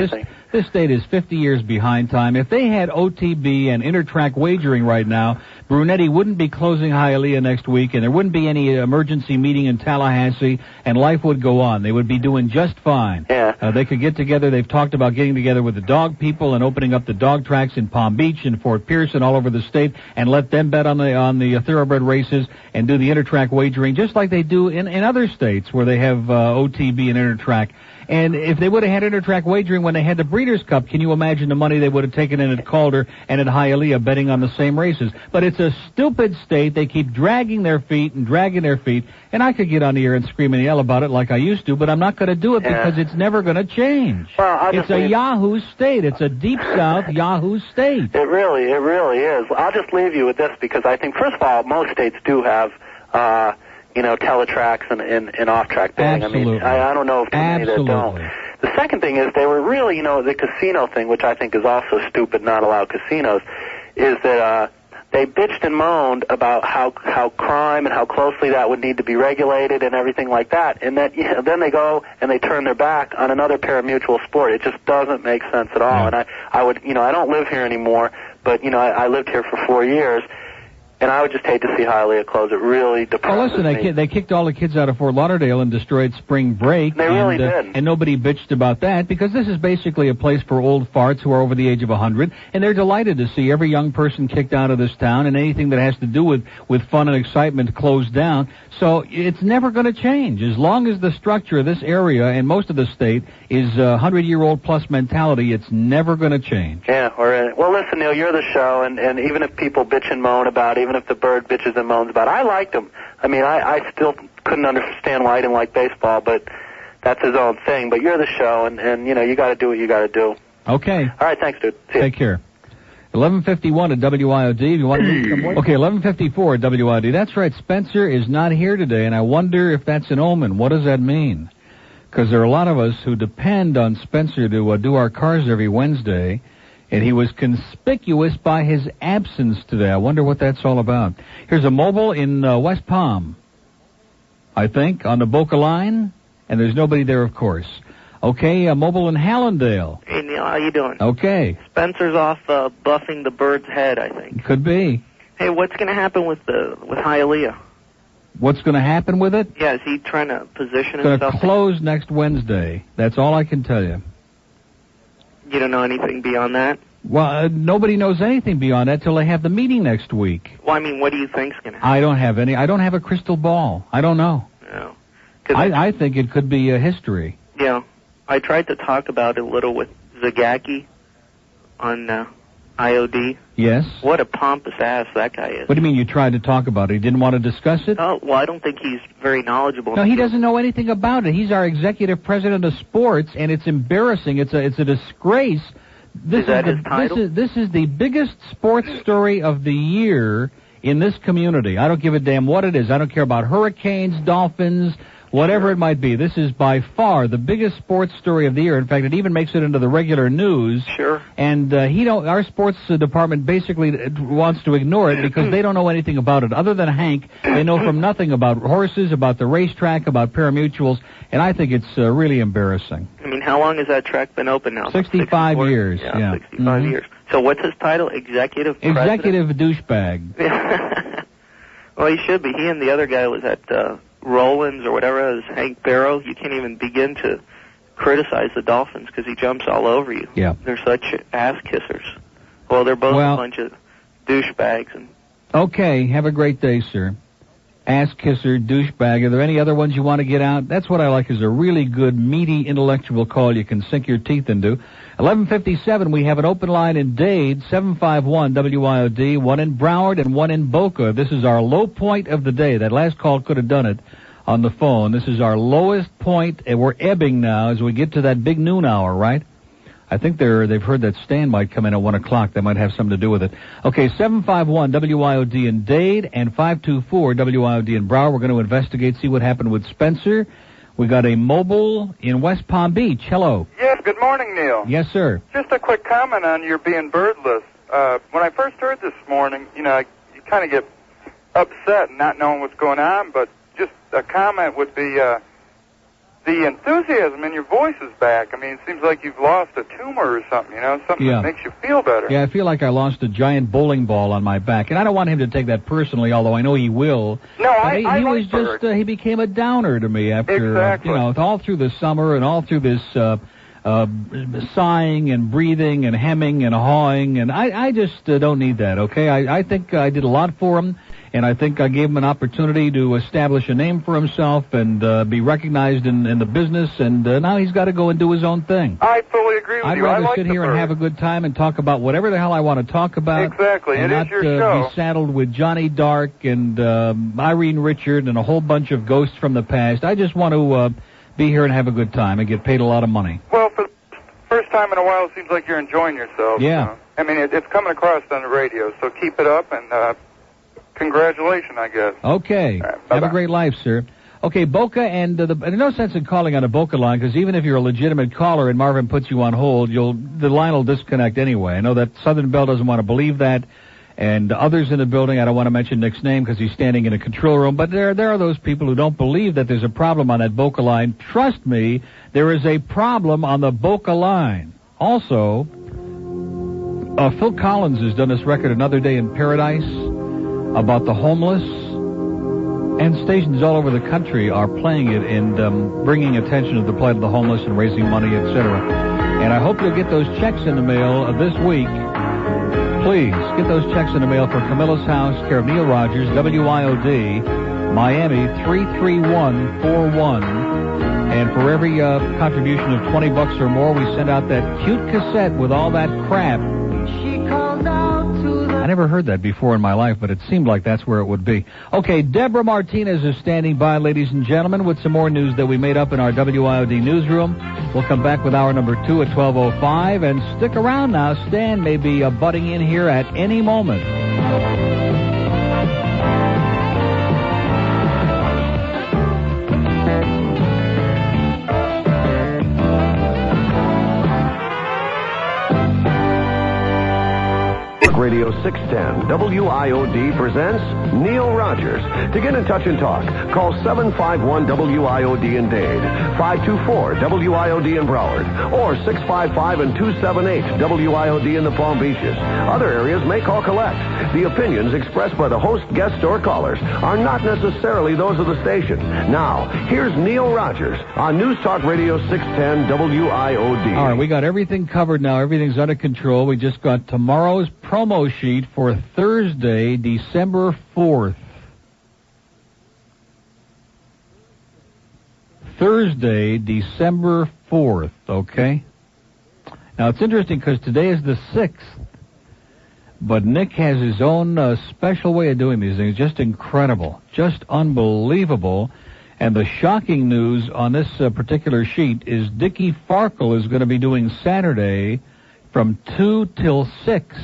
state. This state is 50 years behind time. If they had OTB and intertrack wagering right now, Brunetti wouldn't be closing Hialeah next week, and there wouldn't be any emergency meeting in Tallahassee, and life would go on. They would be doing just fine. Yeah. They could get together. They've talked about getting together with the dog people and opening up the dog tracks in Palm Beach and Fort Pierce and all over the state, and let them bet on the thoroughbred races and do the intertrack wagering just like they do in other states where they have OTB and intertrack. And if they would have had intertrack wagering when they had the Breeders' Cup, can you imagine the money they would have taken in at Calder and at Hialeah betting on the same races? But it's a stupid state. They keep dragging their feet, and I could get on the air and scream and yell about it like I used to, but I'm not going to do it because it's never going to change. Well, it's a Yahoo state. It's a deep South Yahoo state. It really is. I'll just leave you with this, because I think, first of all, most states do have teletracks and off-track betting. Absolutely. I mean, I don't know of too many that don't. The second thing is they were really, the casino thing, which I think is also stupid, not allow casinos, is that they bitched and moaned about how crime and how closely that would need to be regulated and everything like that. And that, then they go and they turn their back on another pari-mutuel sport. It just doesn't make sense at all. And I would, I don't live here anymore, but, I lived here for 4 years. And I would just hate to see Hialeah close. It really depresses me. They kicked all the kids out of Fort Lauderdale and destroyed spring break. They really did. And nobody bitched about that because this is basically a place for old farts who are over the age of 100, and they're delighted to see every young person kicked out of this town and anything that has to do with fun and excitement closed down. So it's never going to change. As long as the structure of this area and most of the state is 100-year-old plus mentality, it's never going to change. Yeah, well, listen, Neil, you're the show, and even if people bitch and moan about it, even if the bird bitches and moans about it, I liked him. I mean, I still couldn't understand why he didn't like baseball, but that's his own thing. But you're the show, and you got to do what you got to do. Okay. All right, thanks, dude. See Take care. 11:51 at WIOD. If you want to move some okay, 11:54 at WIOD. That's right. Spencer is not here today, and I wonder if that's an omen. What does that mean? Because there are a lot of us who depend on Spencer to do our cars every Wednesday. And he was conspicuous by his absence today. I wonder what that's all about. Here's a mobile in West Palm, I think, on the Boca line. And there's nobody there, of course. Okay, a mobile in Hallandale. Hey, Neil, how you doing? Okay. Spencer's off buffing the bird's head, I think. Could be. Hey, what's going to happen with Hialeah? What's going to happen with it? Yeah, is he trying to position It's going himself? to close next Wednesday. That's all I can tell you. You don't know anything beyond that? Well, nobody knows anything beyond that till they have the meeting next week. Well, I mean, what do you think's going to happen? I don't have any. I don't have a crystal ball. I don't know. No. I think it could be a history. Yeah. I tried to talk about it a little with Zagacki on IOD. Yes? What a pompous ass that guy is. What do you mean you tried to talk about it? He didn't want to discuss it? Oh, well, I don't think he's very knowledgeable. No, he doesn't know anything about it. He's our executive president of sports, and it's embarrassing. It's a disgrace. Is that his title? This is the biggest sports story of the year in this community. I don't give a damn what it is. I don't care about hurricanes, dolphins, whatever it might be. This is by far the biggest sports story of the year. In fact, it even makes it into the regular news. Sure. And our sports department basically wants to ignore it because they don't know anything about it. Other than Hank, they know from nothing about horses, about the racetrack, about pari-mutuels, and I think it's really embarrassing. I mean, how long has that track been open now? 65 years. Yeah, 65 years. So what's his title? Executive president? Executive douchebag. Well, he should be. He and the other guy was at Rollins or whatever, as Hank Barrow. You can't even begin to criticize the Dolphins because he jumps all over you. Yeah. They're such ass kissers. Well, they're both a bunch of douchebags. And okay, have a great day, sir. Ass kisser, douchebag. Are there any other ones you want to get out? That's what I like, is a really good, meaty, intellectual call you can sink your teeth into. 11:57, we have an open line in Dade, 751 WIOD, one in Broward and one in Boca. This is our low point of the day. That last call could have done it on the phone. This is our lowest point, and we're ebbing now as we get to that big noon hour, right? I think they've heard that Stan might come in at 1 o'clock. That might have something to do with it. Okay, 751 WIOD in Dade and 524 WIOD in Broward. We're going to investigate, see what happened with Spencer. We got a mobile in West Palm Beach. Hello. Yes, good morning, Neil. Yes, sir. Just a quick comment on your being birdless. When I first heard this morning, you kind of get upset not knowing what's going on, but just a comment would be the enthusiasm in your voice is back. I mean, it seems like you've lost a tumor or something, something that makes you feel better. Yeah, I feel like I lost a giant bowling ball on my back, and I don't want him to take that personally, although I know he will. No, he was just he became a downer to me after all through the summer and all through this sighing and breathing and hemming and hawing, and I just don't need that. Okay, I think I did a lot for him. And I think I gave him an opportunity to establish a name for himself and be recognized in the business, and now he's got to go and do his own thing. I fully agree with I'd you. rather I like sit here and have a good time and talk about whatever the hell I want to talk about. Exactly. And It not is your show. be saddled with Johnny Dark and Irene Richard and a whole bunch of ghosts from the past. I just want to be here and have a good time and get paid a lot of money. Well, for the first time in a while, it seems like you're enjoying yourself. Yeah. I mean, it's coming across on the radio, so keep it up, and congratulations, I guess. Okay. Have a great life, sir. Okay, Boca, and there's no sense in calling on a Boca line, because even if you're a legitimate caller and Marvin puts you on hold, the line will disconnect anyway. I know that Southern Bell doesn't want to believe that, and others in the building. I don't want to mention Nick's name because he's standing in a control room, but there are those people who don't believe that there's a problem on that Boca line. Trust me, there is a problem on the Boca line. Also, Phil Collins has done this record, Another Day in Paradise, about the homeless, and stations all over the country are playing it and bringing attention to the plight of the homeless and raising money, etc. And I hope you'll get those checks in the mail this week. Please, get those checks in the mail for Camillus House, care of Neil Rogers, WIOD, Miami 33141. And for every contribution of $20 or more, we send out that cute cassette with all that crap. I never heard that before in my life, but it seemed like that's where it would be. Okay, Deborah Martinez is standing by, ladies and gentlemen, with some more news that we made up in our WIOD newsroom. We'll come back with hour number 2 at 12:05, and stick around now. Stan may be butting in here at any moment. Radio 610 WIOD presents Neil Rogers. To get in touch and talk, call 751-WIOD in Dade, 524-WIOD in Broward, or 655-278 WIOD in the Palm Beaches. Other areas may call collect. The opinions expressed by the host, guests, or callers are not necessarily those of the station. Now, here's Neil Rogers on News Talk Radio 610 WIOD. All right, we got everything covered now. Everything's under control. We just got tomorrow's promo sheet for Thursday, December 4th. Thursday, December 4th, okay? Now, it's interesting because today is the 6th, but Nick has his own special way of doing these things. Just incredible. Just unbelievable. And the shocking news on this particular sheet is Dickie Farkle is going to be doing Saturday from 2 till 6.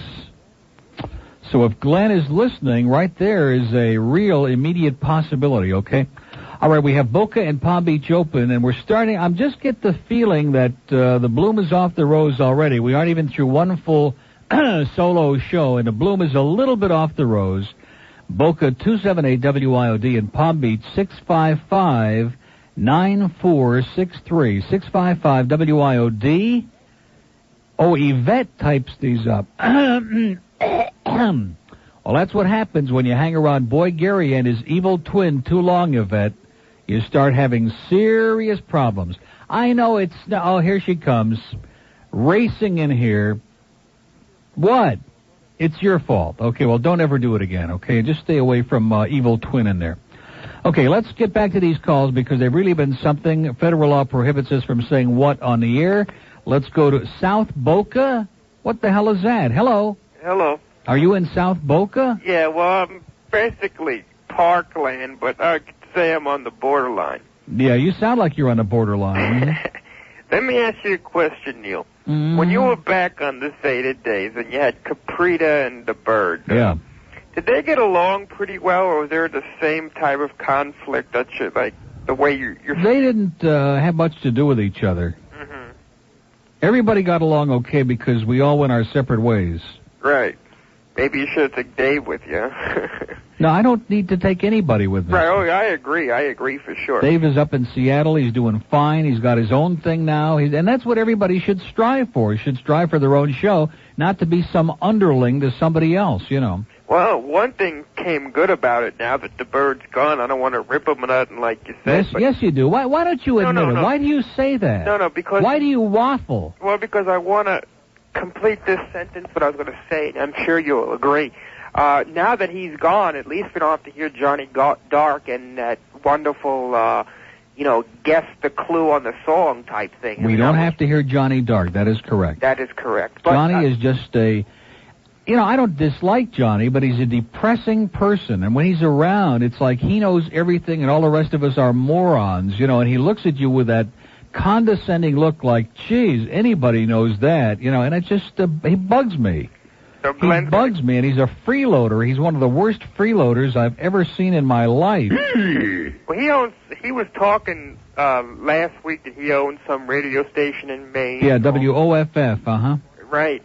So if Glenn is listening, right there is a real immediate possibility, okay? All right, we have Boca and Palm Beach open, and we're starting. I'm just get the feeling that the bloom is off the rose already. We aren't even through one full solo show, and the bloom is a little bit off the rose. Boca 278 WIOD and Palm Beach 655-9463. 655 WIOD. Oh, Yvette types these up. Well, that's what happens when you hang around Boy Gary and his evil twin too long, Yvette. You start having serious problems. I know it's... Oh, here she comes. Racing in here. What? It's your fault. Okay, well, don't ever do it again, okay? Just stay away from evil twin in there. Okay, let's get back to these calls because they've really been something. Federal law prohibits us from saying what on the air. Let's go to South Boca. What the hell is that? Hello. Hello. Are you in South Boca? Yeah, well, I'm basically Parkland, but I could say I'm on the borderline. Yeah, you sound like you're on the borderline. Let me ask you a question, Neil. Mm-hmm. When you were back on the Zeta days and you had Caprita and the Bird, yeah, did they get along pretty well, or was there the same type of conflict that you, like, the way you're... They didn't have much to do with each other. Mm-hmm. Everybody got along okay because we all went our separate ways. Right. Maybe you should have taken Dave with you. No, I don't need to take anybody with me. Right, oh, I agree for sure. Dave is up in Seattle. He's doing fine. He's got his own thing now. And that's what everybody should strive for. He should strive for their own show, not to be some underling to somebody else, you know. Well, one thing came good about it now that the Bird's gone. I don't want to rip him nothing like you said. Yes, you do. Why don't you admit it? Why do you say that? No, because... Why do you waffle? Well, because I want to complete this sentence, what I was going to say, and I'm sure you'll agree. Now that he's gone, at least we don't have to hear Johnny Dark and that wonderful, guess the clue on the song type thing. We don't have to hear Johnny Dark. That is correct. That is correct. But, Johnny is just a... I don't dislike Johnny, but he's a depressing person. And when he's around, it's like he knows everything and all the rest of us are morons, and he looks at you with that condescending look like, geez, anybody knows that, and it just, he bugs me. So he bugs me, and he's a freeloader. He's one of the worst freeloaders I've ever seen in my life. Well, he was talking last week that he owns some radio station in Maine. Yeah, WOFF, Right,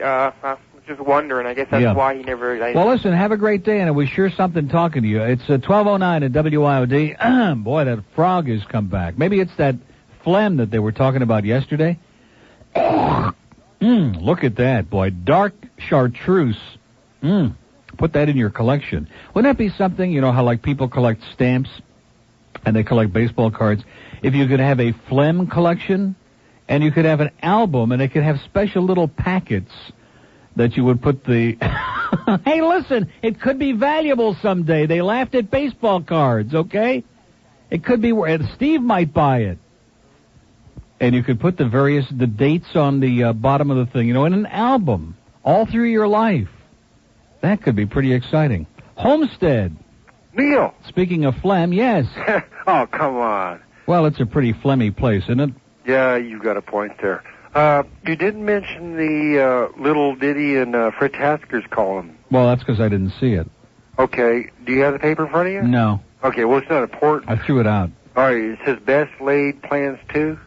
just wondering. I guess that's why he never... Well, listen, have a great day, and it was sure something talking to you. It's 12:09 at WIOD. Boy, that frog has come back. Maybe it's that phlegm that they were talking about yesterday. Look at that, boy. Dark chartreuse. Put that in your collection. Wouldn't that be something, you know, how like people collect stamps and they collect baseball cards? If you could have a phlegm collection and you could have an album and it could have special little packets that you would put the... Hey, listen, it could be valuable someday. They laughed at baseball cards, okay? It could be... Steve might buy it. And you could put the dates on the bottom of the thing, you know, in an album all through your life. That could be pretty exciting. Homestead. Neil. Speaking of phlegm, yes. Oh, come on. Well, it's a pretty phlegmy place, isn't it? Yeah, you've got a point there. You didn't mention the little ditty in Fritz Hasker's column. Well, that's because I didn't see it. Okay. Do you have the paper in front of you? No. Okay, well, it's not important. I threw it out. All right, it says best laid plans too?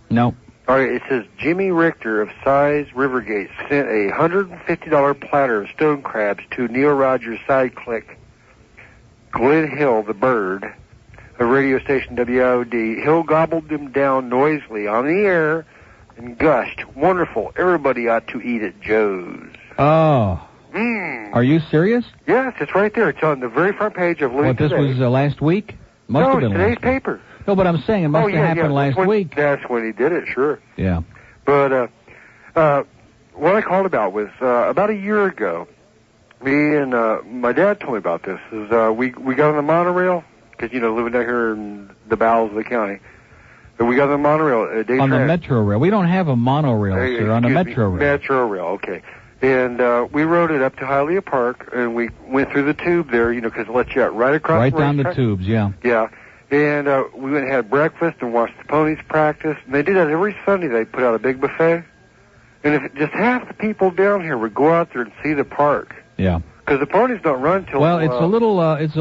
No. All right, it says Jimmy Richter of Size Rivergate sent a $150 platter of stone crabs to Neil Rogers' side click, Glen Hill, the bird, of radio station WIOD. Hill gobbled them down noisily on the air and gushed, "Wonderful, everybody ought to eat at Joe's." Oh. Are you serious? Yes, it's right there. It's on the very front page of Living What, this Today. was last week? Must have been today's last week. paper. No, but I'm saying it must have happened last week. That's when he did it, sure. Yeah. But what I called about was about a year ago, me and my dad told me about this, is we got on the monorail, because, you know, living down here in the bowels of the county. But we got on the monorail. On the Metro Rail. We don't have a monorail, sir, on the Metro Rail. Metro Rail, okay. And we rode it up to Hialeah Park, and we went through the tube there, you know, because it lets you out right across Right the down the racetrack. tubes, yeah. Yeah. And we went and had breakfast and watched the ponies practice. And they do that every Sunday. They put out a big buffet. And if just half the people down here would go out there and see the park. Yeah. Because the ponies don't run till... Well, it's a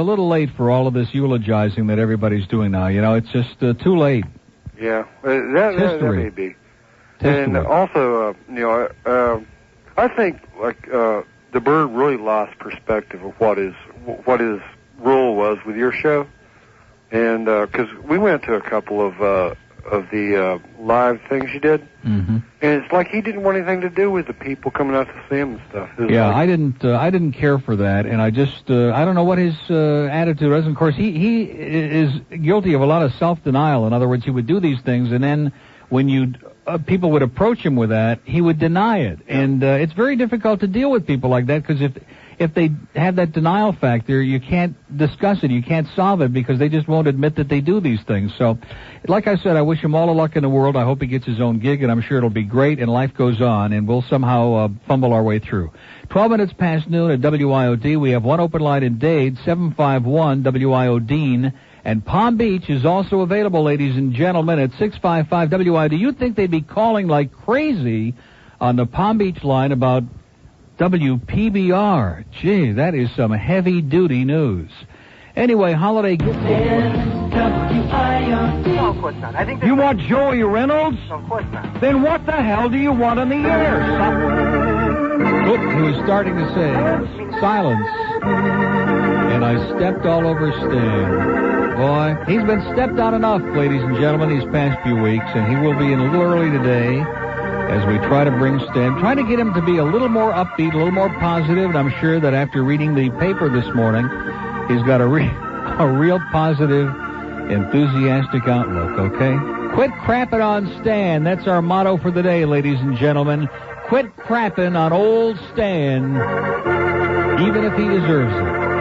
little late for all of this eulogizing that everybody's doing now. You know, it's just too late. Yeah, that may be. And also, you know, I think like the bird really lost perspective of what his role was with your show, and because we went to a couple of the live things you did, and it's like he didn't want anything to do with the people coming out to see him and stuff. Yeah, I didn't care for that, and I just I don't know what his attitude was. And of course, he is guilty of a lot of self-denial. In other words, he would do these things, and then when people would approach him with that, he would deny it, and it's very difficult to deal with people like that because if they have that denial factor, you can't discuss it, you can't solve it because they just won't admit that they do these things. So, like I said, I wish him all the luck in the world. I hope he gets his own gig, and I'm sure it'll be great, and life goes on, and we'll somehow fumble our way through. 12 minutes past noon at WIOD. We have one open line in Dade, 751 WIOD. And Palm Beach is also available, ladies and gentlemen, at 655 WIOD. You'd think they'd be calling like crazy on the Palm Beach line about WPBR. Gee, that is some heavy-duty news. Anyway, holiday gift... No, of course not. I think You want Joey Reynolds? No, of course not. Then what the hell do you want on the air? Oop, he was starting to say silence. And I stepped all over Stan. Boy, he's been stepped on enough, ladies and gentlemen, these past few weeks, and he will be in a little early today as we try to bring Stan, trying to get him to be a little more upbeat, a little more positive, and I'm sure that after reading the paper this morning, he's got a real positive, enthusiastic outlook, okay? Quit crapping on Stan. That's our motto for the day, ladies and gentlemen. Quit crapping on old Stan, even if he deserves it.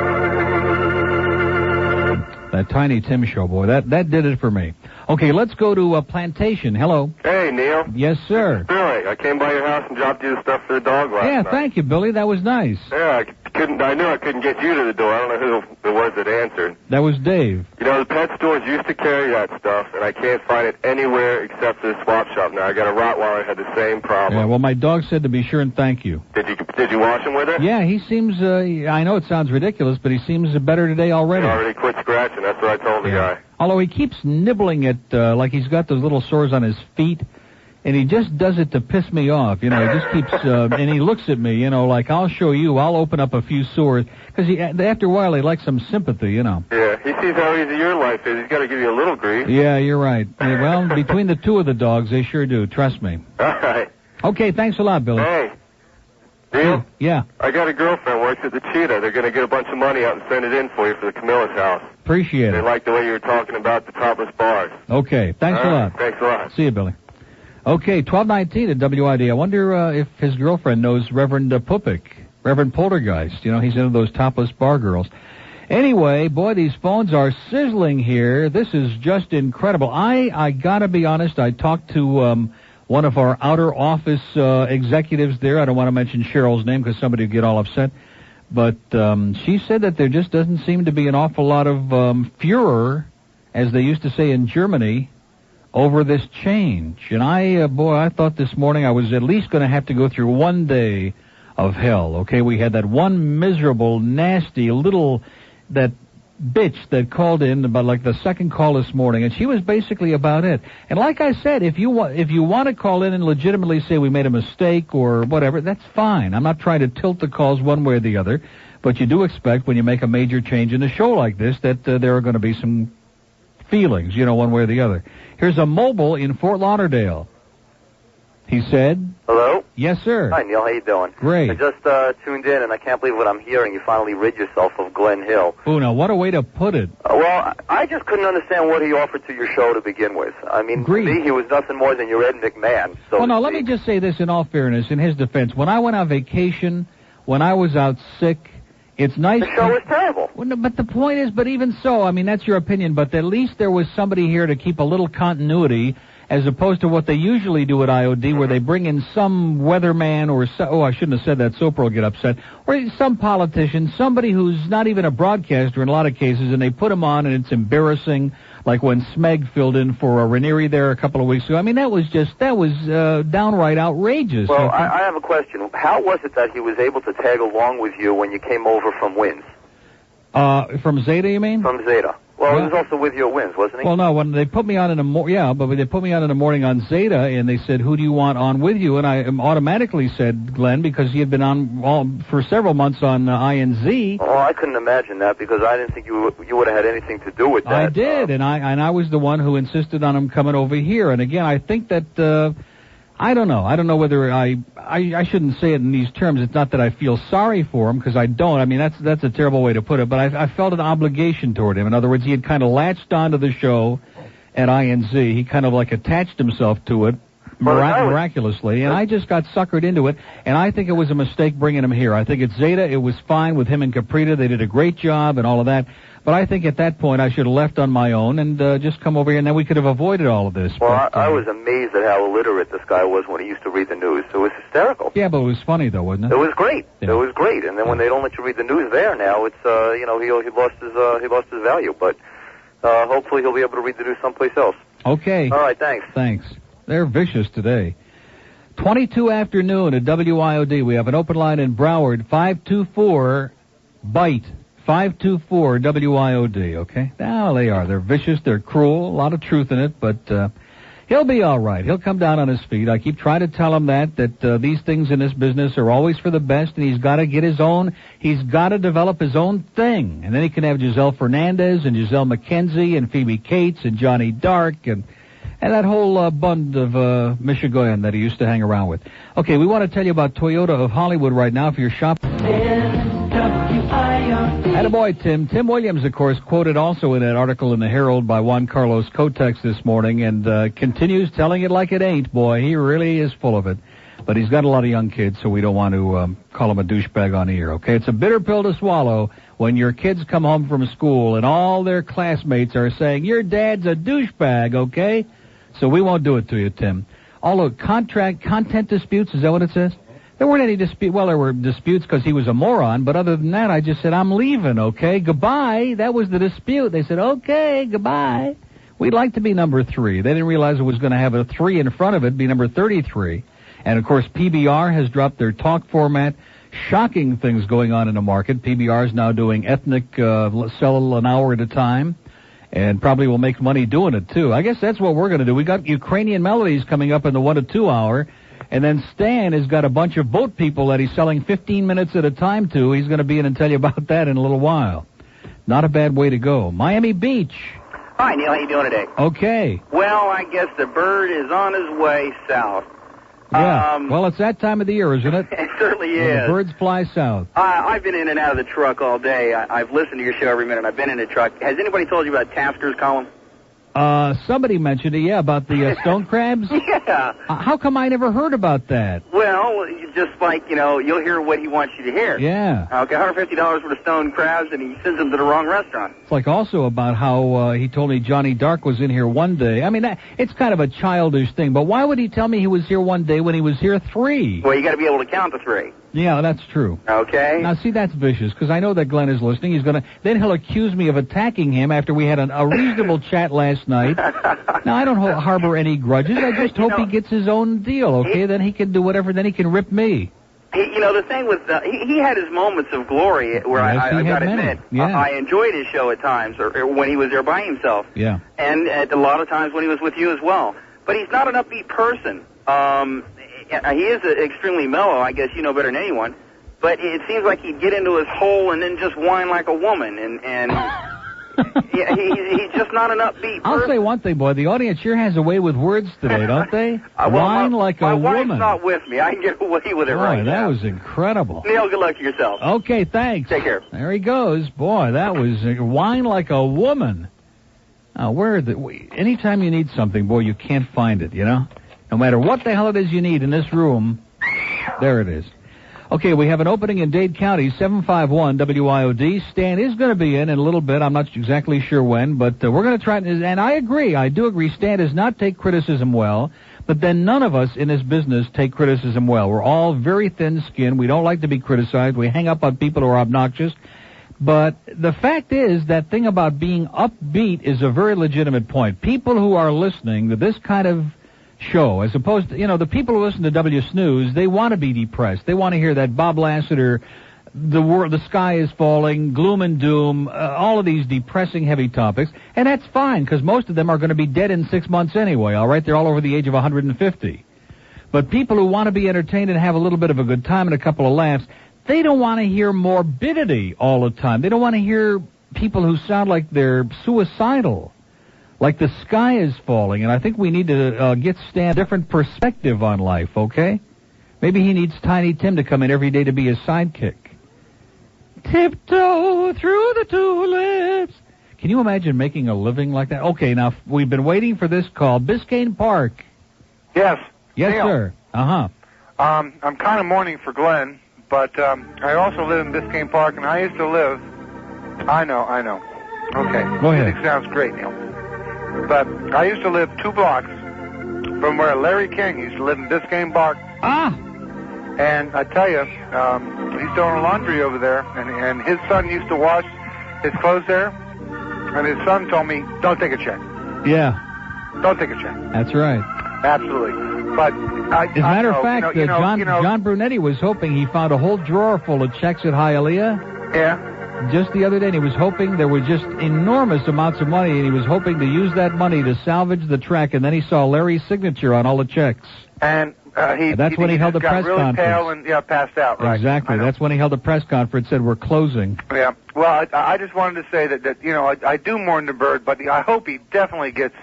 That Tiny Tim show, boy, that did it for me. Okay, let's go to Plantation. Hello. Hey, Neil. Yes, sir. Billy, I came by your house and dropped you the stuff for the dog last night. Yeah, thank you, Billy. That was nice. Yeah, I knew I couldn't get you to the door. I don't know who it was that answered. That was Dave. You know, the pet stores used to carry that stuff, and I can't find it anywhere except the swap shop now. I got a Rottweiler that had the same problem. Yeah, well, my dog said to be sure and thank you. Did you wash him with it? Yeah, he seems, I know it sounds ridiculous, but he seems better today already. He already quit scratching. That's what I told the guy. Although he keeps nibbling at, like he's got those little sores on his feet, And he just does it to piss me off, you know. He just keeps, and he looks at me, you know, like, I'll show you, I'll open up a few sores. Because after a while, they like some sympathy, you know. Yeah, he sees how easy your life is. He's got to give you a little grief. Yeah, you're right. Well, between the two of the dogs, they sure do. Trust me. All right. Okay, thanks a lot, Billy. Hey, Neil? Yeah. I got a girlfriend works at the Cheetah. They're going to get a bunch of money out and send it in for you for the Camillus House. Appreciate They it. like the way you were talking about the topless bars. Okay, thanks a lot. Thanks a lot. See you, Billy. Okay, 1219 at WID. I wonder if his girlfriend knows Reverend Pupik, Reverend Poltergeist. You know, he's into those topless bar girls. Anyway, boy, these phones are sizzling here. This is just incredible. I gotta be honest, I talked to one of our outer office executives there. I don't want to mention Cheryl's name because somebody would get all upset. But she said that there just doesn't seem to be an awful lot of furor, as they used to say in Germany, over this change. And I thought this morning I was at least going to have to go through one day of hell. Okay, we had that one miserable, nasty little, that bitch that called in about like the second call this morning, and she was basically about it. And like I said, if you want to call in and legitimately say we made a mistake or whatever, that's fine. I'm not trying to tilt the calls one way or the other, but you do expect when you make a major change in a show like this that there are going to be some feelings, you know, one way or the other. Here's a mobile in Fort Lauderdale. He said... Hello? Yes, sir. Hi, Neil. How you doing? Great. I just tuned in, and I can't believe what I'm hearing. You finally rid yourself of Glen Hill. Oh, now, what a way to put it. Well, I just couldn't understand what he offered to your show to begin with. I mean, to me, he was nothing more than your Ed McMahon. So well, no, let me just say this in all fairness, in his defense. When I went on vacation, when I was out sick, it's nice... The show was terrible. Well, no, but the point is, but even so, I mean, that's your opinion, but at least there was somebody here to keep a little continuity, as opposed to what they usually do at IOD, where they bring in some weatherman or, I shouldn't have said that, Soper will get upset, or some politician, somebody who's not even a broadcaster in a lot of cases, and they put him on, and it's embarrassing, like when Smeg filled in for Ranieri there a couple of weeks ago. I mean, that was downright outrageous. Well, I have a question. How was it that he was able to tag along with you when you came over from Wins? From Zeta, you mean? From Zeta. Well, he was also with you at Wins, wasn't he? Well, no, when they put me on in the but they put me on in the morning on Zeta, and they said, who do you want on with you? And I automatically said Glenn, because he had been on for several months on INZ. Oh, I couldn't imagine that, because I didn't think you would have had anything to do with that. I did, and I was the one who insisted on him coming over here. And again, I think that I don't know. I don't know whether I shouldn't say it in these terms. It's not that I feel sorry for him, because I don't. I mean, that's a terrible way to put it, but I felt an obligation toward him. In other words, he had kind of latched onto the show at INZ. He kind of like attached himself to it miraculously, and I just got suckered into it, and I think it was a mistake bringing him here. I think at Zeta it was fine with him and Caprita. They did a great job and all of that. But I think at that point I should have left on my own and just come over here, and then we could have avoided all of this. Well, I was amazed at how illiterate this guy was when he used to read the news. It was hysterical. Yeah, but it was funny, though, wasn't it? It was great. Yeah. It was great. And then when they don't let you read the news there now, it's he lost his value. But hopefully he'll be able to read the news someplace else. Okay. All right, thanks. Thanks. They're vicious today. 22 afternoon at WIOD. We have an open line in Broward, 524-BITE. 524 WIOD, okay? Now they are. They're vicious. They're cruel. A lot of truth in it, but he'll be all right. He'll come down on his feet. I keep trying to tell him that these things in this business are always for the best, and he's got to get his own. He's got to develop his own thing, and then he can have Giselle Fernandez and Giselle McKenzie and Phoebe Cates and Johnny Dark and that whole bund of Michigan that he used to hang around with. Okay, we want to tell you about Toyota of Hollywood right now if you're shopping. Attaboy, Tim. Tim Williams, of course, quoted also in that article in the Herald by Juan Carlos Kotex this morning, and continues telling it like it ain't, boy. He really is full of it. But he's got a lot of young kids, so we don't want to call him a douchebag on the air, okay? It's a bitter pill to swallow when your kids come home from school and all their classmates are saying, your dad's a douchebag, okay? So we won't do it to you, Tim. All the content disputes, is that what it says? There weren't any disputes. Well, there were disputes because he was a moron, but other than that, I just said, I'm leaving, okay? Goodbye. That was the dispute. They said, okay, goodbye. We'd like to be number 3. They didn't realize it was going to have a 3 in front of it, be number 33. And, of course, PBR has dropped their talk format. Shocking things going on in the market. PBR is now doing ethnic sell an hour at a time. And probably will make money doing it, too. I guess that's what we're going to do. We got Ukrainian melodies coming up in the 1 to 2 hour. And then Stan has got a bunch of boat people that he's selling 15 minutes at a time to. He's going to be in and tell you about that in a little while. Not a bad way to go. Miami Beach. Hi, Neil. How you doing today? Okay. Well, I guess the bird is on his way south. Yeah. Well, it's that time of the year, isn't it? It certainly When is. the birds fly south. I've been in and out of the truck all day. I've listened to your show every minute. I've been in the truck. Has anybody told you about Tafters column? Somebody mentioned it, yeah, about the stone crabs. Yeah. How come I never heard about that? Well, just like, you'll hear what he wants you to hear. Yeah. Okay, $150 for the stone crabs, and he sends them to the wrong restaurant. It's like also about how he told me Johnny Dark was in here one day. I mean, it's kind of a childish thing, but why would he tell me he was here one day when he was here 3? Well, you got to be able to count to 3. Yeah, that's true. Okay. Now, see, that's vicious, because I know that Glenn is listening. Then he'll accuse me of attacking him after we had a reasonable chat last night. Now, I don't harbor any grudges. I just hope he gets his own deal, okay? Then he can do whatever. Then he can rip me. The thing with, he had his moments of glory where Yes, I got to admit, I enjoyed his show at times, or when he was there by himself. Yeah. And at a lot of times when he was with you as well. But he's not an upbeat person. He is extremely mellow, I guess you know better than anyone. But it seems like he'd get into his hole and then just whine like a woman. And yeah, he's just not an upbeat person. I'll say one thing, boy. The audience sure has a way with words today, don't they? Whine like a woman. My wife's not with me. I can get away with it right now. That was incredible. Neil, good luck to yourself. Okay, thanks. Take care. There he goes. Boy, that was whine like a woman. Now, anytime you need something, boy, you can't find it, No matter what the hell it is you need in this room, there it is. Okay, we have an opening in Dade County, 751 WIOD. Stan is going to be in a little bit. I'm not exactly sure when, but we're going to try. And I do agree, Stan does not take criticism well, but then none of us in this business take criticism well. We're all very thin-skinned. We don't like to be criticized. We hang up on people who are obnoxious. But the fact is, that thing about being upbeat is a very legitimate point. People who are listening to this kind of show, as opposed to, the people who listen to W Snooze, they want to be depressed. They want to hear that Bob Lassiter, the sky is falling, gloom and doom, all of these depressing, heavy topics. And that's fine, because most of them are going to be dead in 6 months anyway, all right? They're all over the age of 150. But people who want to be entertained and have a little bit of a good time and a couple of laughs, they don't want to hear morbidity all the time. They don't want to hear people who sound like they're suicidal. Like the sky is falling, and I think we need to get Stan a different perspective on life, okay? Maybe he needs Tiny Tim to come in every day to be his sidekick. Tiptoe through the tulips. Can you imagine making a living like that? Okay, now, we've been waiting for this call. Biscayne Park. Yes. Yes, Neil. sir. Uh-huh. I'm kind of mourning for Glenn, but I also live in Biscayne Park, and I used to live... I know. Okay. Go ahead. Music sounds great, Neil. But I used to live 2 blocks from where Larry King used to live in Biscayne Park. Ah! And I tell you, he's doing laundry over there, and his son used to wash his clothes there, and his son told me, don't take a check. Yeah. Don't take a check. That's right. Absolutely. But as a matter of fact, John Brunetti was hoping he found a whole drawer full of checks at Hialeah. Yeah. Just the other day, and he was hoping there were just enormous amounts of money, and he was hoping to use that money to salvage the track, and then he saw Larry's signature on all the checks. And that's when he held the press really conference. Pale and passed out. Right. Exactly. That's when he held the press conference. Said we're closing. Yeah. Well, I just wanted to say that I do mourn the bird, but I hope he definitely gets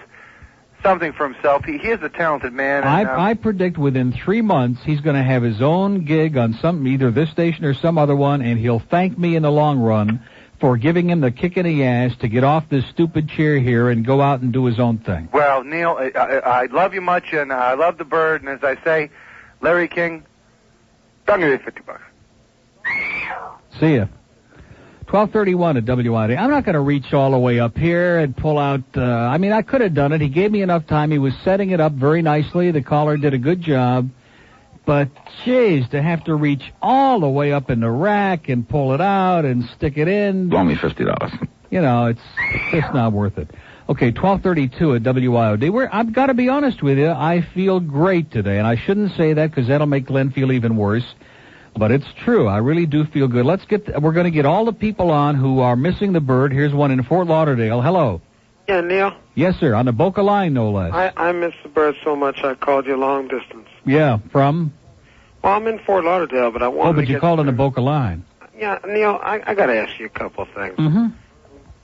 something for himself. He is a talented man. And, I predict within 3 months he's going to have his own gig on either this station or some other one, and he'll thank me in the long run for giving him the kick in the ass to get off this stupid chair here and go out and do his own thing. Well, Neil, I love you much, and I love the bird, and as I say, Larry King, don't give me $50. See ya. 1231 at WIOD. I'm not going to reach all the way up here and pull out, I could have done it. He gave me enough time. He was setting it up very nicely. The caller did a good job. But, geez, to have to reach all the way up in the rack and pull it out and stick it in. Blow me $50. It's just not worth it. Okay, 1232 at WIOD. I've got to be honest with you. I feel great today, and I shouldn't say that because that'll make Glenn feel even worse. But it's true. I really do feel good. We're going to get all the people on who are missing the bird. Here's one in Fort Lauderdale. Hello. Yeah, Neil. Yes, sir. On the Boca line, no less. I miss the bird so much I called you long distance. Yeah, from? Well, I'm in Fort Lauderdale, but I wanted Oh, but to you get called on the Boca line. Yeah, Neil, I got to ask you a couple of things. Mm-hmm.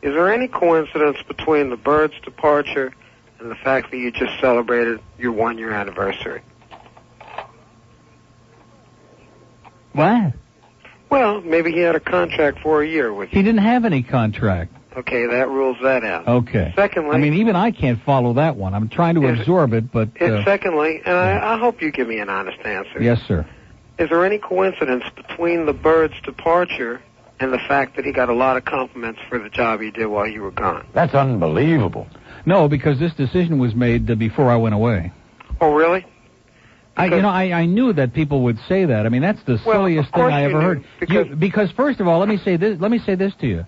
Is there any coincidence between the bird's departure and the fact that you just celebrated your 1-year anniversary? What? Well, maybe he had a contract for a year with you. He didn't have any contract. Okay, that rules that out. Okay. Secondly... I mean, even I can't follow that one. I'm trying to absorb it, but... Secondly, and I hope you give me an honest answer. Yes, sir. Is there any coincidence between the bird's departure and the fact that he got a lot of compliments for the job he did while you were gone? That's unbelievable. No, because this decision was made before I went away. Oh, really? I knew that people would say that. I mean, that's the silliest thing I ever heard. Because first of all, let me say this to you.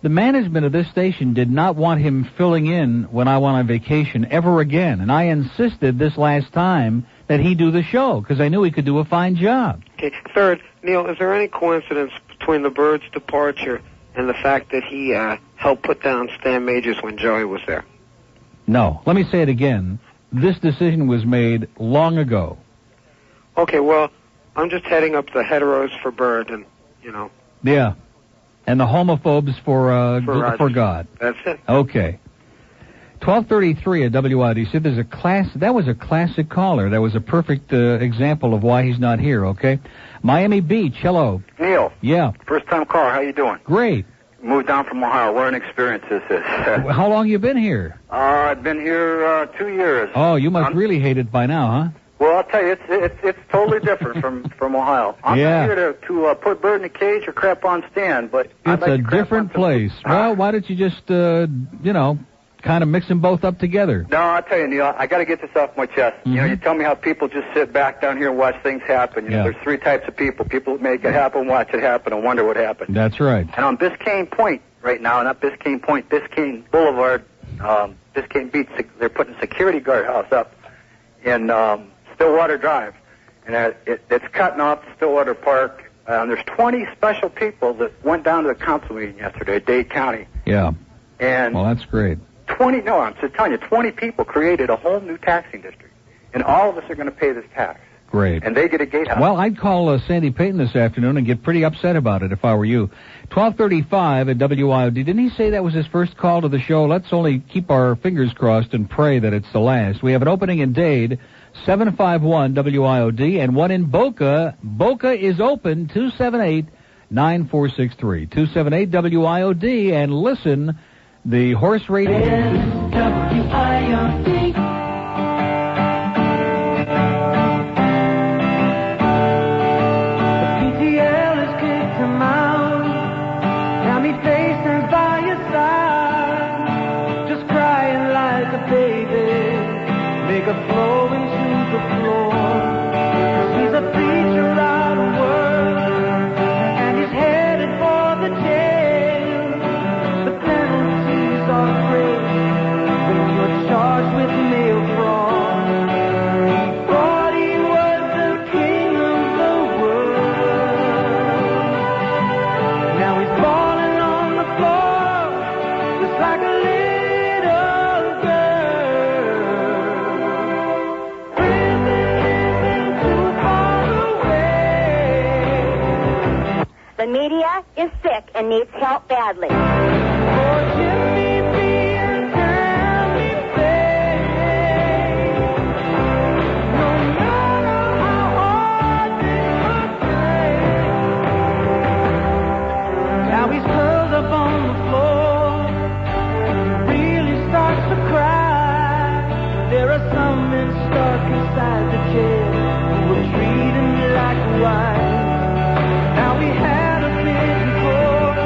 The management of this station did not want him filling in when I went on vacation ever again, and I insisted this last time that he do the show because I knew he could do a fine job. Okay. Third, Neil, is there any coincidence between the bird's departure and the fact that he helped put down Stan Majors when Joey was there? No. Let me say it again. This decision was made long ago. Okay, well, I'm just heading up the heteros for Bird and, Yeah. And the homophobes for God. That's it. Okay. 1233 at WIOD. See, that was a classic caller. That was a perfect example of why he's not here, okay? Miami Beach, hello. Neil. Yeah. First time caller, how you doing? Great. Moved down from Ohio. What an experience this is. How long you been here? I've been here 2 years. Oh, you must really hate it by now, huh? Well, I'll tell you, it's totally different from Ohio. I'm not here to put bird in a cage or crap on Stan, but it's a different place. Well, why don't you just kind of mix them both up together? No, I'll tell you, Neil, I got to get this off my chest. Mm-hmm. You tell me how people just sit back down here and watch things happen. There's 3 types of people: people that make it happen, watch it happen, and wonder what happened. That's right. And on Biscayne Point right now, not Biscayne Point, Biscayne Boulevard, Biscayne Beach, they're putting a security guardhouse up in Stillwater Drive, and it's cutting off Stillwater Park. There's 20 special people that went down to the council meeting yesterday at Dade County. Yeah. And well, that's great. 20 people created a whole new taxing district, and all of us are going to pay this tax. Great. And they get a gatehouse. Well, I'd call Sandy Payton this afternoon and get pretty upset about it if I were you. 1235 at WIOD. Didn't he say that was his first call to the show? Let's only keep our fingers crossed and pray that it's the last. We have an opening in Dade, 751 WIOD, and one in Boca. Boca is open, 278-9463. 278 WIOD, and listen, the horse radio. WIOD. The media is sick and needs help badly. Now he's curled up on the floor, really starts to cry. There are some men stuck inside the jail who will treat him like a wife. Now we had a big report,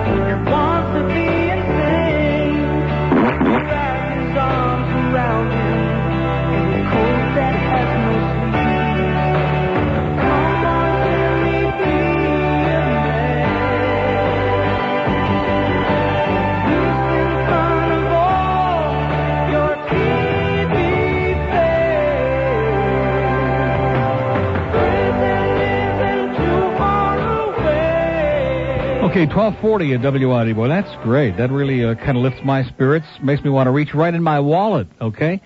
and one Okay, 1240 at WIOD. Boy, that's great. That really kind of lifts my spirits. Makes me want to reach right in my wallet, okay?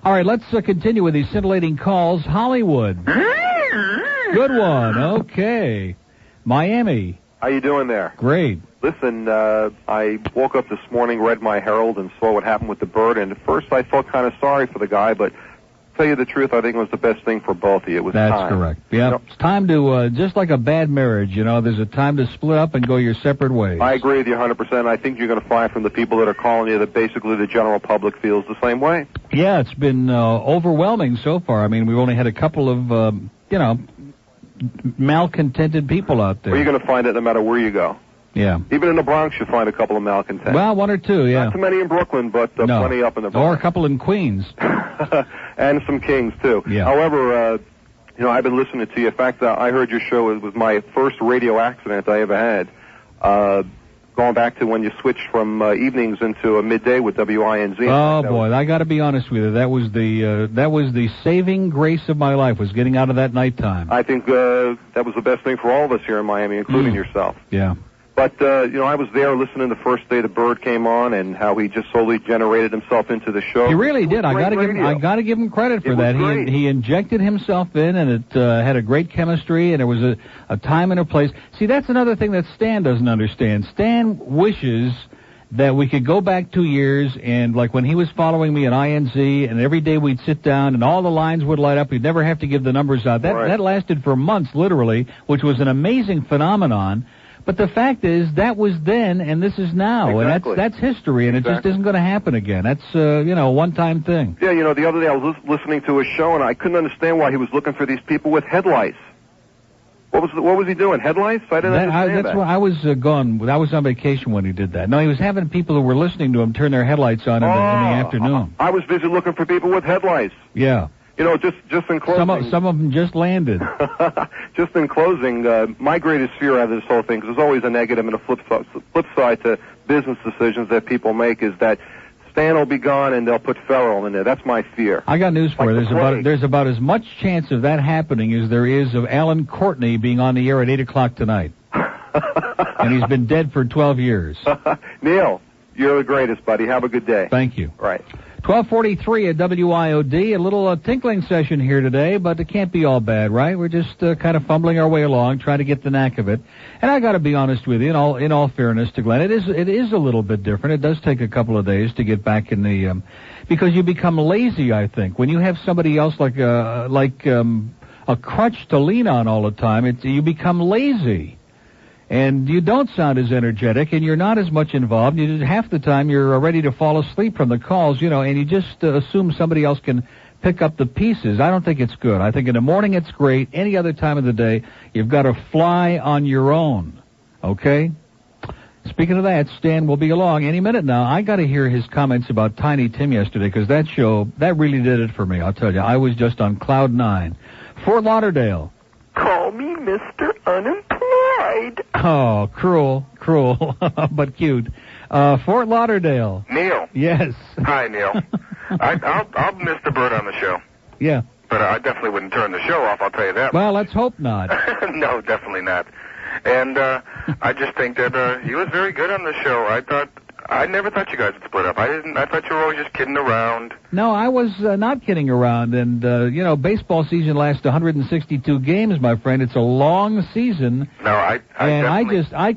All right, let's continue with these scintillating calls. Hollywood. Good one. Okay. Miami. How you doing there? Great. Listen, I woke up this morning, read my Herald, and saw what happened with the bird, and at first I felt kind of sorry for the guy, but to tell you the truth, I think it was the best thing for both of you. It was That's time. correct. Yeah, it's time to, just like a bad marriage, there's a time to split up and go your separate ways. I agree with you 100%. I think you're going to find from the people that are calling you that basically the general public feels the same way. Yeah, it's been overwhelming so far. I mean, we've only had a couple of, malcontented people out there. Well, you're going to find it no matter where you go. Yeah. Even in the Bronx, you'll find a couple of malcontents. Well, one or two, yeah. Not too many in Brooklyn, but plenty up in the Bronx. Or a couple in Queens. And some kings, too. Yeah. However, I've been listening to you. In fact, I heard your show. It was my first radio accident I ever had. Going back to when you switched from evenings into a midday with WINZ. Oh, boy, I got to be honest with you. That was the saving grace of my life, was getting out of that nighttime. I think that was the best thing for all of us here in Miami, including yourself. Yeah. But, I was there listening the first day the bird came on and how he just slowly generated himself into the show. He really did. I got to give him credit for that. He injected himself in, and it had a great chemistry, and there was a time and a place. See, that's another thing that Stan doesn't understand. Stan wishes that we could go back 2 years, and like when he was following me at INZ, and every day we'd sit down, and all the lines would light up. We'd never have to give the numbers out. That lasted for months, literally, which was an amazing phenomenon. But the fact is, that was then, and this is now, Exactly. and that's history, and it just isn't going to happen again. That's a one-time thing. Yeah, the other day I was listening to a show, and I couldn't understand why he was looking for these people with headlights. What was he doing? Headlights? I didn't understand that. I was gone. I was on vacation when he did that. No, he was having people who were listening to him turn their headlights on in the afternoon. I was busy looking for people with headlights. Yeah. Just in closing. Some of them just landed. Just in closing, my greatest fear out of this whole thing, because there's always a negative and a flip side to business decisions that people make, is that Stan will be gone and they'll put Farrell in there. That's my fear. I got news for you. There's about as much chance of that happening as there is of Alan Courtney being on the air at 8 o'clock tonight. And he's been dead for 12 years. Neil, you're the greatest, buddy. Have a good day. Thank you. Right. 1243 at WIOD. A little tinkling session here today, but it can't be all bad, right? We're just kind of fumbling our way along, trying to get the knack of it. And I got to be honest with you, in all fairness to Glenn, it is a little bit different. It does take a couple of days to get back in the because you become lazy, I think. When you have somebody else like a crutch to lean on all the time, you become lazy. And you don't sound as energetic, and you're not as much involved. Half the time you're ready to fall asleep from the calls, and you just assume somebody else can pick up the pieces. I don't think it's good. I think in the morning it's great. Any other time of the day, you've got to fly on your own. Okay? Speaking of that, Stan will be along any minute now. I got to hear his comments about Tiny Tim yesterday, because that show, that really did it for me, I'll tell you. I was just on cloud nine. Fort Lauderdale. Call me Mr. Unemployed. Oh, cruel, but cute. Fort Lauderdale. Neil. Yes. Hi, Neil. I'll miss the bird on the show. Yeah. But I definitely wouldn't turn the show off, I'll tell you that. Well, let's hope not. No, definitely not. And I just think that he was very good on the show. I never thought you guys would split up. I thought you were always just kidding around. No, I was not kidding around. And, baseball season lasts 162 games, my friend. It's a long season. No, I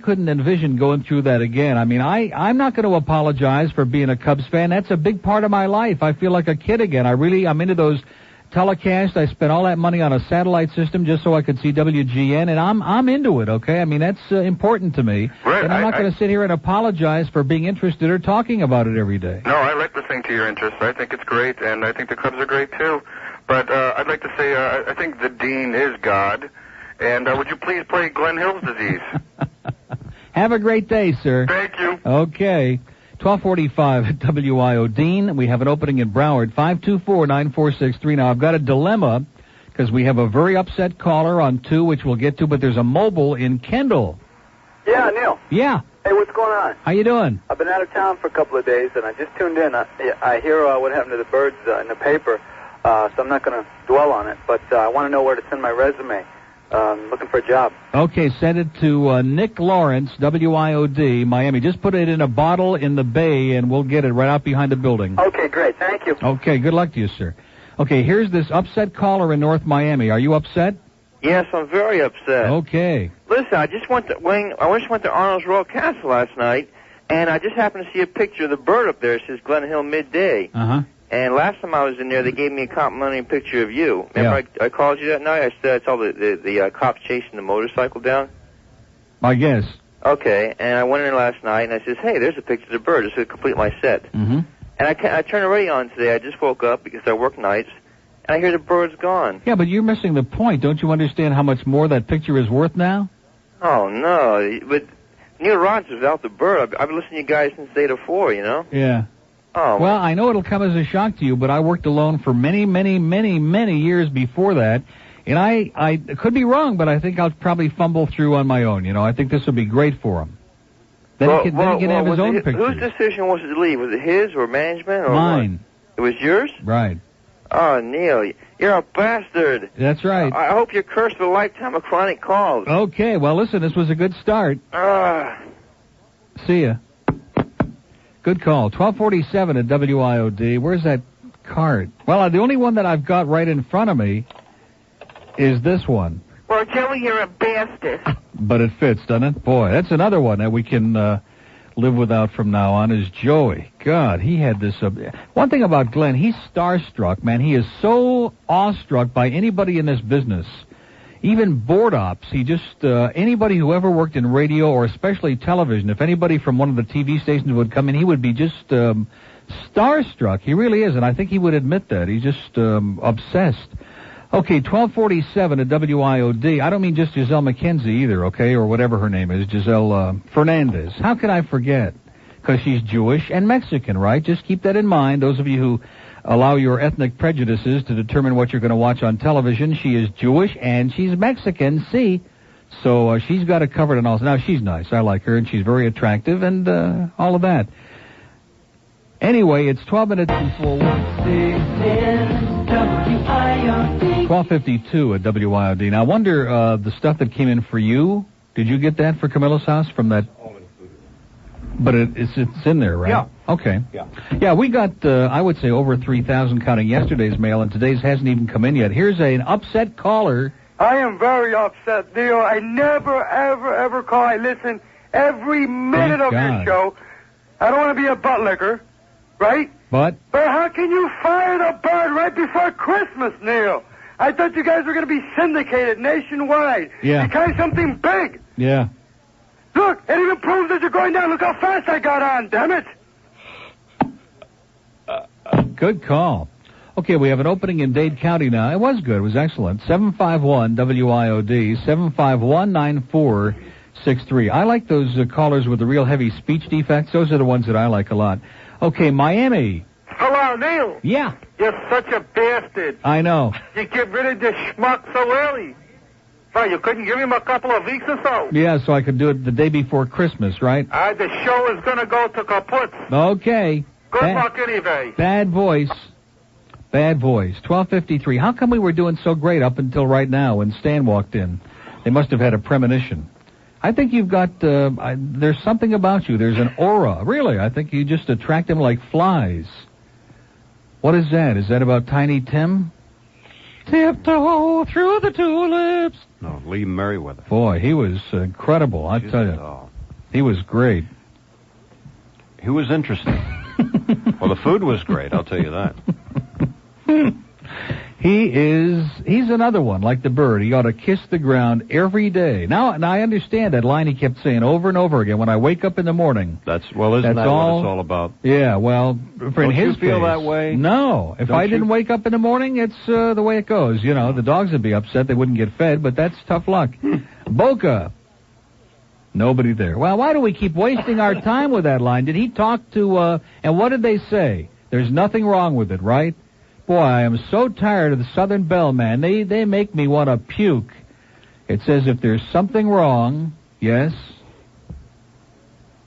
couldn't envision going through that again. I mean, I'm not going to apologize for being a Cubs fan. That's a big part of my life. I feel like a kid again. I'm into those telecasts. I spent all that money on a satellite system just so I could see WGN, and I'm into it, okay? I mean, that's important to me. Right. And I'm not going to sit here and apologize for being interested or talking about it every day. No, I like listening to your interests. I think it's great, and I think the Cubs are great, too. But I'd like to say I think the Dean is God, and would you please play Glen Hill's Disease? Have a great day, sir. Thank you. Okay. 1245 at WIO. Dean, we have an opening in Broward, 524-9463. Now, I've got a dilemma because we have a very upset caller on 2, which we'll get to, but there's a mobile in Kendall. Yeah, Neil. Yeah. Hey, what's going on? How you doing? I've been out of town for a couple of days, and I just tuned in. I hear what happened to the birds in the paper, so I'm not going to dwell on it, but I want to know where to send my resume. I'm looking for a job. Okay, send it to Nick Lawrence, WIOD, Miami. Just put it in a bottle in the bay, and we'll get it right out behind the building. Okay, great. Thank you. Okay, good luck to you, sir. Okay, here's this upset caller in North Miami. Are you upset? Yes, I'm very upset. Okay. Listen, I just went to Arnold's Royal Castle last night, and I just happened to see a picture of the bird up there. It says Glen Hill midday. Uh-huh. And last time I was in there, they gave me a complimentary picture of you. Remember I called you that night? I said I saw the cops chasing the motorcycle down? I guess. Okay, and I went in last night, and I says, hey, there's a picture of the bird. Just to complete my set. Mm-hmm. And I turned the radio on today. I just woke up because I work nights, and I hear the bird's gone. Yeah, but you're missing the point. Don't you understand how much more that picture is worth now? Oh, no. But Neil Rogers without the bird. I've been listening to you guys since Day to 4, you know? Yeah. Oh. Well, I know it'll come as a shock to you, but I worked alone for many, many, many, many years before that. And I could be wrong, but I think I'll probably fumble through on my own. You know, I think this will be great for him. Then he can have his own picture. Whose decision was it to leave? Was it his or management? Or mine. What? It was yours? Right. Oh, Neil, you're a bastard. That's right. I hope you're cursed with a lifetime of chronic calls. Okay, well, listen, this was a good start. See ya. Good call. 1247 at WIOD. Where's that card? Well, the only one that I've got right in front of me is this one. Well, Joey, you're a bastard. But it fits, doesn't it? Boy, that's another one that we can live without from now on is Joey. God, he had this... one thing about Glenn, he's starstruck, man. He is so awestruck by anybody in this business. Even board ops, he just... anybody who ever worked in radio or especially television, if anybody from one of the TV stations would come in, he would be just starstruck. He really is, and I think he would admit that. He's just obsessed. Okay, 1247 at WIOD. I don't mean just Giselle McKenzie either, okay, or whatever her name is, Giselle Fernandez. How could I forget? Because she's Jewish and Mexican, right? Just keep that in mind. Those of you who allow your ethnic prejudices to determine what you're going to watch on television, she is Jewish and she's Mexican, see? So she's got it covered and all. Now, she's nice. I like her, and she's very attractive and all of that. Anyway, it's 12 minutes before 12:52 at WIOD. Now, I wonder the stuff that came in for you. Did you get that for Camillus House from that? But it's in there, right? Yeah. Okay. Yeah. Yeah, we got, I would say, over 3,000 counting yesterday's mail, and today's hasn't even come in yet. Here's an upset caller. I am very upset, Neil. I never, ever call. I listen every minute of your show. I don't want to be a butt licker, right? But how can you fire the bird right before Christmas, Neil? I thought you guys were going to be syndicated nationwide. Yeah. You kind of something big. Yeah. Look, it even proves that you're going down. Look how fast I got on, damn it. Good call. Okay, we have an opening in Dade County now. It was good. It was excellent. 751 WIOD, 751-9463. I like those callers with the real heavy speech defects. Those are the ones that I like a lot. Okay, Miami. Hello, Neil. Yeah. You're such a bastard. I know. You get rid of this schmuck so early. Why, you couldn't give him a couple of weeks or so? Yeah, so I could do it the day before Christmas, right? The show is going to go to kaput. Okay. Good luck anyway. Bad voice. Bad voice. 12:53. How come we were doing so great up until right now when Stan walked in? They must have had a premonition. I think you've got, there's something about you. There's an aura. Really, I think you just attract them like flies. What is that? Is that about Tiny Tim? Tiptoe through the tulips. No, Lee Merriweather. Boy, he was incredible, I tell you. He was great. He was interesting. Well, the food was great, I'll tell you that. He's another one, like the bird. He ought to kiss the ground every day. Now I understand that line he kept saying over and over again, when I wake up in the morning. Isn't that what it's all about? Yeah, well, Don't his you feel case, that way? No. If I didn't wake up in the morning, it's the way it goes. You know, the dogs would be upset. They wouldn't get fed, but that's tough luck. Boca. Nobody there. Well, why do we keep wasting our time with that line? Did he talk to, and what did they say? There's nothing wrong with it, right? Boy, I am so tired of the Southern Bell, man. They make me want to puke. It says if there's something wrong, yes,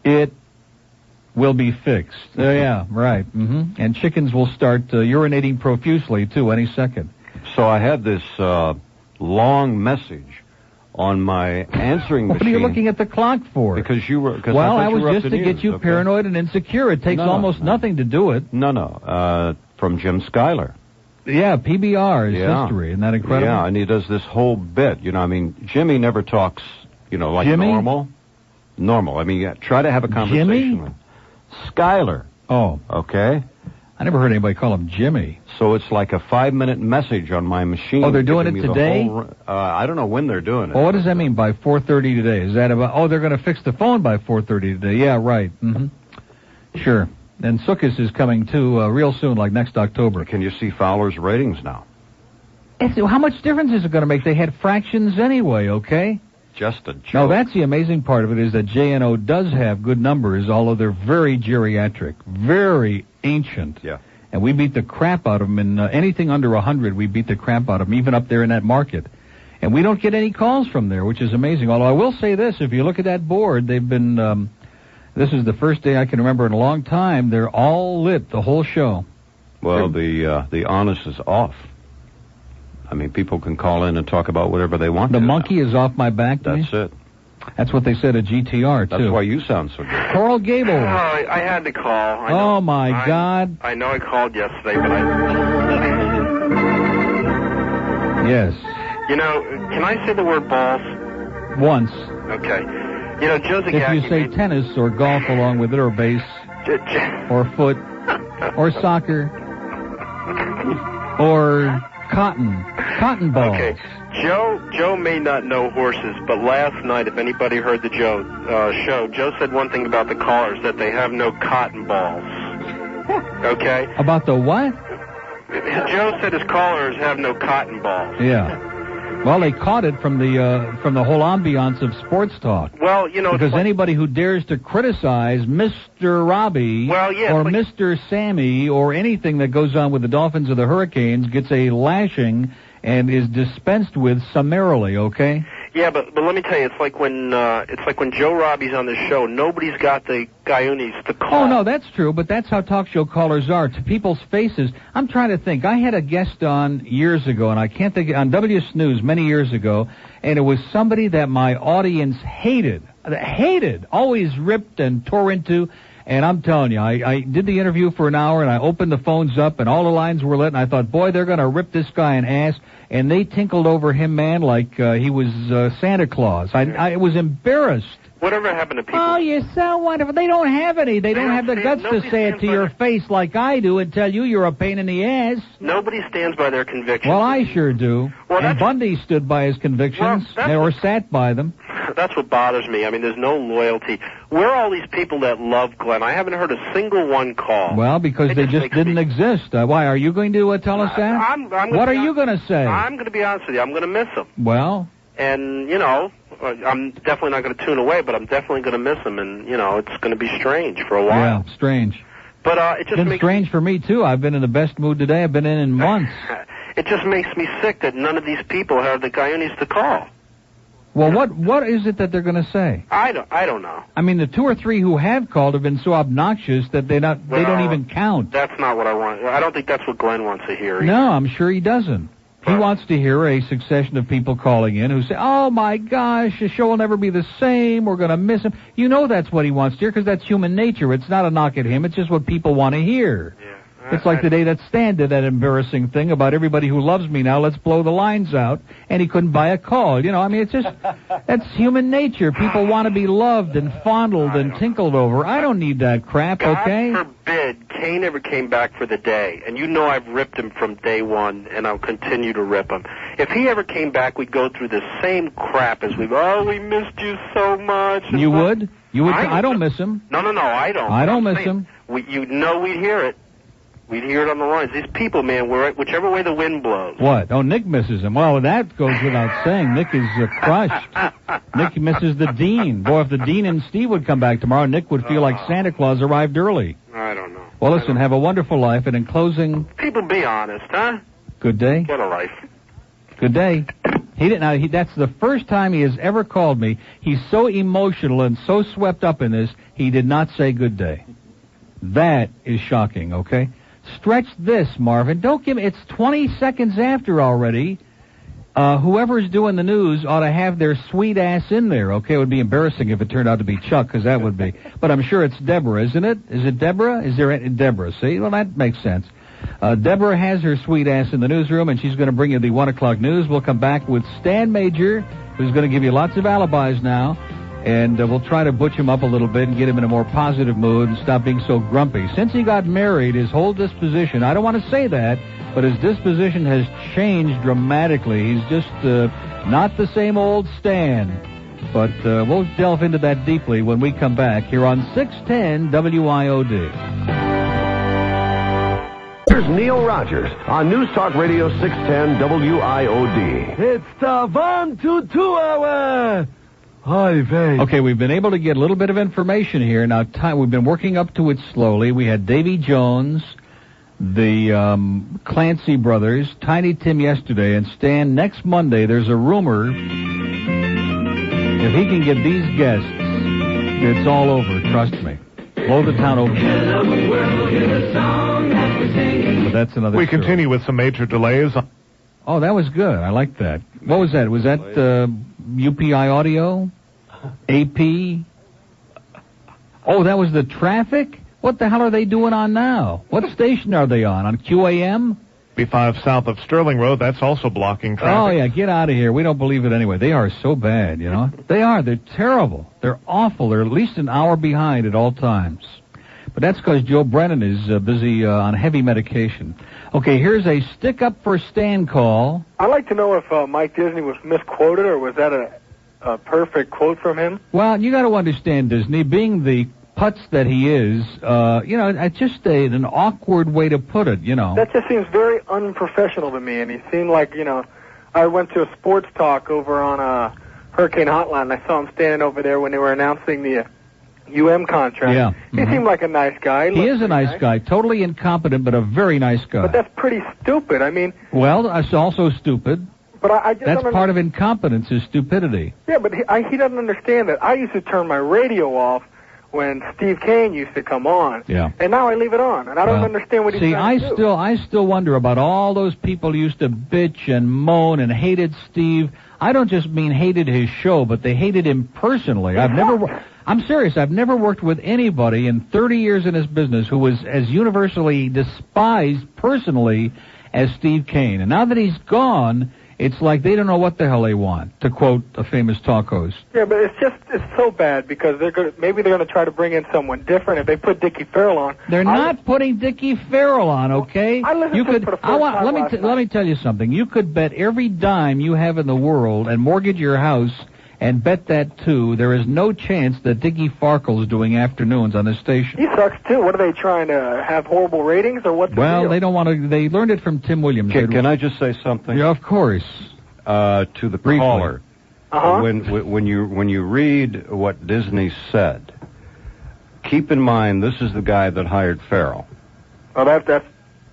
it will be fixed. Yeah, right. Mm-hmm. And chickens will start urinating profusely, too, any second. So I had this long message on my answering machine. What are you looking at the clock for? Because you were. Well, I was just to get you paranoid and insecure. It takes almost nothing to do it. No. From Jim Schuyler. Yeah, PBR is history. Isn't that incredible? Yeah, and he does this whole bit. You know, I mean, Jimmy never talks, like Jimmy? normal. I mean, try to have a conversation Jimmy? with Schuyler. Oh. Okay. I never heard anybody call him Jimmy. So it's like a 5-minute message on my machine. Oh, they're doing it today? I don't know when they're doing it. Well, what does that mean by 4:30 today? Is that about, they're going to fix the phone by 4:30 today. Yeah, right. Mm-hmm. Sure. And Sukkot is coming too real soon, like next October. Can you see Fowler's ratings now? How much difference is it going to make? They had fractions anyway, okay? Just a joke. No, that's the amazing part of it is that JNO does have good numbers, although they're very geriatric, very ancient. Yeah. And we beat the crap out of them in anything under 100. We beat the crap out of them, even up there in that market. And we don't get any calls from there, which is amazing. Although I will say this, if you look at that board, they've been, this is the first day I can remember in a long time, they're all lit, the whole show. Well, the honest is off. I mean, people can call in and talk about whatever they want. The monkey is off my back, That's it. That's what they said at GTR, too. That's why you sound so good. Coral Gable. I had to call. Oh, my God. I know I called yesterday, but Yes. Can I say the word balls? Once. Okay. Joe Zagacki... If you say tennis or golf along with it, or base, or foot, or soccer, or cotton balls. Okay. Joe may not know horses, but last night, if anybody heard the Joe show, Joe said one thing about the callers, that they have no cotton balls. Okay? About the what? Joe said his callers have no cotton balls. Yeah. Well, they caught it from the whole ambiance of sports talk. Well, because anybody who dares to criticize Mr. Robbie or Mr. Sammy or anything that goes on with the Dolphins or the Hurricanes gets a lashing and is dispensed with summarily. Okay. Yeah, but let me tell you, it's like when Joe Robbie's on the show, nobody's got the Guyunis to call. Oh no, that's true, but that's how talk show callers are, to people's faces. I'm trying to think. I had a guest on years ago, and I can't think, on W Snooze many years ago, and it was somebody that my audience hated, always ripped and tore into. And I'm telling you, I did the interview for an hour, and I opened the phones up, and all the lines were lit, and I thought, boy, they're going to rip this guy an ass. And they tinkled over him, man, like he was Santa Claus. I was embarrassed. Whatever happened to people? Oh, you're so wonderful. They don't have any. They don't have the guts to say it to your face like I do and tell you you're a pain in the ass. Nobody stands by their convictions. Well, I sure do. Well, and Bundy stood by his convictions, or sat by them. That's what bothers me. I mean, there's no loyalty. Where are all these people that love Glenn? I haven't heard a single one call. Well, because they just didn't exist. Why, are you going to tell us that? What are you going to say? I'm going to be honest with you. I'm going to miss him. Well? And, I'm definitely not going to tune away, but I'm definitely going to miss him, and, it's going to be strange for a while. Yeah, strange. But it just makes strange for me, too. I've been in the best mood today I've been in months. It just makes me sick that none of these people have the Guyunis to call. Well, what is it that they're going to say? I don't know. I mean, the 2 or 3 who have called have been so obnoxious that they don't even count. That's not what I want. I don't think that's what Glenn wants to hear. No, I'm sure he doesn't. He wants to hear a succession of people calling in who say, oh, my gosh, the show will never be the same. We're going to miss him. You know that's what he wants to hear because that's human nature. It's not a knock at him. It's just what people want to hear. Yeah. It's like the day that Stan did that embarrassing thing about everybody who loves me now, let's blow the lines out, and he couldn't buy a call. I mean, it's just, that's human nature. People want to be loved and fondled and tinkled over. I don't need that crap, okay? God forbid Kane ever came back for the day, and I've ripped him from day one, and I'll continue to rip him. If he ever came back, we'd go through the same crap as we missed you so much. You would? You would? I don't miss him. No, I don't. I don't miss him. We'd hear it. We'd hear it on the lines. These people, man, whichever way the wind blows. What? Oh, Nick misses him. Well, that goes without saying. Nick is crushed. Nick misses the Dean. Boy, if the Dean and Steve would come back tomorrow, Nick would feel like Santa Claus arrived early. I don't know. Well, listen, have a wonderful life, and in closing... People, be honest, huh? Good day. Get a life. Good day. That's the first time he has ever called me. He's so emotional and so swept up in this, he did not say good day. That is shocking, okay? Stretch this, Marvin. Don't give me... It's 20 seconds after already. Whoever's doing the news ought to have their sweet ass in there. Okay, it would be embarrassing if it turned out to be Chuck, because that would be. But I'm sure it's Deborah, isn't it? Is it Deborah? Is there Deborah? See, well, that makes sense. Deborah has her sweet ass in the newsroom, and she's going to bring you the 1 o'clock news. We'll come back with Stan Major, who's going to give you lots of alibis now, and we'll try to butch him up a little bit and get him in a more positive mood and stop being so grumpy. Since he got married, his whole disposition, I don't want to say that, but his disposition has changed dramatically. He's just not the same old Stan. But we'll delve into that deeply when we come back here on 610 WIOD. Here's Neil Rogers on News Talk Radio 610 WIOD. It's the 1 to 2 hour. Hi, Faye. Okay, we've been able to get a little bit of information here. Now, we've been working up to it slowly. We had Davy Jones, the Clancy brothers, Tiny Tim yesterday, and Stan, next Monday, there's a rumor, if he can get these guests, it's all over, trust me. Blow the town over. But that's another We story. continue with some major delays. Oh, that was good. I like that. What was that? Was that UPI Audio? AP? Oh, that was the traffic? What the hell are they doing on now? What station are they on? On QAM? B5 south of Sterling Road, that's also blocking traffic. Oh, yeah, get out of here. We don't believe it anyway. They are so bad, you know. They are. They're terrible. They're awful. They're at least an hour behind at all times. But that's because Joe Brennan is busy on heavy medication. Okay, here's a stick-up for Stan call. I'd like to know if Mike Disney was misquoted, or was that a perfect quote from him? Well, you got to understand, Disney, being the putz that he is, it's just an awkward way to put it, you know. That just seems very unprofessional to me, and he seemed like, I went to a sports talk over on Hurricane Hotline, and I saw him standing over there when they were announcing the contract. Yeah. He seemed like a nice guy. He is a nice guy. Totally incompetent, but a very nice guy. But that's pretty stupid. I mean... Well, that's also stupid. But I just that's don't part of incompetence, is stupidity. Yeah, but he doesn't understand that. I used to turn my radio off when Steve Kane used to come on. Yeah. And now I leave it on, and I don't understand what he's trying to do. I still wonder about all those people who used to bitch and moan and hated Steve. I don't just mean hated his show, but they hated him personally. I'm serious. I've never worked with anybody in 30 years in this business who was as universally despised personally as Steve Kane. And now that he's gone, it's like they don't know what the hell they want, to quote a famous talk host. Yeah, but it's so bad because maybe they're going to try to bring in someone different. If they put Dickie Farrell on, they're not putting Dickie Farrell on, okay? I listened to it for the first time last night. Let me tell you something. You could bet every dime you have in the world and mortgage your house and bet that, too, there is no chance that Dickie Farkle's doing afternoons on this station. He sucks, too. What are they trying to have horrible ratings, or what's the deal? They don't want to. They learned it from Tim Williams. Can I just say something? Yeah, of course. To the Briefly. caller. When you read what Disney said, keep in mind this is the guy that hired Farrell. Oh, that's...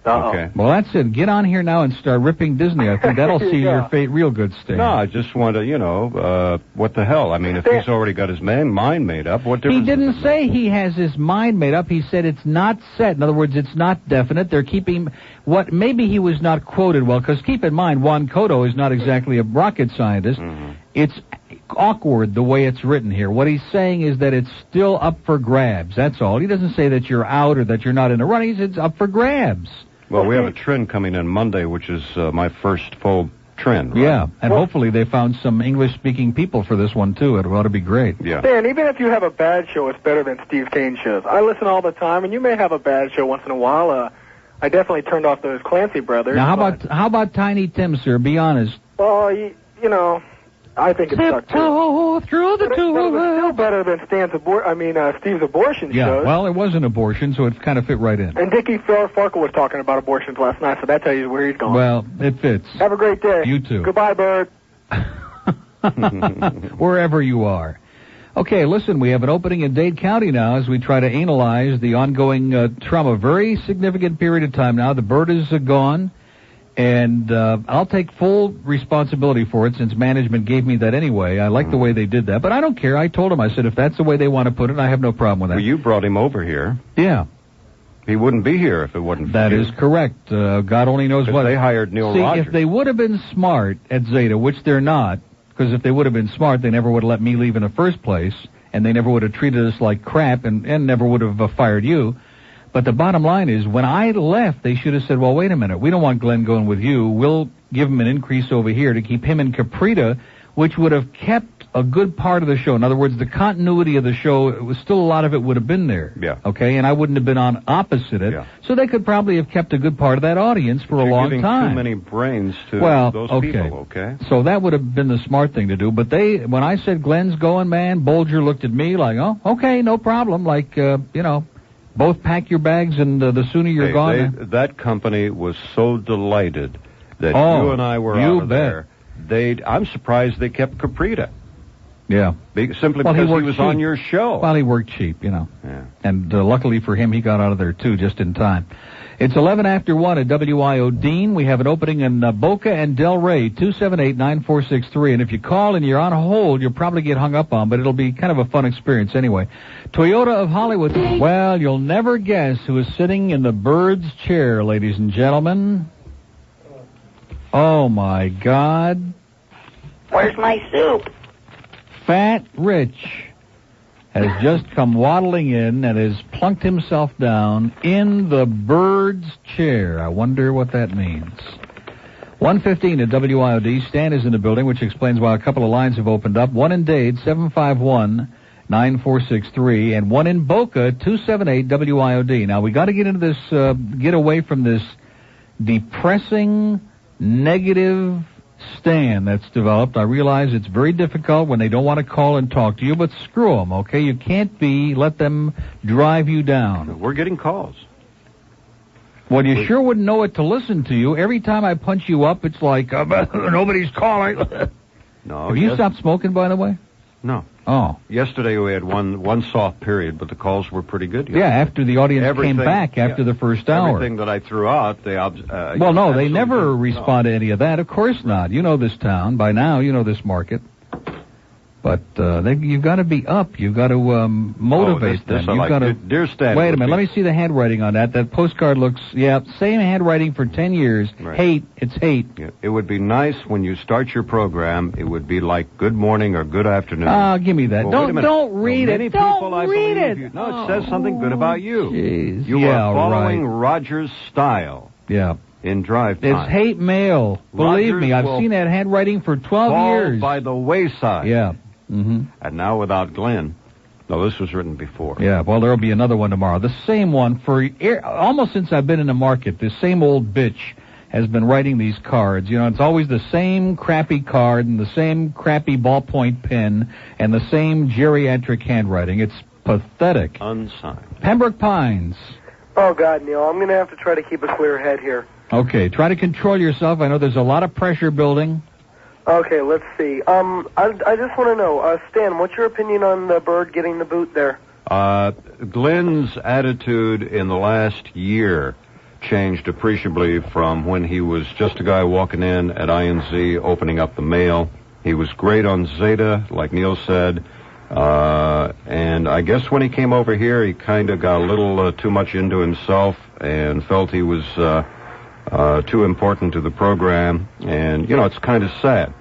Okay. Well, that's it. Get on here now and start ripping Disney. I think that'll see your fate real good, Stan. No, I just want to, what the hell? I mean, if he's already got his mind made up, what difference? He didn't say he has his mind made up. He said it's not set. In other words, it's not definite. They're keeping maybe he was not quoted well, because keep in mind, Juan Cotto is not exactly a rocket scientist. Mm-hmm. It's awkward the way it's written here. What he's saying is that it's still up for grabs. That's all. He doesn't say that you're out or that you're not in the running. He says it's up for grabs. Well, we have a trend coming in Monday, which is my first full trend. Right? Yeah, and hopefully they found some English-speaking people for this one, too. It ought to be great. Yeah. Dan, even if you have a bad show, it's better than Steve Kane shows. I listen all the time, and you may have a bad show once in a while. I definitely turned off those Clancy brothers. Now, how about Tiny Tim, sir? Be honest. Well, I think it sucked, too. Through the two. It's still better than Steve's abortion shows. Yeah, well, it was an abortion, so it kind of fit right in. And Dickie Farkle was talking about abortions last night, so that tells you where he's going. Well, it fits. Have a great day. You too. Goodbye, Bird. Wherever you are. Okay, listen, we have an opening in Dade County now as we try to analyze the ongoing trauma. Very significant period of time now. The bird is gone. And I'll take full responsibility for it since management gave me that anyway. I like the way they did that. But I don't care. I told them, I said, if that's the way they want to put it, I have no problem with that. Well, you brought him over here. Yeah. He wouldn't be here if it wasn't for That you. is correct. God only knows what. They hired Neil See, Rogers. if they would have been smart at Zeta, which they're not, because if they would have been smart, they never would have let me leave in the first place, and they never would have treated us like crap and never would have fired you. But the bottom line is, when I left, they should have said, well, wait a minute, we don't want Glenn going with you. We'll give him an increase over here to keep him in Caprita, which would have kept a good part of the show. In other words, the continuity of the show, it was still a lot of it would have been there. Yeah. Okay, and I wouldn't have been on opposite it. Yeah. So they could probably have kept a good part of that audience for a long giving time. too many brains to those people, okay? So that would have been the smart thing to do. But when I said Glenn's going, man, Bolger looked at me like, oh, okay, no problem. Like, both pack your bags and the sooner you're gone. That company was so delighted that you and I were out of there. I'm surprised they kept Caprita. Yeah. Simply because he was on your show. Well, he worked cheap, Yeah. And luckily for him, he got out of there, too, just in time. It's 11 after 1 at WIOD. We have an opening in Boca and Del Rey, 278-9463. And if you call and you're on hold, you'll probably get hung up on, but it'll be kind of a fun experience anyway. Toyota of Hollywood. Well, you'll never guess who is sitting in the bird's chair, ladies and gentlemen. Oh, my God. Where's my soup? Fat Rich has just come waddling in and has plunked himself down in the bird's chair. I wonder what that means. 1:15 at WIOD. Stan is in the building, which explains why a couple of lines have opened up. One in Dade, 751-9463, and one in Boca, 278-WIOD. Now, we got to get into this, get away from this depressing, negative Stan that's developed. I realize it's very difficult when they don't want to call and talk to you, but screw them, okay? You can't let them drive you down. We're getting calls. Well, you sure wouldn't know it to listen to you. Every time I punch you up, it's like, nobody's calling. No. Have you stopped smoking, by the way? No. Oh. Yesterday we had one soft period, but the calls were pretty good. Yeah, after the audience came back after the first hour. Everything that I threw out, they... well, no, they never respond to any of that. Of course not. You know this town. By now, you know this market. But you've got to be up. You've got to motivate them. You've got to... Dear Stan... Wait a minute. Let me see the handwriting on that. That postcard looks... Yeah, same handwriting for 10 years. Right. Hate. It's hate. Yeah. It would be nice when you start your program, it would be like good morning or good afternoon. Oh, give me that. Well, don't read it. Don't read it. No, it says something good about you. Jeez. You are following Rogers' style. Yeah. In drive time. It's hate mail. Believe me, I've seen that handwriting for 12 years. By the wayside. Yeah. Mm-hmm. And now without Glenn. No, this was written before. Yeah, well, there'll be another one tomorrow. The same one for almost since I've been in the market. This same old bitch has been writing these cards. You know, it's always the same crappy card and the same crappy ballpoint pen and the same geriatric handwriting. It's pathetic. Unsigned. Pembroke Pines. Oh, God, Neil, I'm going to have to try to keep a clear head here. Okay, try to control yourself. I know there's a lot of pressure building. Okay, let's see. I just want to know, Stan, what's your opinion on the bird getting the boot there? Glenn's attitude in the last year changed appreciably from when he was just a guy walking in at INZ, opening up the mail. He was great on Zeta, like Neil said. And I guess when he came over here, he kind of got a little too much into himself and felt he was too important to the program. And, it's kind of sad.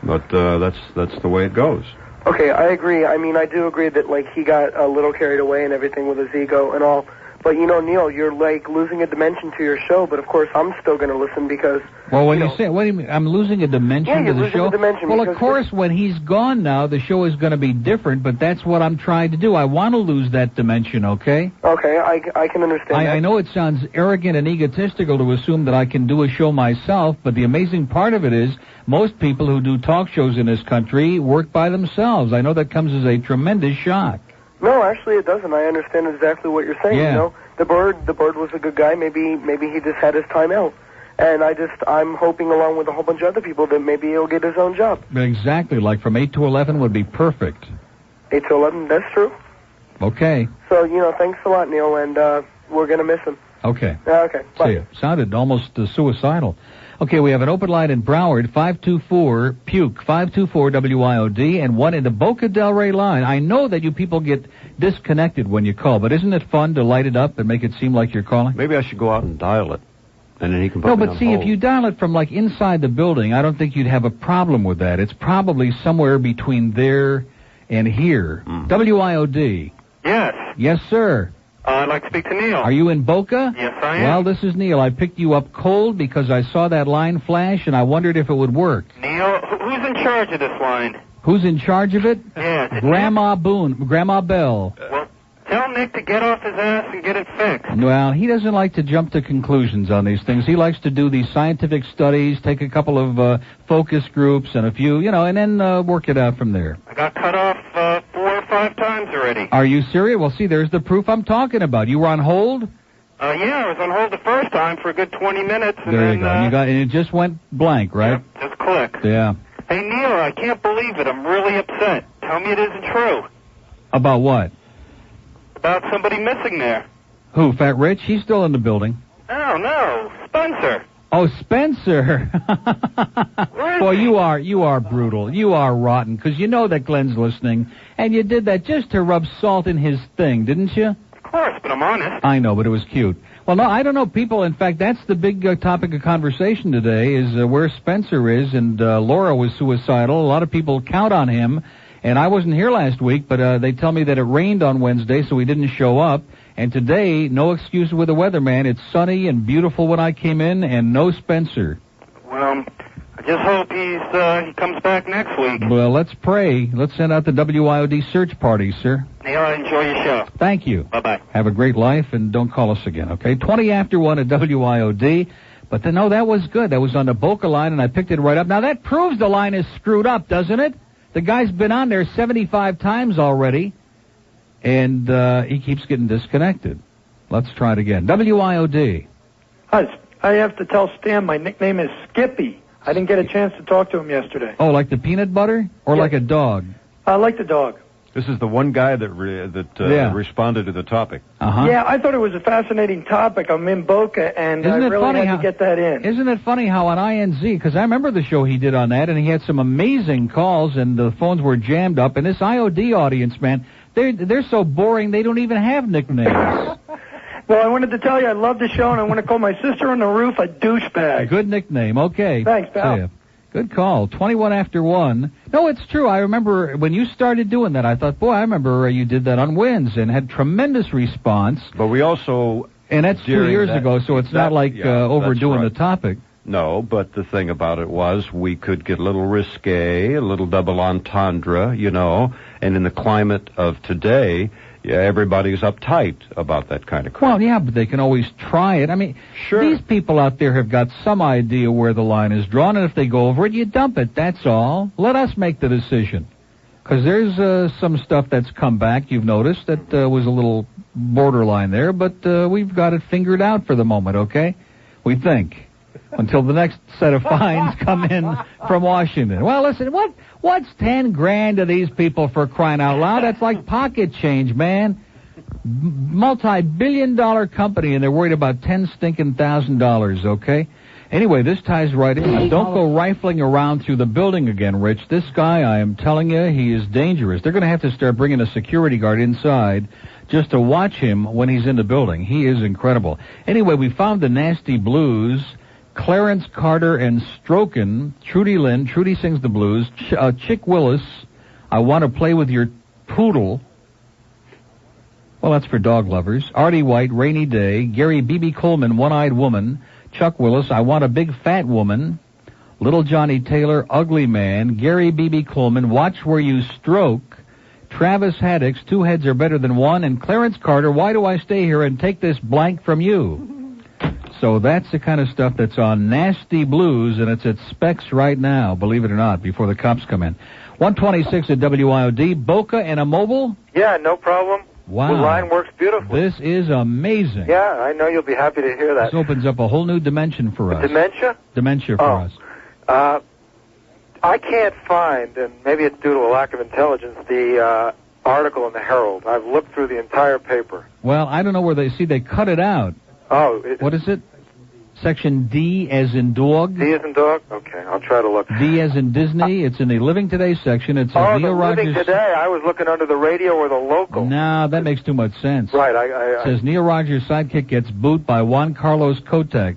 But that's the way it goes. Okay, I agree. I mean, I do agree that, he got a little carried away and everything with his ego and all. But, Neil, you're, losing a dimension to your show, but, of course, I'm still going to listen because... Well, when you say, what do you mean? I'm losing a dimension to the show? Yeah, you're losing a dimension. Well, of course, when he's gone now, the show is going to be different, but that's what I'm trying to do. I want to lose that dimension, okay? Okay, I can understand that. I know it sounds arrogant and egotistical to assume that I can do a show myself, but the amazing part of it is most people who do talk shows in this country work by themselves. I know that comes as a tremendous shock. No, actually it doesn't. I understand exactly what you're saying. Yeah. The bird was a good guy. Maybe he just had his time out. And I'm hoping along with a whole bunch of other people that maybe he'll get his own job. Exactly, like from 8 to 11 would be perfect. 8 to 11, that's true. Okay. So, thanks a lot, Neil, and we're going to miss him. Okay. Okay, bye. See ya. Sounded almost suicidal. Okay, we have an open line in Broward, 524-PUKE, 524-WIOD, and one in the Boca Del Rey line. I know that you people get disconnected when you call, but isn't it fun to light it up and make it seem like you're calling? Maybe I should go out and dial it, and then he can put No, me but on see, hold. if you dial it from, like, inside the building, I don't think you'd have a problem with that. It's probably somewhere between there and here. WIOD. Yes. Yes, sir. I'd like to speak to Neil. Are you in Boca? Yes, I am. Well, this is Neil. I picked you up cold because I saw that line flash, and I wondered if it would work. Neil, who's in charge of this line? Who's in charge of it? Yeah. Grandma Bell. Well, tell Nick to get off his ass and get it fixed. Well, he doesn't like to jump to conclusions on these things. He likes to do these scientific studies, take a couple of focus groups and a few, and then work it out from there. I got cut off 4 or 5 times already. Are you serious? Well, see, there's the proof I'm talking about. You were on hold? Yeah, I was on hold the first time for a good 20 minutes. And There then, you go. And it just went blank, right? Yep, just click. Yeah. Hey, Neil, I can't believe it. I'm really upset. Tell me it isn't true. About what? About somebody missing there. Who, Fat Rich? He's still in the building. Oh, no. Spencer. Oh, Spencer. Boy, you are brutal. You are rotten, because you know that Glen's listening, and you did that just to rub salt in his thing, didn't you? Of course, but I'm honest. I know, but it was cute. Well, no, I don't know. People, in fact, that's the big topic of conversation today is where Spencer is, and Laura was suicidal. A lot of people count on him, and I wasn't here last week, but they tell me that it rained on Wednesday, so he didn't show up. And today, no excuse with the weatherman. It's sunny and beautiful when I came in, and no Spencer. Well, I just hope he comes back next week. Well, let's pray. Let's send out the WIOD search party, sir. Neil, I enjoy your show. Thank you. Bye-bye. Have a great life, and don't call us again, okay? 20 after 1 at WIOD. But then, no, that was good. That was on the Boca line, and I picked it right up. Now, that proves the line is screwed up, doesn't it? The guy's been on there 75 times already, and he keeps getting disconnected. Let's try it again. WIOD. Hi, I have to tell Stan my nickname is Skippy. I didn't get a chance to talk to him yesterday. Oh, like the peanut butter? Or like a dog? I like the dog. This is the one guy that responded to the topic. Uh-huh. Yeah, I thought it was a fascinating topic. I'm in Boca, and I really had to get that in. Isn't it funny how on INZ, because I remember the show he did on that, and he had some amazing calls, and the phones were jammed up, and this IOD audience, man, they're so boring they don't even have nicknames. Well, I wanted to tell you I love the show, and I want to call my sister on the roof a douchebag. Good nickname. Okay. Thanks, pal. See ya. Good call. 21 after 1. No, it's true. I remember when you started doing that, I thought, boy, I remember you did that on Wins and had tremendous response. But we also... And that's 2 years ago, so it's not like overdoing the topic. No, but the thing about it was we could get a little risque, a little double entendre, and in the climate of today... Yeah, everybody's uptight about that kind of crap. Well, yeah, but they can always try it. I mean, these people out there have got some idea where the line is drawn, and if they go over it, you dump it. That's all. Let us make the decision. Because there's some stuff that's come back, you've noticed, that was a little borderline there, but we've got it fingered out for the moment, okay? We think. Until the next set of fines come in from Washington. Well, listen, what's 10 grand to these people for crying out loud? That's like pocket change, man. Multi-billion-dollar company, and they're worried about $10,000, okay? Anyway, this ties right in. Now, don't go rifling around through the building again, Rich. This guy, I am telling you, he is dangerous. They're going to have to start bringing a security guard inside just to watch him when he's in the building. He is incredible. Anyway, we found the Nasty Blues. Clarence Carter and Strokin, Trudy Lynn, Trudy sings the blues, Chick Willis, I Want to Play with Your Poodle. Well, that's for dog lovers. Artie White, Rainy Day, Gary B.B. Coleman, One-Eyed Woman, Chuck Willis, I Want a Big Fat Woman, Little Johnny Taylor, Ugly Man, Gary B.B. Coleman, Watch Where You Stroke, Travis Haddix, Two Heads Are Better Than One, and Clarence Carter, Why Do I Stay Here and Take This Blank From You? So that's the kind of stuff that's on Nasty Blues, and it's at Specs right now, believe it or not, before the cops come in. 126 at WIOD, Boca and a mobile? Yeah, no problem. Wow. The line works beautifully. This is amazing. Yeah, I know you'll be happy to hear that. This opens up a whole new dimension for us. Dementia? Dementia for us. I can't find, and maybe it's due to a lack of intelligence, the article in the Herald. I've looked through the entire paper. Well, I don't know where they cut it out. Oh. What is it? section D as in dog. D as in dog? Okay, I'll try to look. D as in Disney. It's in the Living Today section. It says Oh, Neil the Rogers. Living Today. I was looking under the radio or the local. No, that makes too much sense. Right, It says Neil Rogers' sidekick gets boot by Juan Carlos Kotex.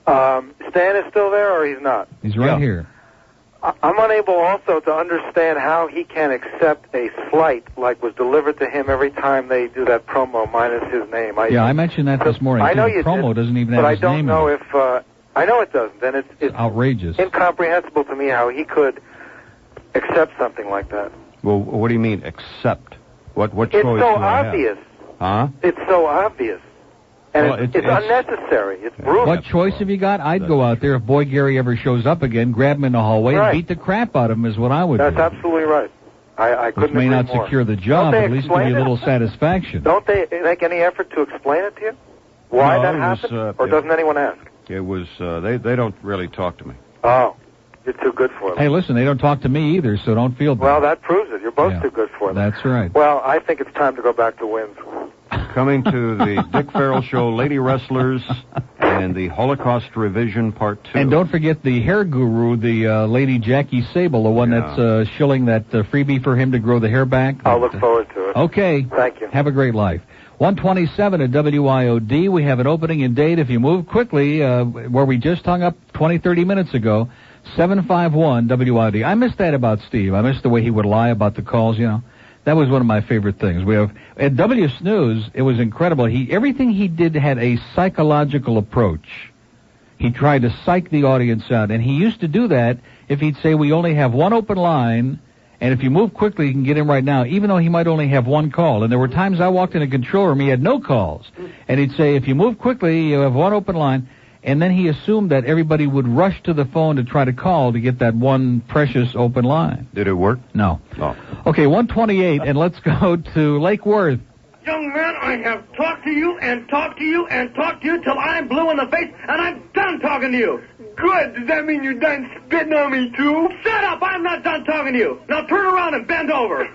Stan is still there, or he's not? He's right here. I'm unable also to understand how he can accept a slight like was delivered to him every time they do that promo minus his name. I mentioned that this morning. I know the you promo did, doesn't even but have I his don't name know in it. if I know it doesn't. Then it's outrageous, incomprehensible to me how he could accept something like that. Well, what do you mean accept? What choice It's do so I have? obvious. Huh? It's so obvious. And Well, it's unnecessary. It's brutal. What choice have you got? I'd go out there if Boy Gary ever shows up again, grab him in the hallway, Right. and beat the crap out of him is what I would That's do. absolutely right. I Which couldn't may agree not more. secure the Don't job, they but at least give explain you a it? little satisfaction. Don't they make any effort to explain it to you? Why No, that it was, happened? Or doesn't anyone ask? It was, they don't really talk to me. Oh, you're too good for them. Hey, listen, they don't talk to me either, so don't feel bad. Well, that proves it. You're both Yeah. too good for them. That's right. Well, I think it's time to go back to wins. Coming to the Dick Farrell Show, Lady Wrestlers, and the Holocaust Revision Part 2. And don't forget the hair guru, the Lady Jackie Sable, the one that's shilling that freebie for him to grow the hair back. I'll look forward to it. Okay. Thank you. Have a great life. 127 at WIOD. We have an opening and date. If you move quickly, where we just hung up 20, 30 minutes ago, 751 WIOD. I miss that about Steve. I miss the way he would lie about the calls, you know. That was one of my favorite things. We have at W Snooze, it was incredible. Everything he did had a psychological approach. He tried to psych the audience out, and he used to do that if he'd say we only have one open line, and if you move quickly, you can get in right now, even though he might only have one call. And there were times I walked in a control room, he had no calls, and he'd say if you move quickly, you have one open line. And then he assumed that everybody would rush to the phone to try to call to get that one precious open line. Did it work? No. No. Okay, 128, and let's go to Lake Worth. Young man, I have talked to you and talked to you and talked to you till I'm blue in the face, and I'm done talking to you. Good. Does that mean you're done spitting on me, too? Shut up! I'm not done talking to you. Now turn around and bend over.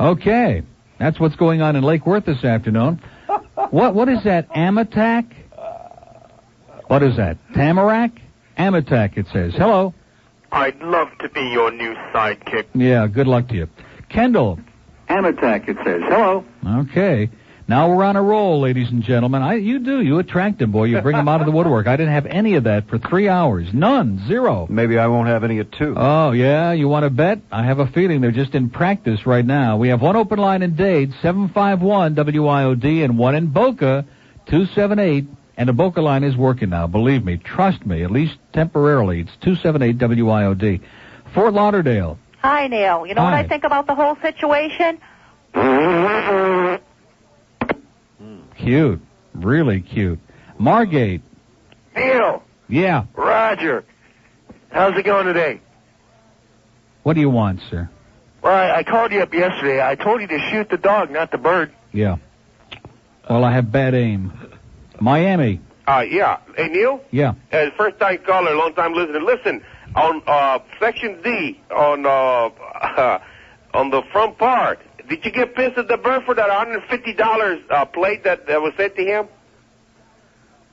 Okay, that's what's going on in Lake Worth this afternoon. What is that, Amatac? What is that, Tamarack? Amatac, it says. Hello. I'd love to be your new sidekick. Yeah, good luck to you. Kendall. Amatac, it says. Hello. Okay. Now we're on a roll, ladies and gentlemen. You attract him, boy. You bring him out of the woodwork. I didn't have any of that for 3 hours. None. Zero. Maybe I won't have any at 2. Oh, yeah? You want to bet? I have a feeling they're just in practice right now. We have one open line in Dade, 751 WIOD, and one in Boca, 278. And the Boca line is working now. Believe me. Trust me. At least temporarily. It's 278 WIOD. Fort Lauderdale. Hi, Neil. You know what Hi. I think about the whole situation? Cute. Really cute. Margate. Neil. Yeah. Roger. How's it going today? What do you want, sir? Well, I called you up yesterday. I told you to shoot the dog, not the bird. Yeah. Well, I have bad aim. Miami. Yeah. Hey, Neil? Yeah. First time caller, long time listener. Listen, on Section D, on the front part, did you get pissed at the bird for that $150 plate that was sent to him?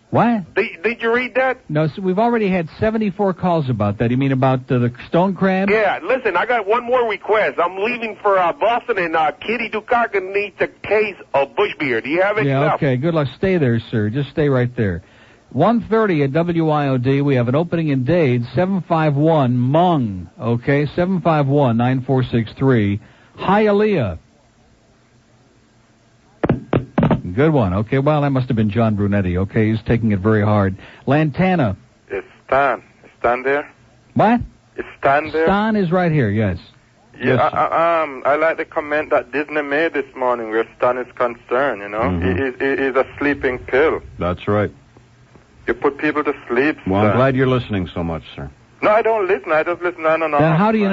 What? Did you read that? No, so we've already had 74 calls about that. You mean about the stone crab? Yeah, listen, I got one more request. I'm leaving for Boston, and Kitty Dukakis needs a case of bush beer. Do you have it? Yeah, okay. Good luck. Stay there, sir. Just stay right there. 1:30 at WIOD. We have an opening in Dade, 751 Mung. Okay, 751-9463. Hialeah. Good one. Okay, well, that must have been John Brunetti. Okay, he's taking it very hard. Lantana. It's Stan. Is Stan there? What? Is Stan there? Stan is right here, yes. Yeah, I like the comment that Disney made this morning where Stan is concerned, you know. Mm-hmm. He's a sleeping pill. That's right. You put people to sleep. Well, I'm Stan. glad you're listening so much, sir. No, I don't listen. I just listen on and on. Then how do you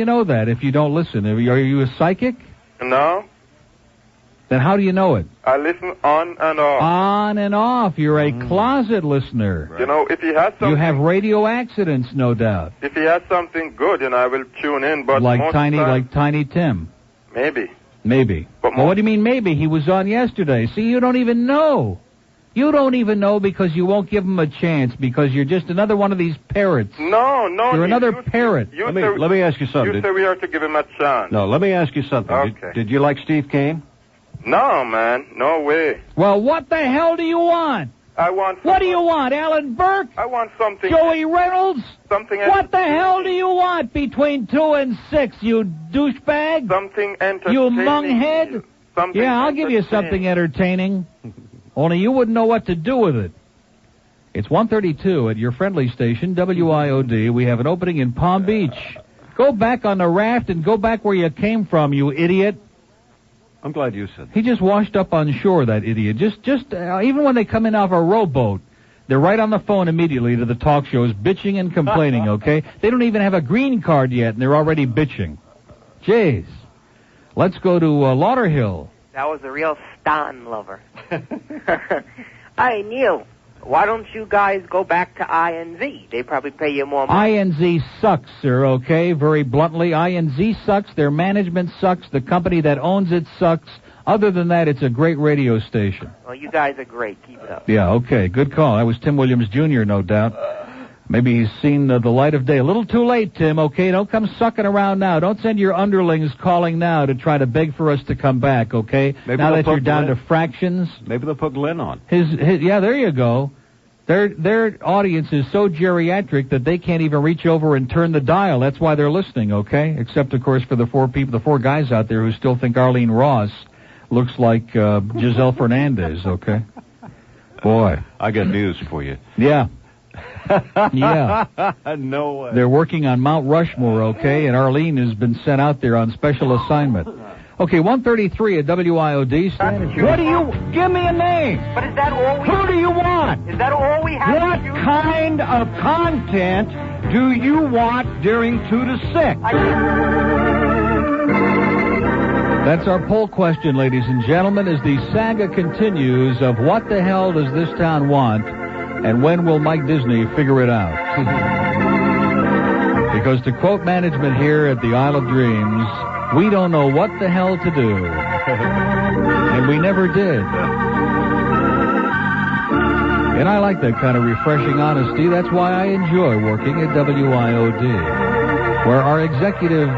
know that if you don't listen? Are you a psychic? No, Then how do you know it? I listen on and off. On and off. You're a closet listener. You know, if he has something... You have radio accidents, no doubt. If he has something good, you know, I will tune in, but Like most Tiny time, Tim. Maybe. Maybe. But Well, what do you mean maybe? He was on yesterday. See, you don't even know. You don't even know because you won't give them a chance because you're just another one of these parrots. No. You're another parrot. Let me ask you something. You said we are to give him a chance. No, let me ask you something. Okay. Did you like Steve Kane? No, man. No way. Well, what the hell do you want? I want... What do you want, Alan Burke? I want something... Joey Reynolds? Something... What the hell do you want between 2 and 6, you douchebag? Something entertaining. You munghead? Yeah, I'll give you something entertaining. Only you wouldn't know what to do with it. It's 1:32 at your friendly station, WIOD. We have an opening in Palm Beach. Go back on the raft and go back where you came from, you idiot. I'm glad you said that. He just washed up on shore, that idiot. Even when they come in off a rowboat, they're right on the phone immediately to the talk shows, bitching and complaining, okay? They don't even have a green card yet, and they're already bitching. Jeez. Let's go to Lauderhill. That was a real Stan lover. Hey, Neil, why don't you guys go back to INZ? They probably pay you more money. INZ sucks, sir, okay? Very bluntly, INZ sucks. Their management sucks. The company that owns it sucks. Other than that, it's a great radio station. Well, you guys are great. Keep it up. Yeah, okay. Good call. That was Tim Williams Jr., no doubt. Maybe he's seen the light of day. A little too late, Tim, okay? Don't come sucking around now. Don't send your underlings calling now to try to beg for us to come back, okay? Maybe now they'll that you're put down Glenn. to fractions. Maybe they'll put Glenn on. Yeah, there you go. Their audience is so geriatric that they can't even reach over and turn the dial. That's why they're listening, okay? Except, of course, for the four guys out there who still think Arlene Ross looks like Giselle Fernandez, okay? Boy. I got news for you. Yeah. Yeah. No way. They're working on Mount Rushmore, okay? And Arlene has been sent out there on special assignment. Okay, 1:33 at WIOD. What do you... Give me a name. But is that all we... Who do you want? Is that all we have What to do? kind of content do you want during 2 to 6? That's our poll question, ladies and gentlemen, as the saga continues of what the hell does this town want, and when will Mike Disney figure it out? Because to quote management here at the Isle of Dreams, we don't know what the hell to do. And we never did. And I like that kind of refreshing honesty. That's why I enjoy working at WIOD, where our executive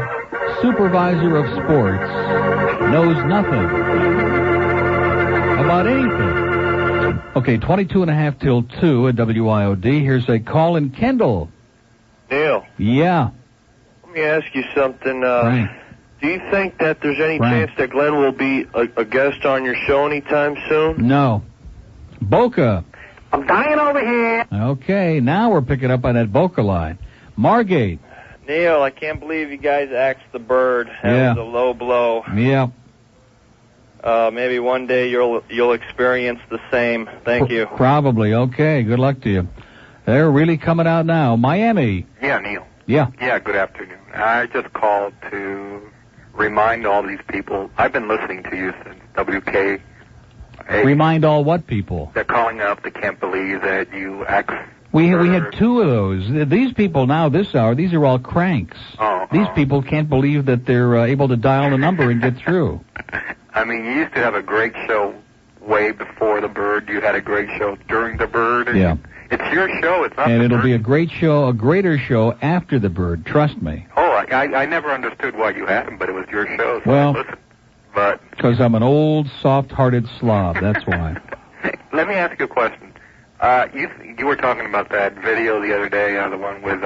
supervisor of sports knows nothing about anything. Okay, 22 and a half till 2 at WIOD. Here's a call in Kendall. Neil. Yeah. Let me ask you something. Do you think that there's any Frank. chance that Glenn will be a guest on your show anytime soon? No. Boca. I'm dying over here. Okay, now we're picking up on that Boca line. Margate. Neil, I can't believe you guys axed the bird. That was a low blow. Yeah. Maybe one day you'll experience the same. Thank you. Probably. Okay, good luck to you. They're really coming out now. Miami. Yeah, Neil. Yeah. Yeah, good afternoon. I just called to remind all these people, I've been listening to you since WK. Remind all what people? They're calling up, they can't believe that you act. We had 2 of those. These people now, this hour, these are all cranks. These people can't believe that they're able to dial a number and get through. I mean, you used to have a great show way before the bird. You had a great show during the bird. Yeah. It's your show. It's not And the it'll bird. be a great show, a greater show after the bird. Trust me. Oh, I never understood why you had him, but it was your show. So Well, listen. But because I'm an old, soft-hearted slob. That's why. let me ask you a question. You were talking about that video the other day, the one with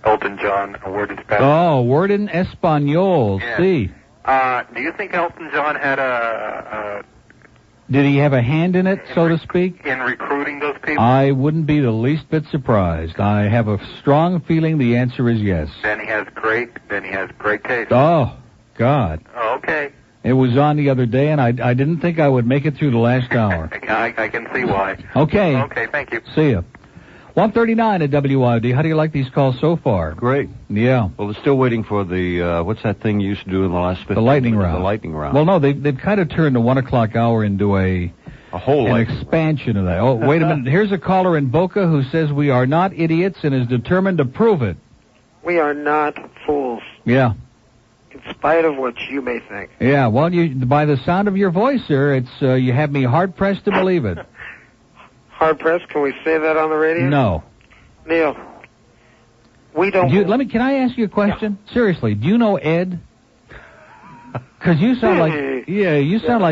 Elton John, A Word in Spanish. Oh, word in Espanol. Yeah. See. Do you think Elton John had Did he have a hand in it, so to speak? in recruiting those people? I wouldn't be the least bit surprised. I have a strong feeling the answer is yes. Then he has great taste. Oh, God. Oh, okay. It was on the other day, and I didn't think I would make it through the last hour. I can see why. Okay. Okay, thank you. See ya. 139 at WIOD. How do you like these calls so far? Great. Yeah. Well, they're still waiting for the, what's that thing you used to do in the last 15 The lightning minutes? round. The lightning round. Well, no, they've kind of turned the 1 o'clock hour into an expansion of that. Oh, wait a minute. Here's a caller in Boca who says we are not idiots and is determined to prove it. We are not fools, Yeah. in spite of what you may think. Yeah, well, by the sound of your voice, sir, it's you have me hard-pressed to believe it. Hard pressed. Can we say that on the radio? No. Neil, we don't. Can I ask you a question? Seriously, do you know Ed? Because you sound like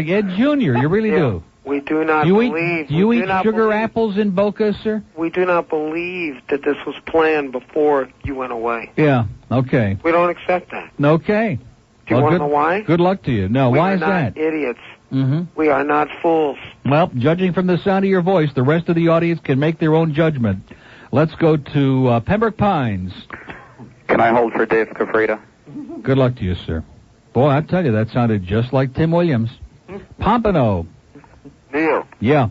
Ed Jr. You really do. We do not believe. Do you eat sugar apples in Boca, sir? We do not believe that this was planned before you went away. Yeah. Okay. We don't accept that. Okay. Do you want to know why? Good luck to you. No, why is that? We are not idiots. Mm-hmm. We are not fools. Well, judging from the sound of your voice, the rest of the audience can make their own judgment. Let's go to Pembroke Pines. Can I hold for Dave Cafreda? Good luck to you, sir. Boy, I tell you, that sounded just like Tim Williams. Pompano. Neil. Yeah.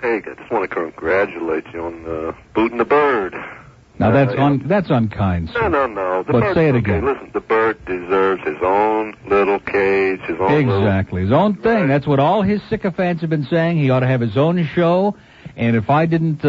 Hey, I just want to congratulate you on booting the bird. Now, that's unkind, sir. No. But say it again. Listen, the bird deserves his own little cage, his own Exactly. His own thing. Right. That's what all his sycophants have been saying. He ought to have his own show. And if I didn't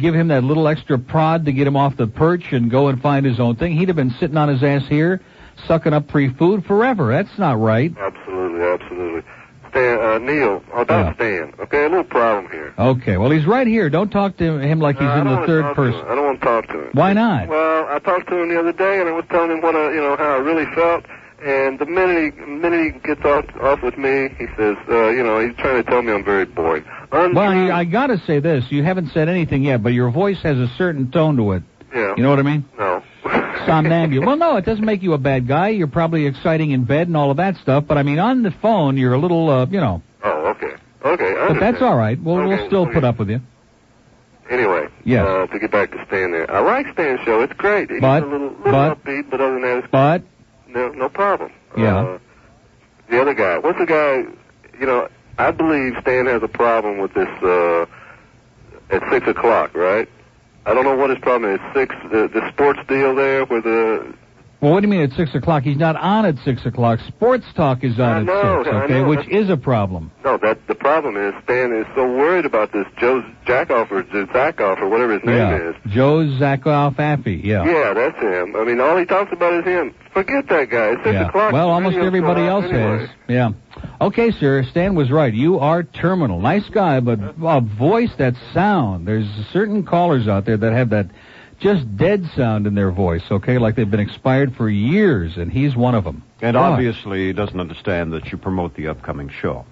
give him that little extra prod to get him off the perch and go and find his own thing, he'd have been sitting on his ass here, sucking up free food forever. That's not right. Absolutely. Stan, Neil, don't Stan. Okay, a little problem here. Okay, well, he's right here. Don't talk to him like he's in the third person. I don't want to talk to him. Why not? Well, I talked to him the other day, and I was telling him how I really felt. And the minute he gets off with me, he says, he's trying to tell me I'm very boring. Well, I got to say this. You haven't said anything yet, but your voice has a certain tone to it. Yeah. You know what I mean? No. Somnambule. Well, no, it doesn't make you a bad guy. You're probably exciting in bed and all of that stuff. But, I mean, on the phone, you're a little, Oh, okay. Okay, But that's all right. We'll still put up with you. Anyway, yes. To get back to Stan there. I like Stan's show. It's great. He's a little upbeat, but other than that, it's no problem. Yeah. The other guy. What's the guy? I believe Stan has a problem with this at 6 o'clock, right? I don't know what his problem is. The sports deal there with the... Well, what do you mean at 6 o'clock? He's not on at 6 o'clock. Sports Talk is on at 6, okay, which is a problem. No, the problem is Stan is so worried about this Joe Jackoff or Zackoff or whatever his name is. Joe Zackoff Affy, Yeah, that's him. I mean, all he talks about is him. Forget that guy. It's 6 o'clock. Well, almost everybody else has. Yeah. Okay, sir, Stan was right. You are terminal. Nice guy, but a voice, that sound. There's certain callers out there that have that just dead sound in their voice, okay, like they've been expired for years, and he's one of them. And obviously he doesn't understand that you promote the upcoming show.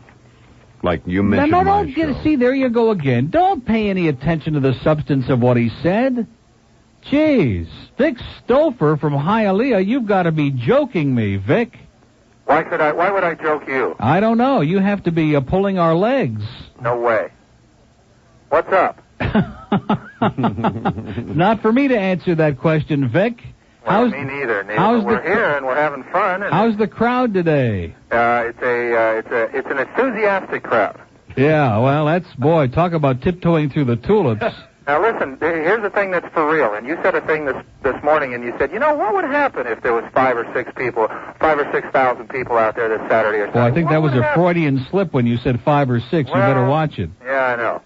Like you mentioned my show. See, there you go again. Don't pay any attention to the substance of what he said. Jeez. Vic Stouffer from Hialeah, you've got to be joking me, Vic. Why would I joke you? I don't know. You have to be pulling our legs. No way. What's up? Not for me to answer that question, Vic. Well, me neither, Neil. We're here and we're having fun. And how's the crowd today? It's an enthusiastic crowd. Yeah, well, talk about tiptoeing through the tulips. Now listen, here's the thing that's for real. And you said a thing this morning, and you said, what would happen if there was 5 or 6,000 people out there this Saturday or Sunday? Well, I think that was a Freudian slip when you said 5 or 6. You better watch it. Yeah, I know.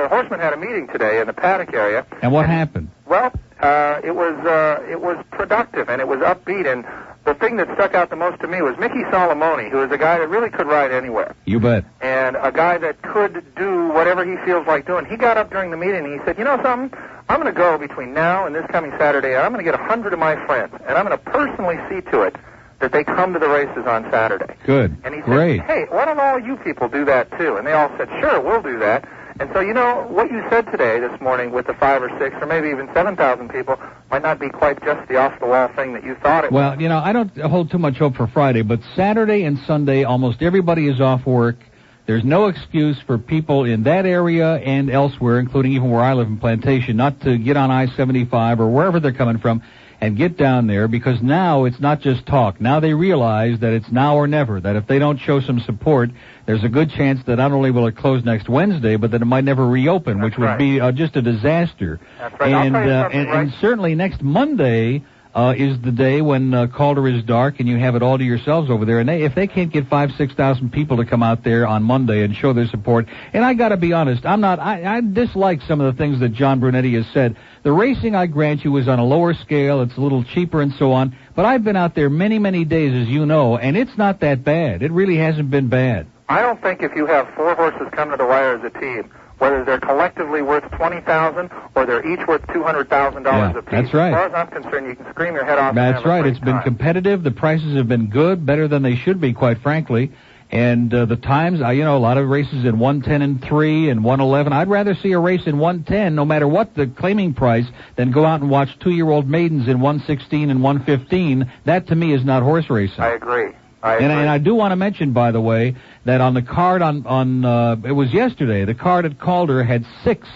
Horsemen had a meeting today in the paddock area. And what happened? Well, it was productive and it was upbeat. And the thing that stuck out the most to me was Mickey Solomoni, who is a guy that really could ride anywhere. You bet. And a guy that could do whatever he feels like doing. He got up during the meeting and he said, something? I'm going to go between now and this coming Saturday, and I'm going to get 100 of my friends, and I'm going to personally see to it that they come to the races on Saturday. Good. And he Great. said, hey, why don't all you people do that too? And they all said, sure, we'll do that. And so, what you said today, this morning, with the 5 or 6 or maybe even 7,000 people might not be quite just the off-the-wall thing that you thought it was. Well, I don't hold too much hope for Friday, but Saturday and Sunday, almost everybody is off work. There's no excuse for people in that area and elsewhere, including even where I live in Plantation, not to get on I-75 or wherever they're coming from and get down there, because now it's not just talk. Now they realize that it's now or never, that if they don't show some support, there's a good chance that not only will it close next Wednesday, but that it might never reopen, which would be just a disaster. That's right. And certainly next Monday is the day when Calder is dark and you have it all to yourselves over there. And if they can't get 5,000 to 6,000 people to come out there on Monday and show their support, and I got to be honest, I dislike some of the things that John Brunetti has said. The racing, I grant you, is on a lower scale. It's a little cheaper and so on. But I've been out there many, many days, as you know, and it's not that bad. It really hasn't been bad. I don't think if you have 4 horses come to the wire as a team, whether they're collectively worth $20,000 or they're each worth $200,000 apiece. That's right. As far as I'm concerned, you can scream your head off. That's right. It's been competitive. The prices have been good, better than they should be, quite frankly. And the times, a lot of races in 110 and 3 and 111. I'd rather see a race in 110, no matter what the claiming price, than go out and watch 2-year-old maidens in 116 and 115. That, to me, is not horse racing. I agree. And I do want to mention, by the way, that on the card it was yesterday, the card at Calder had 6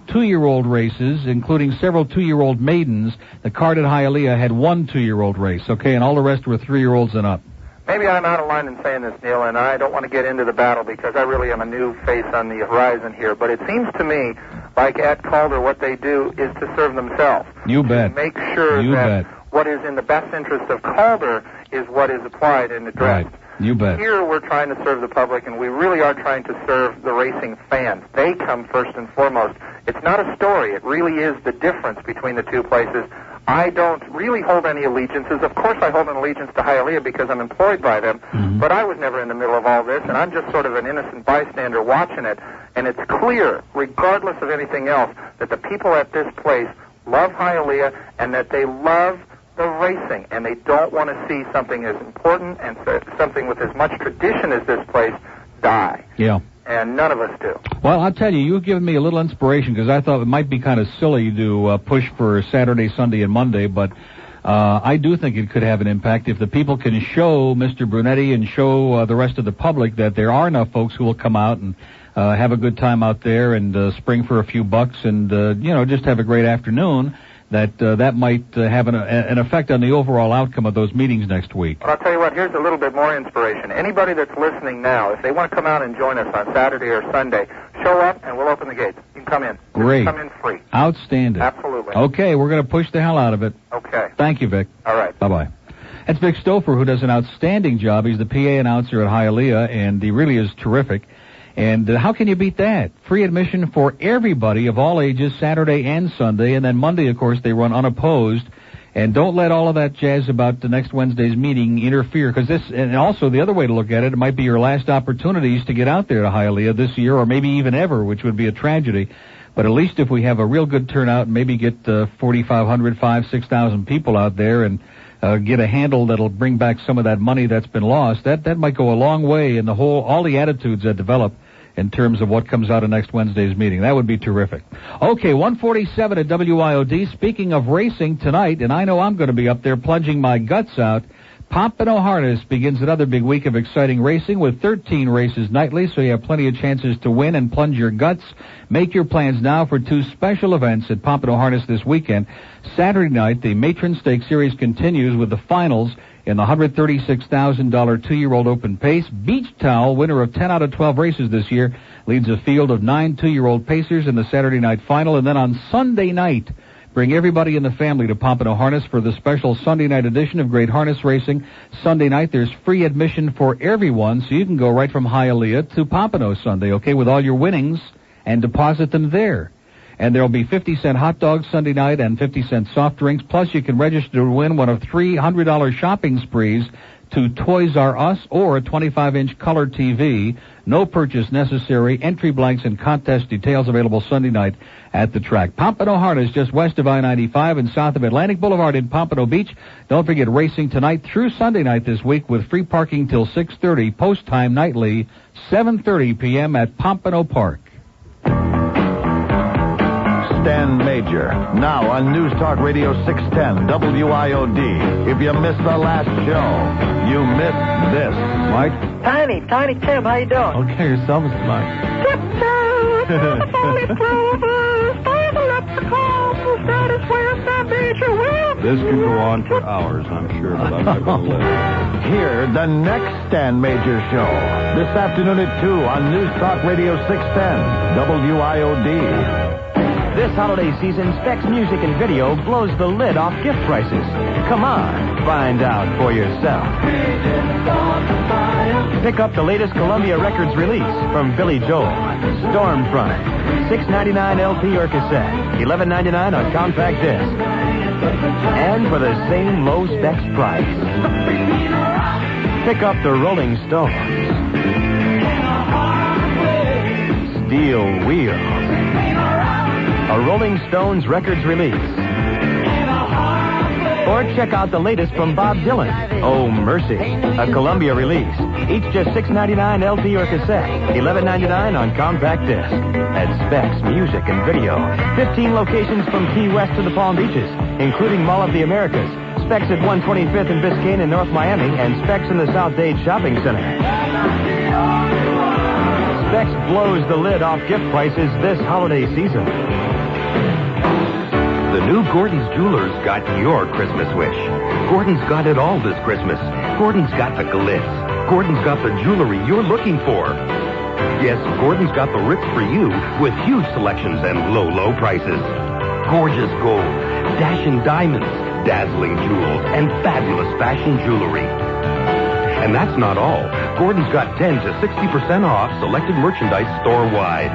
2-year-old races, including several 2-year-old maidens. The card at Hialeah had 1 2-year-old race, okay, and all the rest were 3-year-olds and up. Maybe I'm out of line in saying this, Neil, and I don't want to get into the battle because I really am a new face on the horizon here, but it seems to me like at Calder what they do is to serve themselves. You bet. To make sure that what is in the best interest of Calder is what is applied and addressed. Right. You bet. Here we're trying to serve the public, and we really are trying to serve the racing fans. They come first and foremost. It's not a story. It really is the difference between the two places. I don't really hold any allegiances. Of course I hold an allegiance to Hialeah because I'm employed by them, but I was never in the middle of all this, and I'm just sort of an innocent bystander watching it. And it's clear, regardless of anything else, that the people at this place love Hialeah and that they love the racing, and they don't want to see something as important and something with as much tradition as this place die. Yeah. And none of us do. Well, I'll tell you, you've given me a little inspiration because I thought it might be kind of silly to push for Saturday, Sunday, and Monday, but I do think it could have an impact if the people can show Mr. Brunetti and show the rest of the public that there are enough folks who will come out and have a good time out there and spring for a few bucks and, just have a great afternoon. That might have an effect on the overall outcome of those meetings next week. Well, I'll tell you what, here's a little bit more inspiration. Anybody that's listening now, if they want to come out and join us on Saturday or Sunday, show up and we'll open the gates. You can come in. Great. Come in free. Outstanding. Absolutely. Okay, we're going to push the hell out of it. Okay. Thank you, Vic. All right. Bye-bye. That's Vic Stouffer, who does an outstanding job. He's the PA announcer at Hialeah, and he really is terrific. And how can you beat that? Free admission for everybody of all ages, Saturday and Sunday, and then Monday, of course, they run unopposed. And don't let all of that jazz about the next Wednesday's meeting interfere, because this, and also the other way to look at it, it might be your last opportunities to get out there to Hialeah this year, or maybe even ever, which would be a tragedy. But at least if we have a real good turnout and maybe get 4,500, 5,000, 6,000 people out there and get a handle that'll bring back some of that money that's been lost, that might go a long way in all the attitudes that develop in terms of what comes out of next Wednesday's meeting. That would be terrific. Okay, 147 at WIOD. Speaking of racing tonight, and I know I'm going to be up there plunging my guts out, Pompano Harness begins another big week of exciting racing with 13 races nightly, so you have plenty of chances to win and plunge your guts. Make your plans now for 2 special events at Pompano Harness this weekend. Saturday night, the Matron Stakes Series continues with the finals in the $136,000 2-year-old open pace. Beach Towel, winner of 10 out of 12 races this year, leads a field of 9 2-year-old pacers in the Saturday night final. And then on Sunday night, bring everybody in the family to Pompano Harness for the special Sunday night edition of Great Harness Racing. Sunday night, there's free admission for everyone, so you can go right from Hialeah to Pompano Sunday, okay, with all your winnings, and deposit them there. And there'll be 50-cent hot dogs Sunday night and 50-cent soft drinks. Plus, you can register to win one of 3 $100 shopping sprees to Toys R Us or a 25-inch color TV. No purchase necessary. Entry blanks and contest details available Sunday night at the track. Pompano Harness, just west of I-95 and south of Atlantic Boulevard in Pompano Beach. Don't forget racing tonight through Sunday night this week with free parking till 6:30. Post time nightly, 7:30 p.m. at Pompano Park. Stan Major, now on News Talk Radio 610 WIOD. If you missed the last show, you missed this. Mike? Tiny Tim, how you doing? Okay, yourself, Mike. This can go on for hours, I'm sure, but I'm not going to let it. Hear the next Stan Major show this afternoon at 2 on News Talk Radio 610 WIOD. This holiday season, Specs Music and Video blows the lid off gift prices. Come on, find out for yourself. Pick up the latest Columbia Records release from Billy Joel, Stormfront, $6.99 LP or cassette, $11.99 on compact disc. And for the same low specs price, pick up the Rolling Stones. Steel Wheels. A Rolling Stones Records release. Or check out the latest from Bob Dylan, Oh Mercy, a Columbia release. Each just $6.99 LP or cassette, $11.99 on compact disc. At Specs Music and Video. 15 locations from Key West to the Palm Beaches, including Mall of the Americas, Specs at 125th and Biscayne in North Miami, and Specs in the South Dade Shopping Center. Specs blows the lid off gift prices this holiday season. The new Gordon's Jewelers got your Christmas wish. Gordon's got it all this Christmas. Gordon's got the glitz. Gordon's got the jewelry you're looking for. Yes, Gordon's got the Ritz for you with huge selections and low, low prices. Gorgeous gold, dashing diamonds, dazzling jewels, and fabulous fashion jewelry. And that's not all. Gordon's got 10 to 60% off selected merchandise store-wide.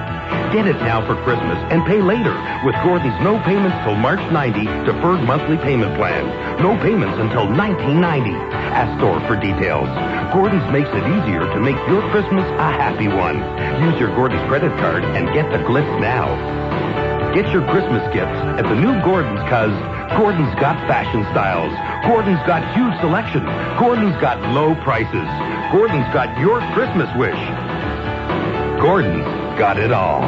Get it now for Christmas and pay later with Gordon's no payments till March 90 deferred monthly payment plan. No payments until 1990. Ask store for details. Gordon's makes it easier to make your Christmas a happy one. Use your Gordon's credit card and get the glitz now. Get your Christmas gifts at the new Gordon's, cause Gordon's got fashion styles. Gordon's got huge selection. Gordon's got low prices. Gordon's got your Christmas wish. Gordon's got it all.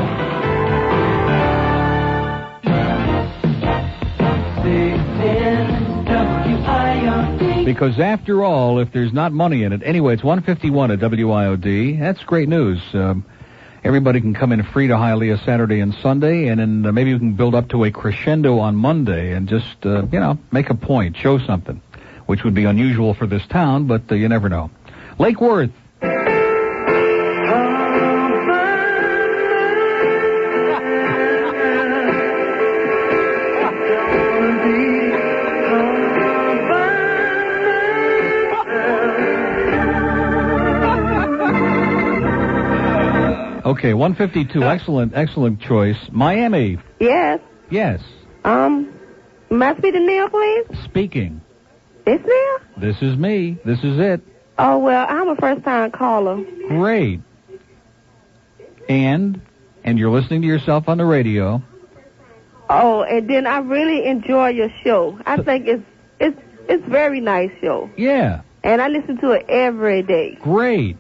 Because after all, if there's not money in it, anyway, it's 151 at WIOD. That's great news. Everybody can come in free to Hialeah Saturday and Sunday, and then maybe we can build up to a crescendo on Monday and just, make a point, show something, which would be unusual for this town, but you never know. Lake Worth. Okay, 152. Excellent choice. Miami. Yes. Yes. Must be the Neil, please? Speaking. It's Neil? This is me. This is it. Oh, well, I'm a first-time caller. Great. And you're listening to yourself on the radio. Oh, and then I really enjoy your show. I think it's very nice show. Yeah. And I listen to it every day. Great.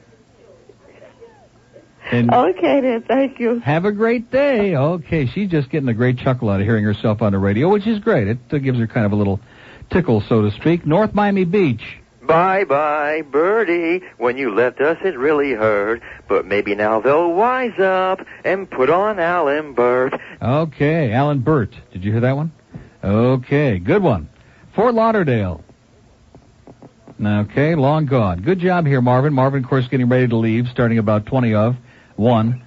And okay, then. Thank you. Have a great day. Okay, she's just getting a great chuckle out of hearing herself on the radio, which is great. It gives her kind of a little tickle, so to speak. North Miami Beach. Bye-bye, birdie. When you left us, it really hurt. But maybe now they'll wise up and put on Alan Burt. Okay, Alan Burt. Did you hear that one? Okay, good one. Fort Lauderdale. Okay, long gone. Good job here, Marvin. Marvin, of course, getting ready to leave, starting about 20 of 1.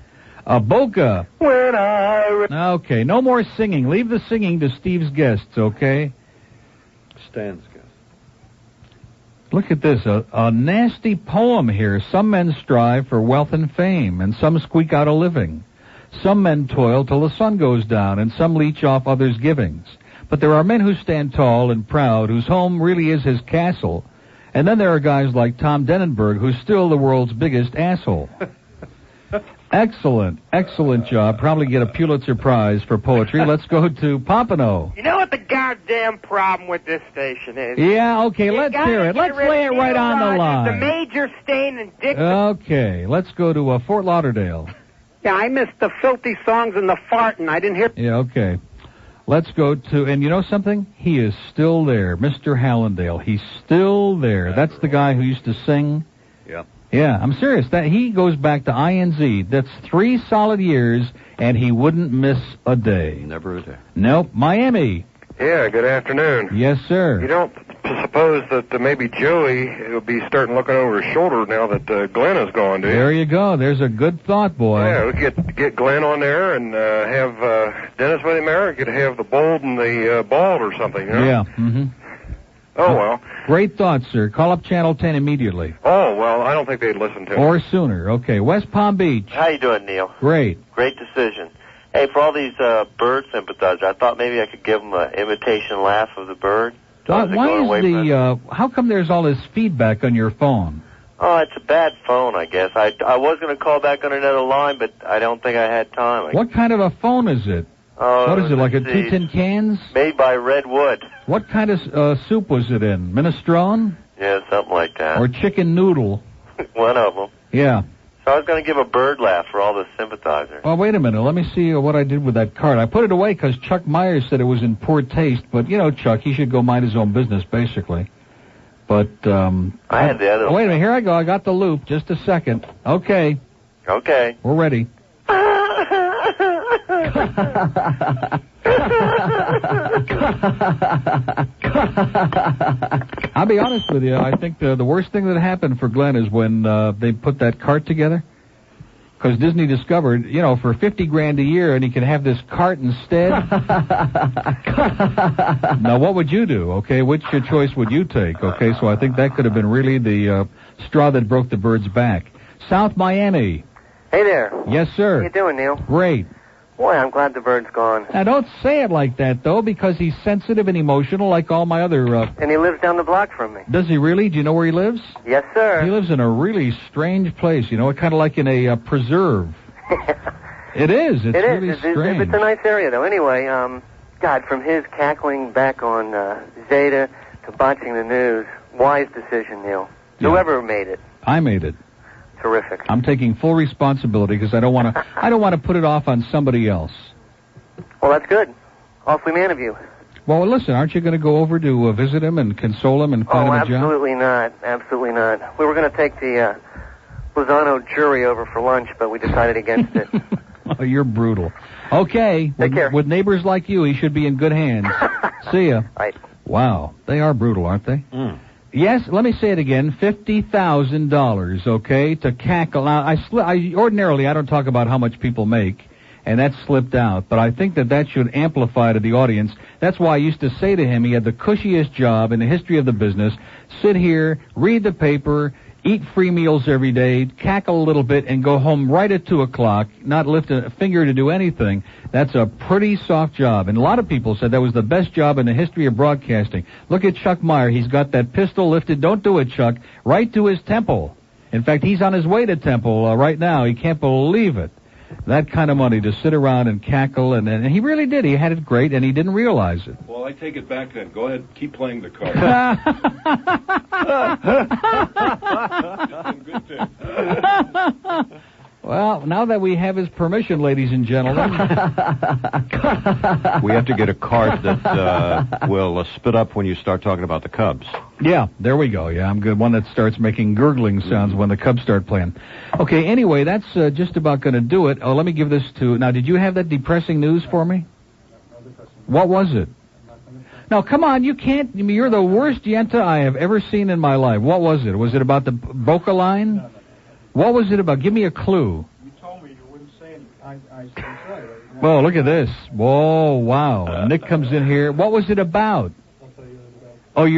Boca. Okay, no more singing. Leave the singing to Steve's guests, okay? Stan's guest. Look at this, a nasty poem here. Some men strive for wealth and fame, and some squeak out a living. Some men toil till the sun goes down, and some leech off others' givings. But there are men who stand tall and proud, whose home really is his castle. And then there are guys like Tom Denenberg, who's still the world's biggest asshole. Excellent job. Probably get a Pulitzer Prize for poetry. Let's go to Pompano. You know what the goddamn problem with this station is? Yeah, okay, let's hear it. Let's lay it right on the line. The Major, Stain, and Dick. Okay, let's go to Fort Lauderdale. Yeah, I missed the filthy songs and the farting. I didn't hear... Yeah, okay. Let's go to, and you know something? He is still there. Mr. Hallandale, he's still there. That's the guy who used to sing. Yeah. Yeah, I'm serious. That he goes back to INZ. That's 3 solid years, and he wouldn't miss a day. Never a day. Nope. Miami. Yeah, good afternoon. Yes, sir. You don't suppose that maybe Joey will be starting looking over his shoulder now that Glenn is gone, do you? There you go. There's a good thought, boy. Yeah, we could get Glenn on there and have Dennis with him there. We could have the bold and the bald or something, you know? Yeah, mm-hmm. Oh, well. Great thought, sir. Call up Channel 10 immediately. Oh, well, I don't think they'd listen to it. Or sooner. Okay, West Palm Beach. How you doing, Neil? Great. Great decision. Hey, for all these bird sympathizers, I thought maybe I could give them an imitation laugh of the bird. Why is how come there's all this feedback on your phone? Oh, it's a bad phone, I guess. I was going to call back on another line, but I don't think I had time. What kind of a phone is it? What is it, like a 2 tin cans? Made by Redwood. What kind of soup was it in? Minestrone? Yeah, something like that. Or chicken noodle? One of them. Yeah. So I was going to give a bird laugh for all the sympathizers. Well, wait a minute. Let me see what I did with that card. I put it away because Chuck Myers said it was in poor taste. But, you know, Chuck, he should go mind his own business, basically. But, I had the other one. Wait a minute. Here I go. I got the loop. Just a second. Okay. Okay. We're ready. I'll be honest with you. I think the worst thing that happened for Glenn is when they put that cart together. Because Disney discovered, you know, for $50,000 a year, and he can have this cart instead. Now, what would you do? Okay, which choice would you take? Okay, so I think that could have been really the straw that broke the bird's back. South Miami. Hey there. Yes, sir. How you doing, Neil? Great. Boy, I'm glad the bird's gone. Now, don't say it like that, though, because he's sensitive and emotional like all my other... And he lives down the block from me. Does he really? Do you know where he lives? Yes, sir. He lives in a really strange place, you know, kind of like in a preserve. It is. It's really strange. It's a nice area, though. Anyway, God, from his cackling back on Zeta to botching the news, wise decision, Neil. Yeah. Whoever made it. I made it. Terrific. I'm taking full responsibility because I don't want to put it off on somebody else. Well, that's good. Awfully man of you. Well, listen, aren't you going to go over to visit him and console him and find him a job? Absolutely not. Absolutely not. We were going to take the Lozano jury over for lunch, but we decided against it. Oh, you're brutal. Okay. Take care. With neighbors like you, he should be in good hands. See ya. Right. Wow. They are brutal, aren't they? Mm. Yes, let me say it again, $50,000, okay, to cackle. Now, ordinarily, I don't talk about how much people make, and that slipped out, but I think that should amplify to the audience. That's why I used to say to him he had the cushiest job in the history of the business, sit here, read the paper, eat free meals every day, cackle a little bit, and go home right at 2 o'clock, not lift a finger to do anything. That's a pretty soft job. And a lot of people said that was the best job in the history of broadcasting. Look at Chuck Meyer. He's got that pistol lifted. Don't do it, Chuck. Right to his temple. In fact, he's on his way to temple right now. He can't believe it. That kind of money to sit around and cackle, and he really did. He had it great, and he didn't realize it. Well, I take it back then. Go ahead, keep playing the card. Well, now that we have his permission, ladies and gentlemen, we have to get a card that will spit up when you start talking about the Cubs. Yeah, there we go. Yeah, I'm good. One that starts making gurgling sounds when the Cubs start playing. Okay, anyway, that's just about going to do it. Oh, let me give this to... Now, did you have that depressing news for me? What was it? Now, come on, you can't... I mean, you're the worst Yenta I have ever seen in my life. What was it? Was it about the Boca line? No. What was it about? Give me a clue. You told me you wouldn't say anything. I said it. Whoa, look at this. Whoa, wow. Nick comes in here. What was it about? Oh, he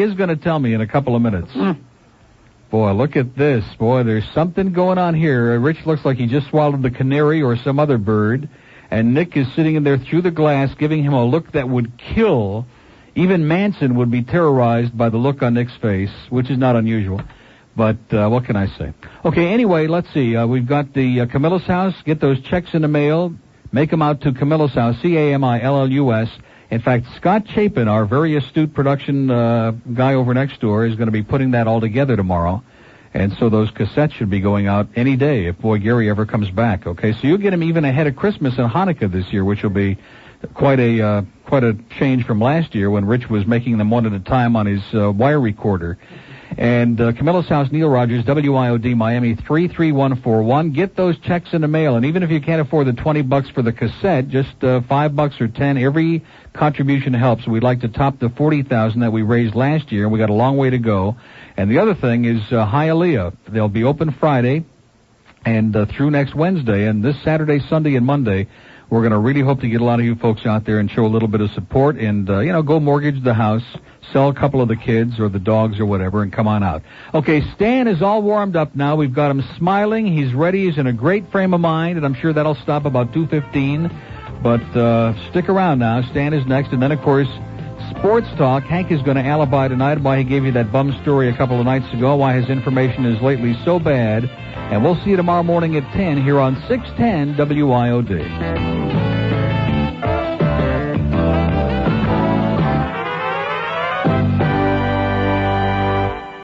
is gonna tell me in a couple of minutes. Boy, look at this. Boy, there's something going on here. Rich looks like he just swallowed the canary or some other bird, and Nick is sitting in there through the glass giving him a look that would kill. Even Manson would be terrorized by the look on Nick's face, which is not unusual. But what can I say? Okay, anyway, let's see. We've got the Camillus House. Get those checks in the mail. Make them out to Camillus House, Camillus. In fact, Scott Chapin, our very astute production guy over next door, is going to be putting that all together tomorrow. And so those cassettes should be going out any day if Boy Gary ever comes back. Okay, so you'll get them even ahead of Christmas and Hanukkah this year, which will be quite a change from last year when Rich was making them one at a time on his wire recorder. And Camillus House, Neil Rogers, WIOD, Miami 33141. Get those checks in the mail, and even if you can't afford the $20 for the cassette, just $5 or $10. Every contribution helps. We'd like to top the $40,000 that we raised last year, and we got a long way to go. And the other thing is Hialeah. They'll be open Friday and through next Wednesday, and this Saturday, Sunday, and Monday. We're going to really hope to get a lot of you folks out there and show a little bit of support and, go mortgage the house, sell a couple of the kids or the dogs or whatever, and come on out. Okay, Stan is all warmed up now. We've got him smiling. He's ready. He's in a great frame of mind, and I'm sure that'll stop about 2:15. But stick around now. Stan is next. And then, of course, Sports Talk. Hank is going to alibi tonight why he gave you that bum story a couple of nights ago, why his information is lately so bad. And we'll see you tomorrow morning at 10 here on 610 WIOD.